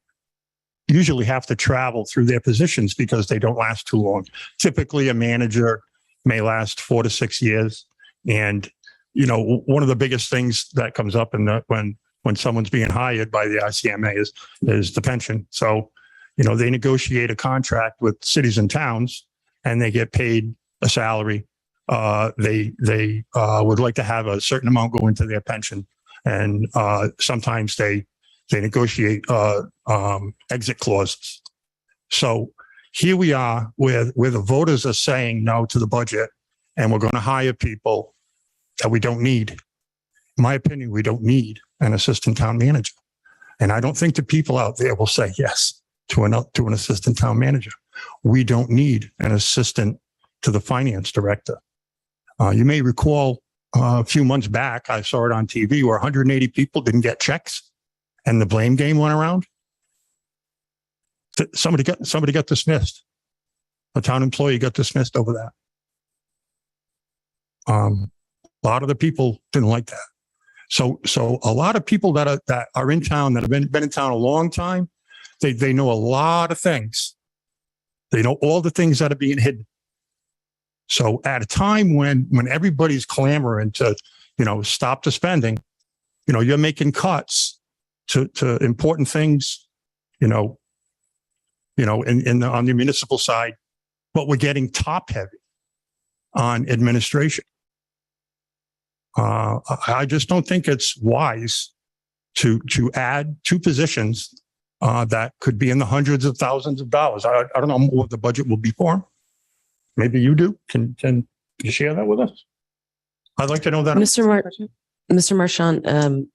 usually have to travel through their positions because they don't last too long. Typically, a manager may last 4 to 6 years. And you know, one of the biggest things that comes up in when someone's being hired by the ICMA is the pension. So, you know, they negotiate a contract with cities and towns, and they get paid a salary. They would like to have a certain amount go into their pension, and sometimes they negotiate exit clauses. So here we are, where the voters are saying no to the budget, and we're going to hire people that we don't need. In my opinion, we don't need an assistant town manager. And I don't think the people out there will say yes to an assistant town manager. We don't need an assistant to the finance director. You may recall a few months back, I saw it on TV where 180 people didn't get checks and the blame game went around. Somebody got dismissed. A town employee got dismissed over that. A lot of the people didn't like that. So a lot of people that are in town, that have been in town a long time, they know a lot of things. They know all the things that are being hidden. So at a time when everybody's clamoring to, you know, stop the spending, you know, you're making cuts to important things, you know, on the municipal side, but we're getting top heavy on administration. I just don't think it's wise to add two positions that could be in the hundreds of thousands of dollars. I don't know what the budget will be for. Maybe you do. Can you share that with us? I'd like to know that. Mr. Marchand,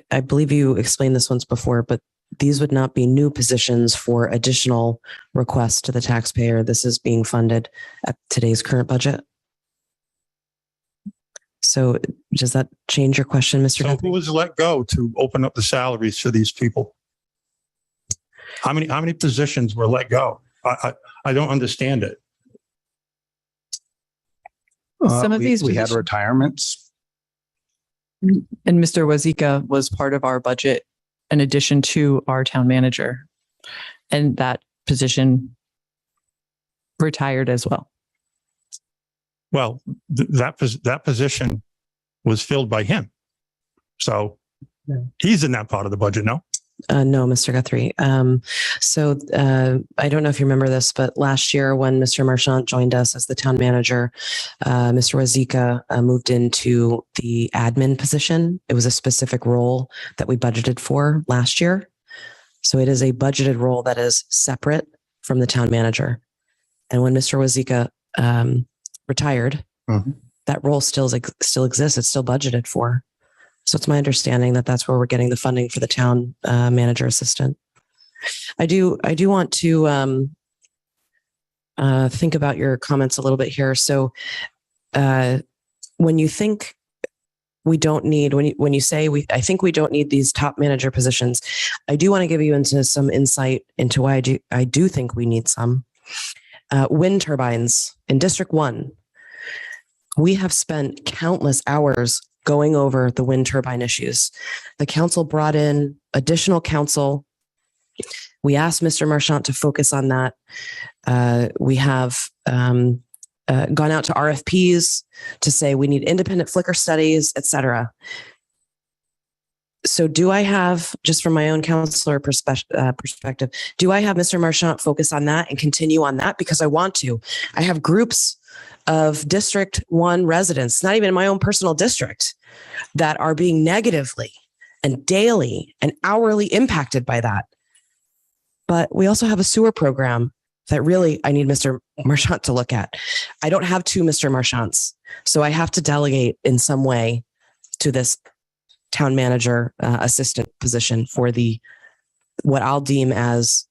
I believe you explained this once before, but these would not be new positions for additional requests to the taxpayer. This is being funded at today's current budget. So does that change your question, Mr. So who was let go to open up the salaries for these people? How many positions were let go? I don't understand it. Some of these we had positions- retirements. And Mr. Wazika was part of our budget in addition to our town manager. And that position retired as well. Well, that position was filled by him. So he's in that part of the budget, no? No, Mr. Guthrie. I don't know if you remember this, but last year when Mr. Marchand joined us as the town manager, Mr. Wazika moved into the admin position. It was a specific role that we budgeted for last year. So it is a budgeted role that is separate from the town manager. And when Mr. Wazika retired, that role still exists. It's still budgeted for. So it's my understanding that that's where we're getting the funding for the town manager assistant. I do want to think about your comments a little bit here. So when you think we don't need, when you say I think we don't need these top manager positions, I do want to give you into some insight into why I do think we need some. Wind turbines in District 1. We have spent countless hours going over the wind turbine issues. The council brought in additional counsel. We asked Mr. Marchand to focus on that. We have gone out to RFPs to say we need independent flicker studies, et cetera. So do I have, just from my own counselor perspective, do I have Mr. Marchand focus on that and continue on that? Because I want to. I have groups of District 1 residents, not even in my own personal district, that are being negatively and daily and hourly impacted by that. But we also have a sewer program that really I need Mr. Marchand to look at. I don't have two Mr. Marchands, so I have to delegate in some way to this town manager assistant position for what I'll deem as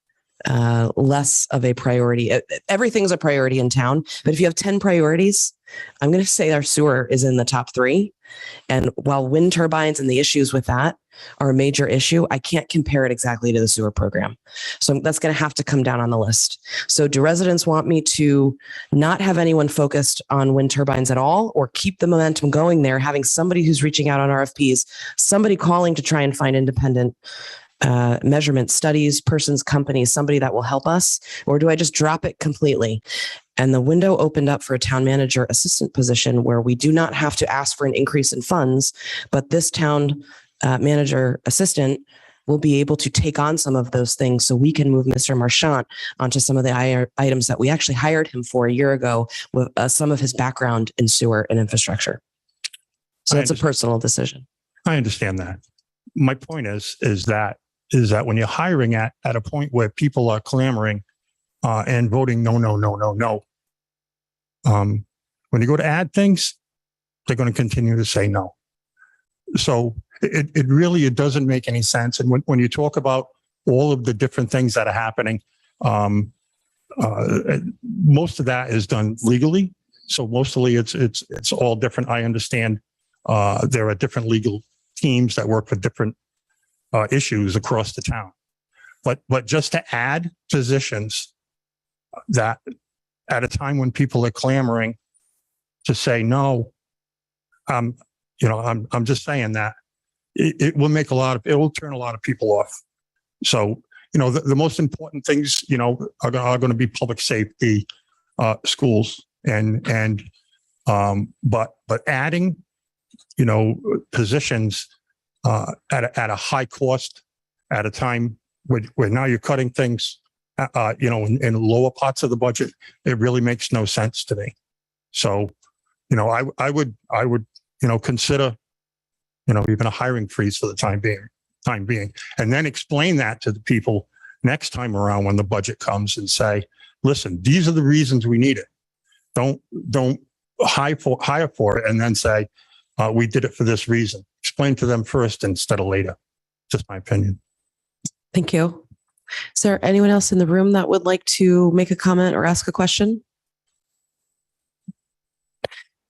less of a priority. Everything's a priority in town, but if you have 10 priorities, I'm going to say our sewer is in the top 3. And while wind turbines and the issues with that are a major issue, I can't compare it exactly to the sewer program. So that's going to have to come down on the list. So do residents want me to not have anyone focused on wind turbines at all, or keep the momentum going there, having somebody who's reaching out on RFPs, somebody calling to try and find independent measurement studies, persons, companies, somebody that will help us? Or do I just drop it completely? And the window opened up for a town manager assistant position where we do not have to ask for an increase in funds, but this town manager assistant will be able to take on some of those things so we can move Mr. Marchand onto some of the items that we actually hired him for a year ago with some of his background in sewer and infrastructure. So that's a personal decision. I understand that. My point is that when you're hiring at a point where people are clamoring and voting no, when you go to add things, they're going to continue to say no. So it really doesn't make any sense. And when you talk about all of the different things that are happening, most of that is done legally. So mostly it's all different. I understand there are different legal teams that work for different issues across the town. But just to add positions that at a time when people are clamoring to say no, I'm just saying that it will make it will turn a lot of people off. So, the most important things, are going to be public safety, schools, but adding, positions at a high cost at a time where now you're cutting things, in lower parts of the budget, it really makes no sense to me. So, I would, consider, even a hiring freeze for the time being, and then explain that to the people next time around when the budget comes and say, listen, these are the reasons we need it. Don't hire for it and then say, we did it for this reason. Explain to them first instead of later. Just my opinion. Thank you. Is there anyone else in the room that would like to make a comment or ask a question?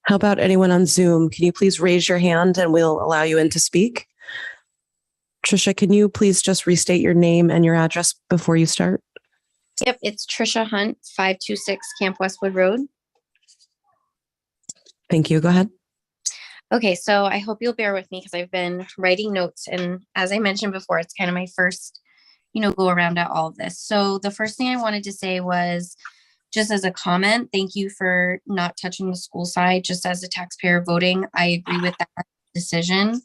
How about anyone on Zoom? Can you please raise your hand and we'll allow you in to speak? Trisha, can you please just restate your name and your address before you start? Yep, it's Trisha Hunt, 526 Camp Westwood Road. Thank you. Go ahead. Okay, so I hope you'll bear with me because I've been writing notes. And as I mentioned before, it's kind of my first, go around at all of this. So the first thing I wanted to say was, just as a comment, thank you for not touching the school side. Just as a taxpayer voting, I agree with that decision.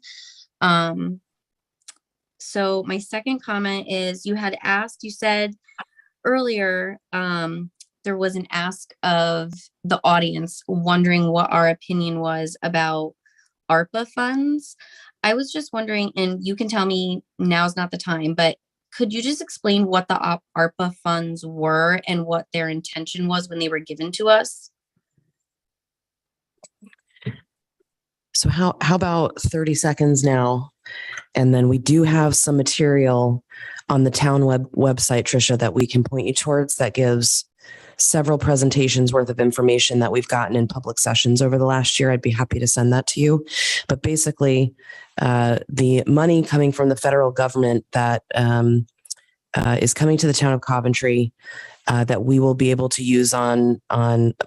So my second comment is, you said earlier, there was an ask of the audience wondering what our opinion was about ARPA funds. I was just wondering, and you can tell me now's not the time, but could you just explain what the ARPA funds were and what their intention was when they were given to us? So how about 30 seconds now? And then we do have some material on the town website, Trisha, that we can point you towards that gives several presentations worth of information that we've gotten in public sessions over the last year. I'd be happy to send that to you. But basically, the money coming from the federal government that is coming to the town of Coventry that we will be able to use on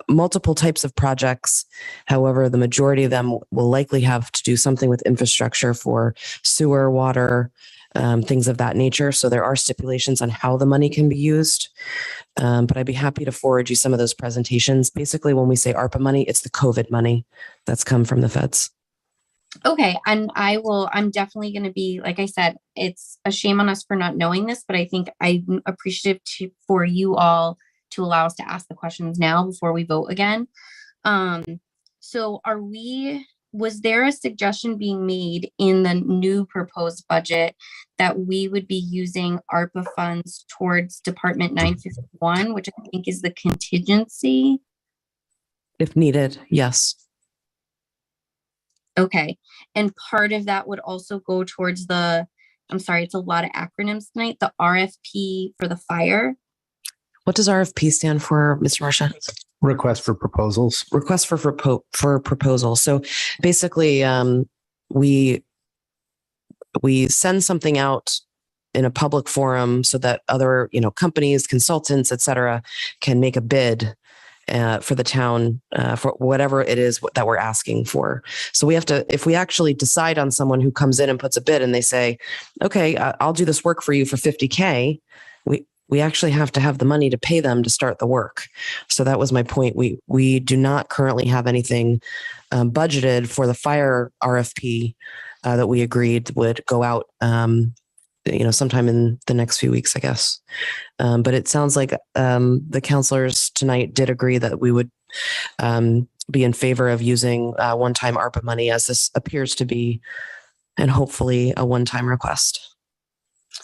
multiple types of projects. However, the majority of them will likely have to do something with infrastructure for sewer, water, things of that nature. So there are stipulations on how the money can be used. But I'd be happy to forward you some of those presentations. Basically, when we say ARPA money, it's the COVID money that's come from the feds. Okay. And I'm definitely going to be, like I said, it's a shame on us for not knowing this, but I think I'm appreciative for you all to allow us to ask the questions now before we vote again. So was there a suggestion being made in the new proposed budget that we would be using ARPA funds towards Department 951, which I think is the contingency? If needed, yes. Okay. And part of that would also go towards I'm sorry, it's a lot of acronyms tonight, the RFP for the fire. What does RFP stand for, Mr. Marcia? Request for proposals. Request for proposals. So basically, we send something out in a public forum so that other, companies, consultants, et cetera, can make a bid for the town for whatever it is that we're asking for. So we have to, if we actually decide on someone who comes in and puts a bid and they say, okay, I'll do this work for you for $50K, we actually have to have the money to pay them to start the work. So that was my point. We do not currently have anything budgeted for the fire RFP that we agreed would go out sometime in the next few weeks, I guess. But it sounds like the counselors tonight did agree that we would be in favor of using one-time ARPA money, as this appears to be, and hopefully a one-time request.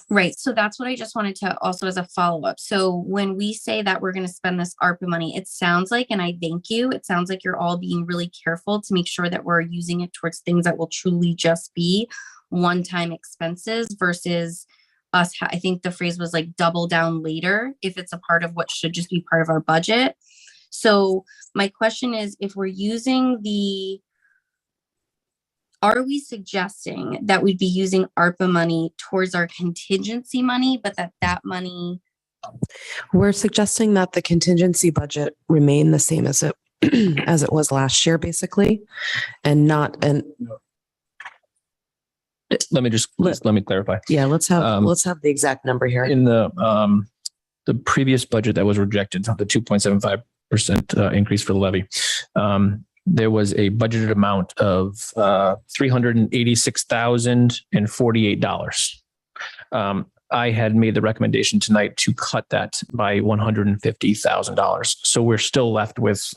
Right. So that's what I just wanted to also as a follow-up. So when we say that we're going to spend this ARPA money, it sounds like, and I thank you, it sounds like you're all being really careful to make sure that we're using it towards things that will truly just be one-time expenses versus us. I think the phrase was like double down later if it's a part of what should just be part of our budget. So my question is, if we're using are we suggesting that we'd be using ARPA money towards our contingency money, but that money? We're suggesting that the contingency budget remain the same as it was last year, basically, and not Let me clarify. Yeah, let's have the exact number here. In the previous budget that was rejected, the 2.75% increase for the levy, there was a budgeted amount of $386,048. I had made the recommendation tonight to cut that by $150,000. So we're still left with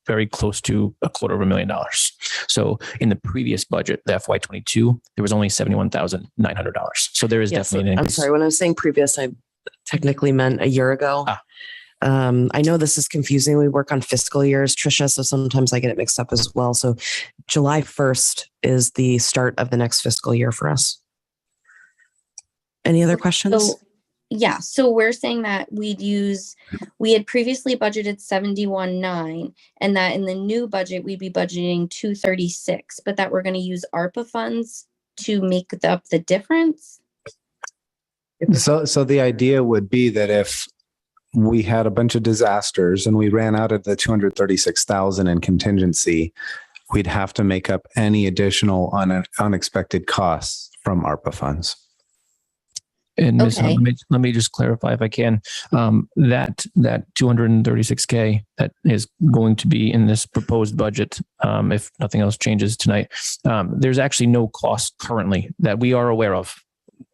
very close to $250,000. So in the previous budget, the FY22, there was only $71,900. So there is definitely an increase. I'm sorry, when I was saying previous, technically meant a year ago. I know this is confusing. We work on fiscal years, Tricia, so sometimes I get it mixed up as well. So July 1st is the start of the next fiscal year for us. Any other questions? So, yeah, so we're saying that we had previously budgeted 71.9, and that in the new budget, we'd be budgeting 236, but that we're going to use ARPA funds to make up the difference. So the idea would be that if we had a bunch of disasters and we ran out of the 236,000 in contingency, we'd have to make up any additional unexpected costs from ARPA funds. And Ms. Hunt, let me just clarify if I can. That 236K that is going to be in this proposed budget, if nothing else changes tonight, there's actually no cost currently that we are aware of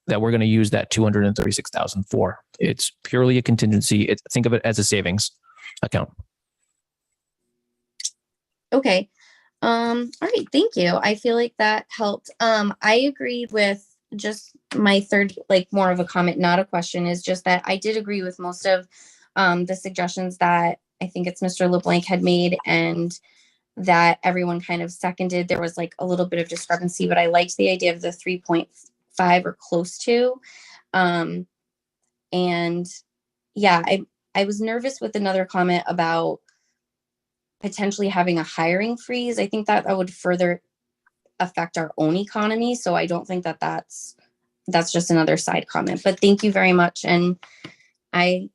that we're going to use that 236,000 for. It's purely a contingency. Think of it as a savings account. Okay. All right. Thank you. I feel like that helped. I agreed with just my third, like more of a comment, not a question, is just that I did agree with most of the suggestions that I think it's Mr. LeBlanc had made, and that everyone kind of seconded. There was like a little bit of discrepancy, but I liked the idea of the 3.5 or close to. And yeah, I was nervous with another comment about potentially having a hiring freeze. I think that would further affect our own economy. So I don't think that that's just another side comment, but thank you very much. And I,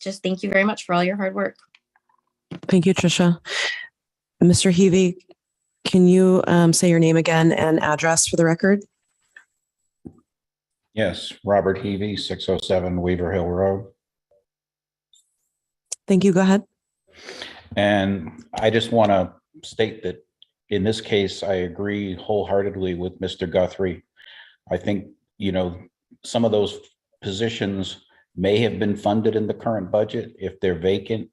just thank you very much for all your hard work. Thank you, Tricia. Mr. Heavey, can you say your name again and address for the record? Yes, Robert Heavey, 607 Weaver Hill Road. Thank you. Go ahead. And I just want to state that in this case, I agree wholeheartedly with Mr. Guthrie. I think, some of those positions may have been funded in the current budget. If they're vacant,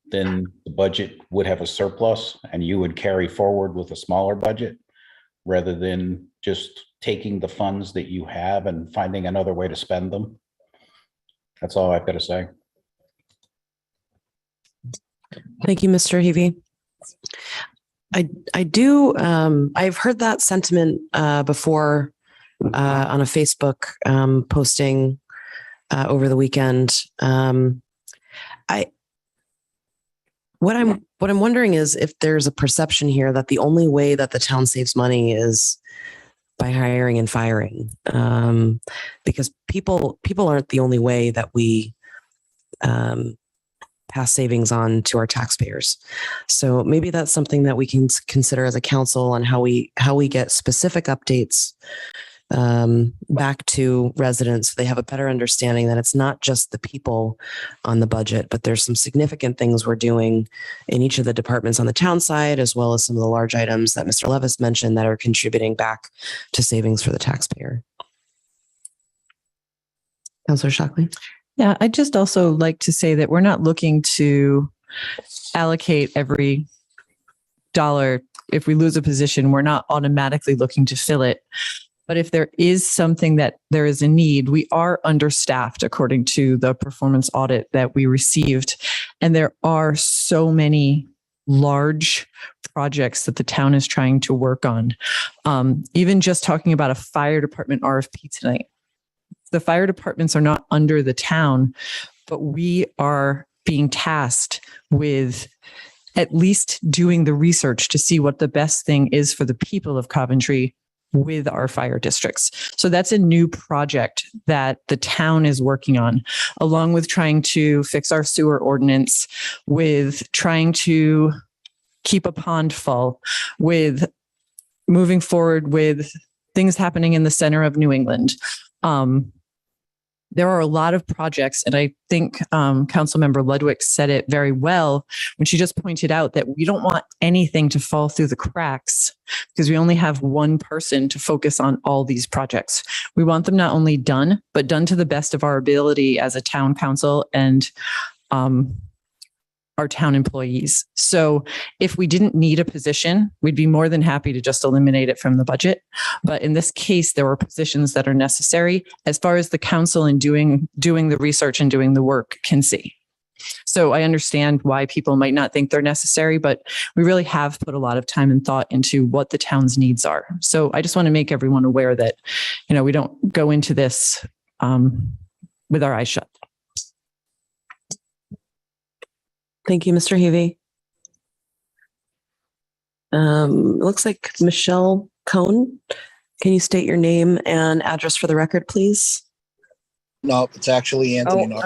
then the budget would have a surplus and you would carry forward with a smaller budget rather than just taking the funds that you have and finding another way to spend them. That's all I've got to say. Thank you, Mr. Heavey. I do, I've heard that sentiment before on a Facebook posting over the weekend. What I'm wondering is if there's a perception here that the only way that the town saves money is by hiring and firing, because people aren't the only way that we pass savings on to our taxpayers. So maybe that's something that we can consider as a council on how we get specific updates back to residents so they have a better understanding that it's not just the people on the budget, but there's some significant things we're doing in each of the departments on the town side, as well as some of the large items that Mr. Levis mentioned that are contributing back to savings for the taxpayer. Councillor Shockley. Yeah, I'd just also like to say that we're not looking to allocate every dollar. If we lose a position, we're not automatically looking to fill it. But if there is something that there is a need, we are understaffed according to the performance audit that we received. And there are so many large projects that the town is trying to work on. Even just talking about a fire department RFP tonight. The fire departments are not under the town, but we are being tasked with at least doing the research to see what the best thing is for the people of Coventry with our fire districts. So that's a new project that the town is working on, along with trying to fix our sewer ordinance, with trying to keep a pond full, with moving forward with things happening in the center of New England. There are a lot of projects, and I think Councilmember Ludwig said it very well when she just pointed out that we don't want anything to fall through the cracks because we only have one person to focus on all these projects. We want them not only done, but done to the best of our ability as a town council. And our town employees. So if we didn't need a position, we'd be more than happy to just eliminate it from the budget. But in this case, there were positions that are necessary as far as the council in doing the research and doing the work can see. So I understand why people might not think they're necessary, but we really have put a lot of time and thought into what the town's needs are. So I just want to make everyone aware that, we don't go into this with our eyes shut. Thank you, Mr. Heavey. It looks like Michelle Cohn. Can you state your name and address for the record, please? No, it's actually Anthony.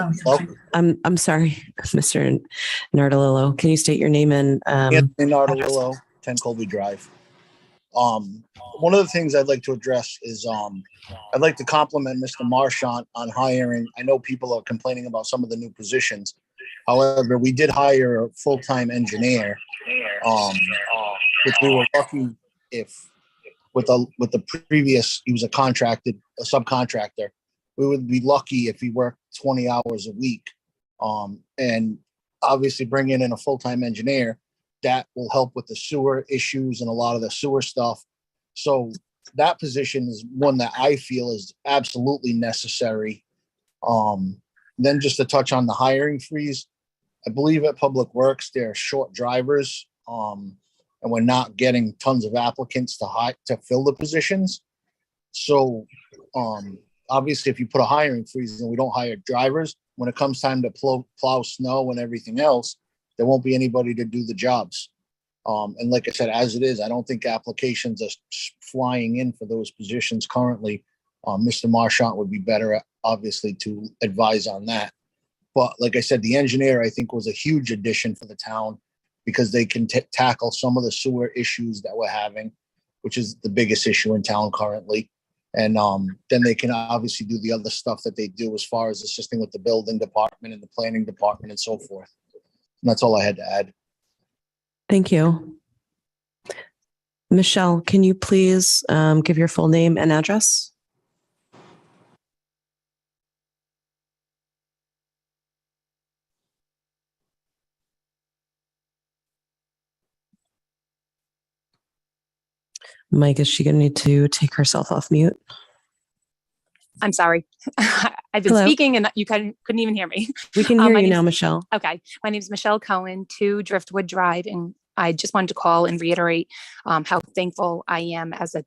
I'm sorry, Mr. Nardolillo. Can you state your name and Anthony Nardolillo, 10 Colby Drive. One of the things I'd like to address is I'd like to compliment Mr. Marchant on hiring. I know people are complaining about some of the new positions. However, we did hire a full-time engineer, which we were lucky if with the previous, he was a subcontractor. We would be lucky if he worked 20 hours a week. And obviously bringing in a full-time engineer, that will help with the sewer issues and a lot of the sewer stuff. So that position is one that I feel is absolutely necessary. Then just to touch on the hiring freeze, I believe at Public Works, they're short drivers, and we're not getting tons of applicants to fill the positions. So obviously, if you put a hiring freeze and we don't hire drivers, when it comes time to plow snow and everything else, there won't be anybody to do the jobs. And like I said, as it is, I don't think applications are flying in for those positions currently. Mr. Marchant would be better, obviously, to advise on that. But like I said, the engineer, I think, was a huge addition for the town because they can tackle some of the sewer issues that we're having, which is the biggest issue in town currently. And then they can obviously do the other stuff that they do as far as assisting with the building department and the planning department and so forth. And that's all I had to add. Thank you. Michelle, can you please give your full name and address? Mike, is she going to need to take herself off mute? I'm sorry. I've been speaking and you couldn't even hear me. We can hear you now, Michelle. Okay. My name is Michelle Cohen, 2 Driftwood Drive. And I just wanted to call and reiterate how thankful I am as a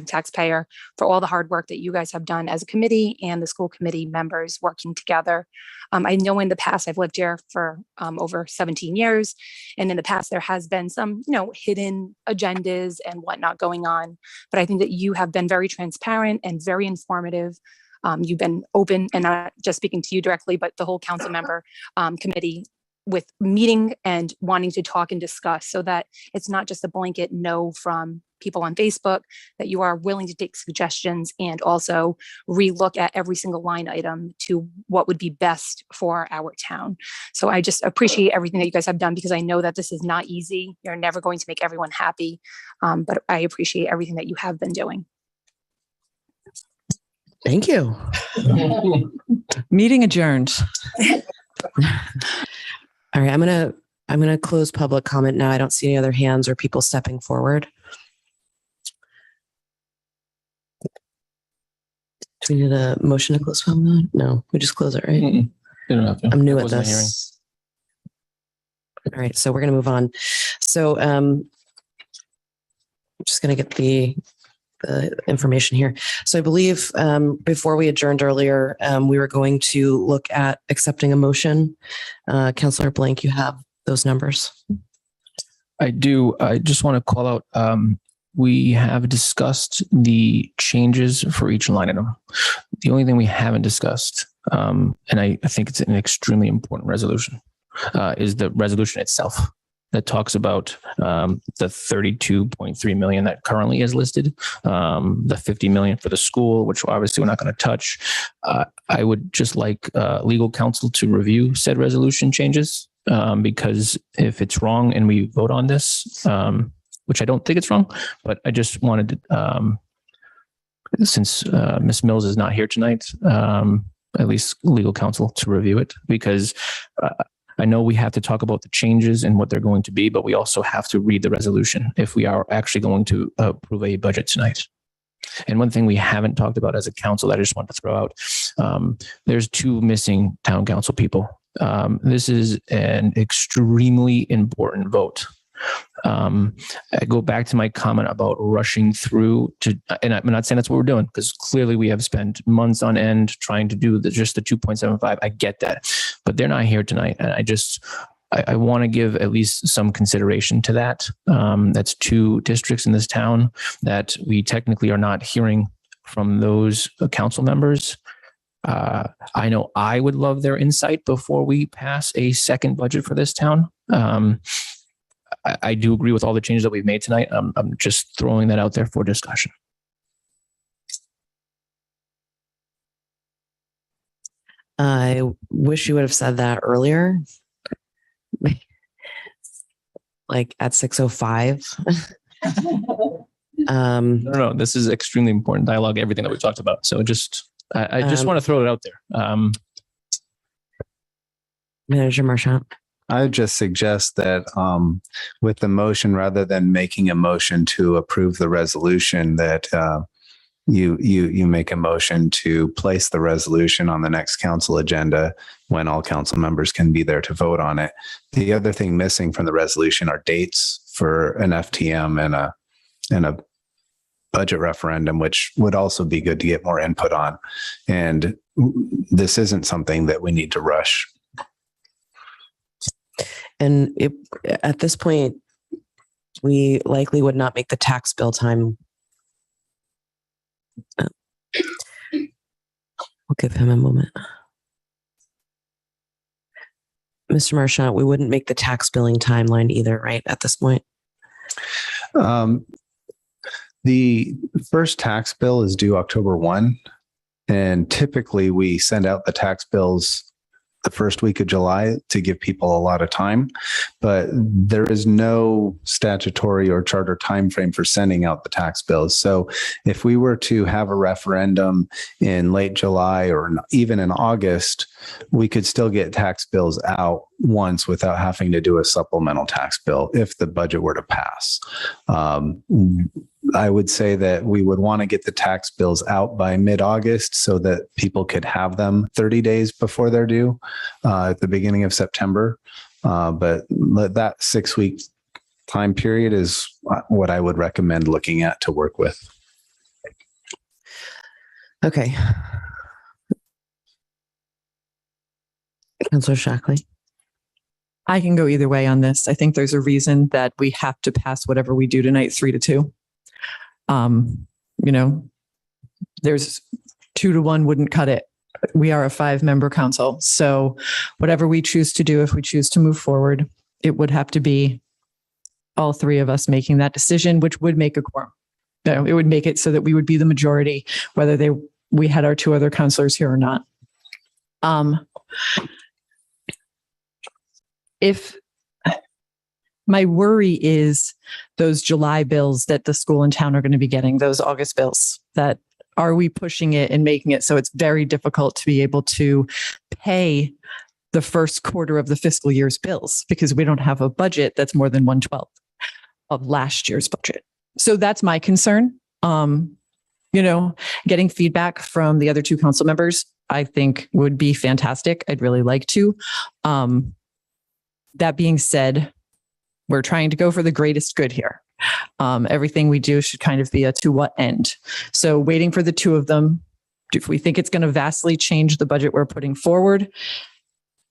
taxpayer for all the hard work that you guys have done as a committee and the school committee members working together. I know in the past, I've lived here for over 17 years. And in the past, there has been some, hidden agendas and whatnot going on. But I think that you have been very transparent and very informative. You've been open and not just speaking to you directly, but the whole council member committee with meeting and wanting to talk and discuss so that it's not just a blanket no from people on Facebook, that you are willing to take suggestions and also relook at every single line item to what would be best for our town. So I just appreciate everything that you guys have done because I know that this is not easy. You're never going to make everyone happy, but I appreciate everything that you have been doing. Thank you. Meeting adjourned. All right, I'm gonna close public comment now. I don't see any other hands or people stepping forward. Do we need a motion to close public comment? No, we just close it, right? You don't have to. I'm new at Closing the this. All right, so we're gonna move on. So I'm just gonna get the information here. So I believe before we adjourned earlier, we were going to look at accepting a motion. Councillor Blank, you have those numbers. I do. I just want to call out, we have discussed the changes for each line item. The only thing we haven't discussed, and I think it's an extremely important resolution, is the resolution itself that talks about the 32.3 million that currently is listed, the 50 million for the school, which obviously we're not going to touch. I would just like legal counsel to review said resolution changes, because if it's wrong and we vote on this, which I don't think it's wrong, but I just wanted to, since Ms. Mills is not here tonight, at least legal counsel to review it, because I know we have to talk about the changes and what they're going to be, but we also have to read the resolution if we are actually going to approve a budget tonight. And one thing we haven't talked about as a council that I just want to throw out, there's 2 missing town council people. This is an extremely important vote. I go back to my comment about rushing through to, and I'm not saying that's what we're doing, because clearly we have spent months on end trying to do just the 2.75. I get that, but they're not here tonight. And I want to give at least some consideration to that. That's 2 districts in this town that we technically are not hearing from those council members. I know I would love their insight before we pass a second budget for this town. I do agree with all the changes that we've made tonight. I'm just throwing that out there for discussion. I wish you would have said that earlier, like at 6:05. No, this is extremely important dialogue, everything that we've talked about. So I just want to throw it out there. Manager Marchant. I would just suggest that with the motion, rather than making a motion to approve the resolution, that you make a motion to place the resolution on the next council agenda when all council members can be there to vote on it. The other thing missing from the resolution are dates for an FTM and a budget referendum, which would also be good to get more input on. And this isn't something that we need to rush. And at this point, we likely would not make the tax bill time. We'll give him a moment. Mr. Marchant, we wouldn't make the tax billing timeline either, right, at this point? The first tax bill is due October 1, and typically we send out the tax bills the first week of July to give people a lot of time, but there is no statutory or charter timeframe for sending out the tax bills. So if we were to have a referendum in late July or even in August, we could still get tax bills out once without having to do a supplemental tax bill if the budget were to pass. I would say that we would want to get the tax bills out by mid-August so that people could have them 30 days before they're due at the beginning of September. But that 6-week time period is what I would recommend looking at to work with. Okay. Councilor Shackley. I can go either way on this. I think there's a reason that we have to pass whatever we do tonight 3-2. There's 2-1 wouldn't cut it. We are a 5-member council. So whatever we choose to do, if we choose to move forward, it would have to be all 3 of us making that decision, which would make a quorum. No, it would make it so that we would be the majority, whether we had our 2 other councilors here or not. If my worry is those July bills that the school and town are going to be getting, those August bills, that are we pushing it and making it so it's very difficult to be able to pay the first quarter of the fiscal year's bills because we don't have a budget that's more than 1/12 of last year's budget. So that's my concern. Getting feedback from the other 2 council members, I think would be fantastic. I'd really like to. That being said, we're trying to go for the greatest good here. Everything we do should kind of be a to what end. So waiting for the 2 of them, if we think it's going to vastly change the budget we're putting forward,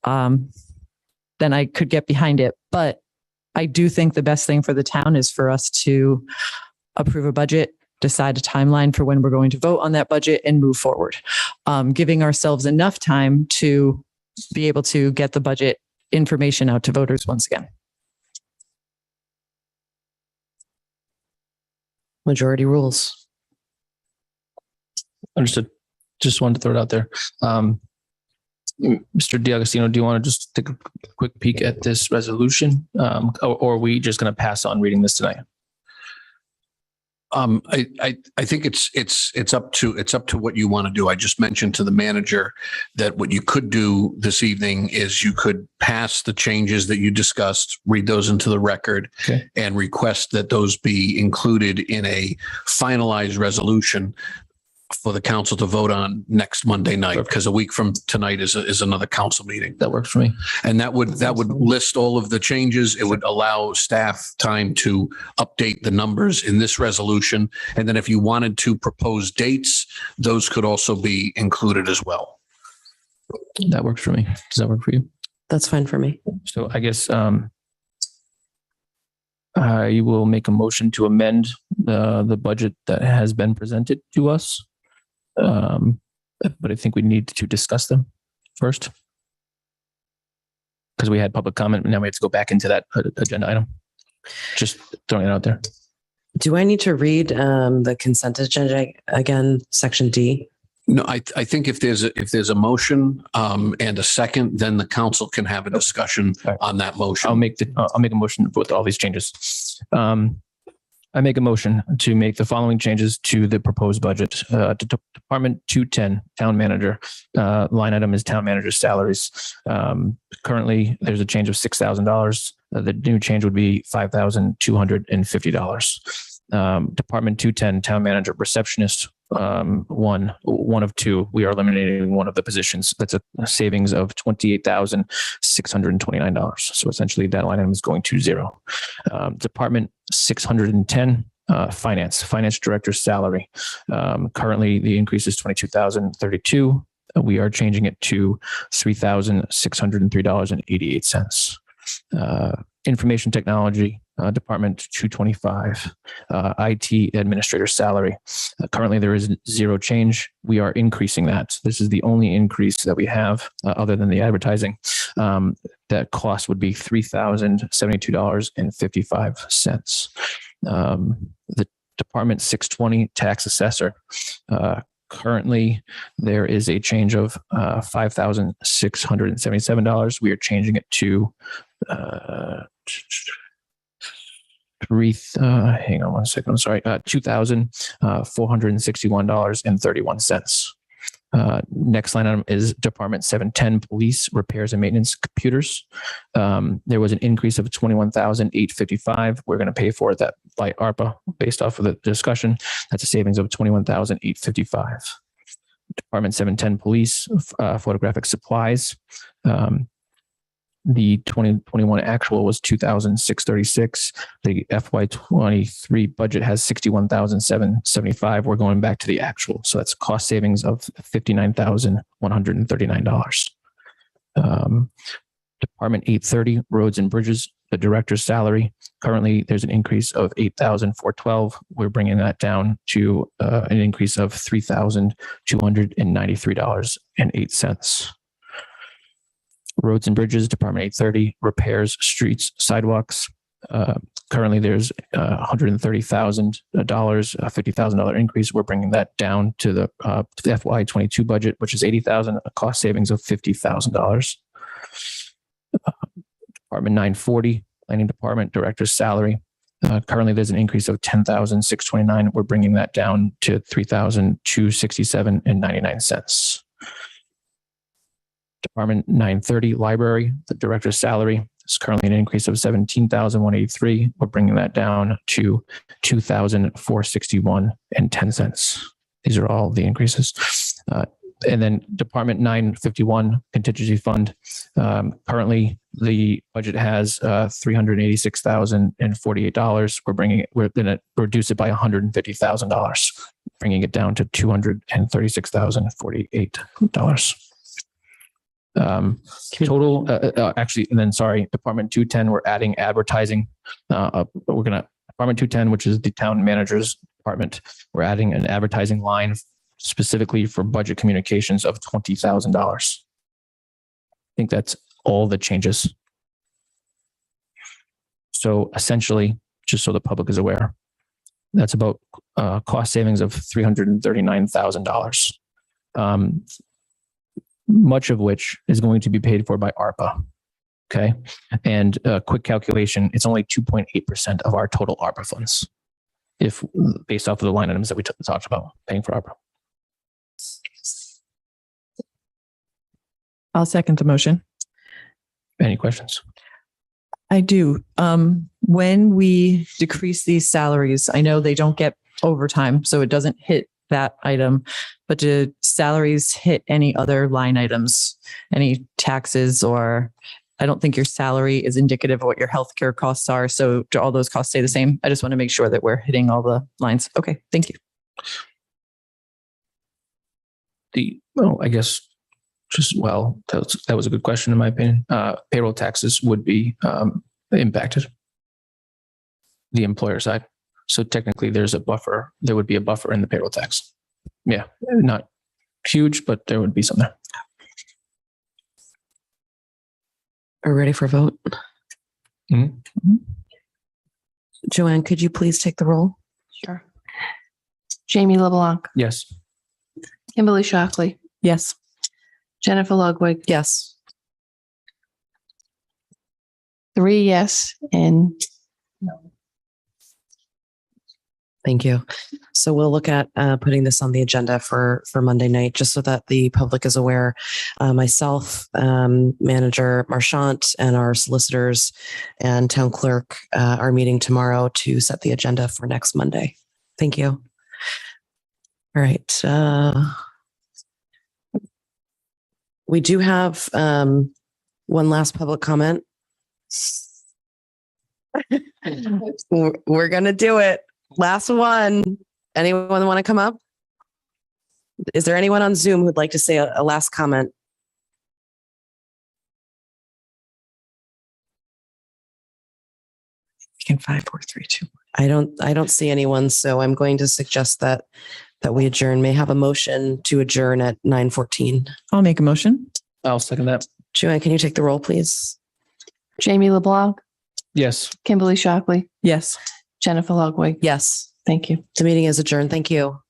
then I could get behind it. But I do think the best thing for the town is for us to approve a budget, decide a timeline for when we're going to vote on that budget and move forward, giving ourselves enough time to be able to get the budget information out to voters once again. Majority rules. Understood. Just wanted to throw it out there. Mr. D'Agostino, do you want to just take a quick peek at this resolution? Or are we just going to pass on reading this tonight? I think it's up to what you want to do. I just mentioned to the manager that what you could do this evening is you could pass the changes that you discussed, read those into the record, and request that those be included in a finalized resolution for the council to vote on next Monday night, because a week from tonight is another council meeting. That works for me. And that would list all of the changes. It would allow staff time to update the numbers in this resolution. And then if you wanted to propose dates, those could also be included as well. That works for me. Does that work for you? That's fine for me. So I guess I will make a motion to amend the budget that has been presented to us. But I think we need to discuss them first, because we had public comment and now we have to go back into that agenda item. Just throwing it out there. Do I need to read the consent agenda again, section D? No, I think if there's a motion and a second, then the council can have a discussion on that motion. I'll make a motion with all these changes. I make a motion to make the following changes to the proposed budget. To Department 210, Town Manager, line item is Town Manager salaries. Currently, there's a change of $6,000. The new change would be $5,250. Department 210, Town Manager, Receptionist, one of two. We are eliminating one of the positions. That's a savings of $28,629. So essentially, that line item is going to zero. Department 610, Finance Director salary. Currently, the increase is $22,032. We are changing it to $3,603.88. Information Technology, Department 225, IT Administrator salary. Currently, there is zero change. We are increasing that. This is the only increase that we have other than the advertising. That cost would be $3,072.55. The Department 620, Tax Assessor. Currently, there is a change of $5,677. We are changing it to hang on one second. I'm sorry. $2,461.31. Next line item is Department 710, Police Repairs and Maintenance Computers. There was an increase of $21,855. We're going to pay for that by ARPA based off of the discussion. That's a savings of $21,855. Department 710, Police Photographic Supplies. The 2021 actual was $2,636. The FY23 budget has $61,775. We're going back to the actual. So that's cost savings of $59,139. Department 830, Roads and Bridges, the director's salary. Currently, there's an increase of $8,412. We're bringing that down to an increase of $3,293.08. Roads and Bridges, Department 830, repairs, streets, sidewalks. Currently, there's $130,000, a $50,000 increase. We're bringing that down to the FY22 budget, which is $80,000, a cost savings of $50,000. Department 940, Planning Department, Director's salary. Currently, there's an increase of $10,629. We're bringing that down to $3,267.99. Department 930, Library, the director's salary is currently an increase of $17,183. We're bringing that down to $2,461.10. These are all the increases. And then Department 951, Contingency Fund. Currently, the budget has $386,048. We're going to reduce it by $150,000, bringing it down to $236,048. Total actually, and then sorry, Department 210, we're adding advertising. Department 210, which is the town manager's department, we're adding an advertising line specifically for budget communications of $20,000. I think that's all the changes. So essentially, just so the public is aware, that's about cost savings of $339,000. Much of which is going to be paid for by ARPA. Okay. And a quick calculation, it's only 2.8% of our total ARPA funds. if based off of the line items that we talked about paying for ARPA. I'll second the motion. Any questions? I do. When we decrease these salaries, I know they don't get overtime, so it doesn't hit that item, but do salaries hit any other line items, any taxes, or I don't think your salary is indicative of what your healthcare costs are. So do all those costs stay the same? I just want to make sure that we're hitting all the lines. Okay, thank you. I guess that was a good question in my opinion. Payroll taxes would be impacted, the employer side. So technically there's a buffer. There would be a buffer in the payroll tax. Yeah, not huge, but there would be some there. Are we ready for a vote? Mm-hmm. Joanne, could you please take the roll? Sure. Jamie LeBlanc, Yes. Kimberly Shockley, Yes. Jennifer Ludwig, Yes. 3 yes, and Thank you. So we'll look at putting this on the agenda for Monday night, just so that the public is aware. Myself, Manager Marchant, and our solicitors and town clerk are meeting tomorrow to set the agenda for next Monday. Thank you. All right. We do have one last public comment. We're going to do it. Last one. Anyone want to come up? Is there anyone on Zoom who'd like to say a last comment? We can 5, 4, 3, 2. I don't see anyone, so I'm going to suggest that we adjourn. May I have a motion to adjourn at 9:14. I'll make a motion. I'll second that. Joanne, can you take the roll, please? Jamie LeBlanc, Yes. Kimberly Shockley, Yes. Jennifer Ludwig. Yes. Thank you. The meeting is adjourned. Thank you.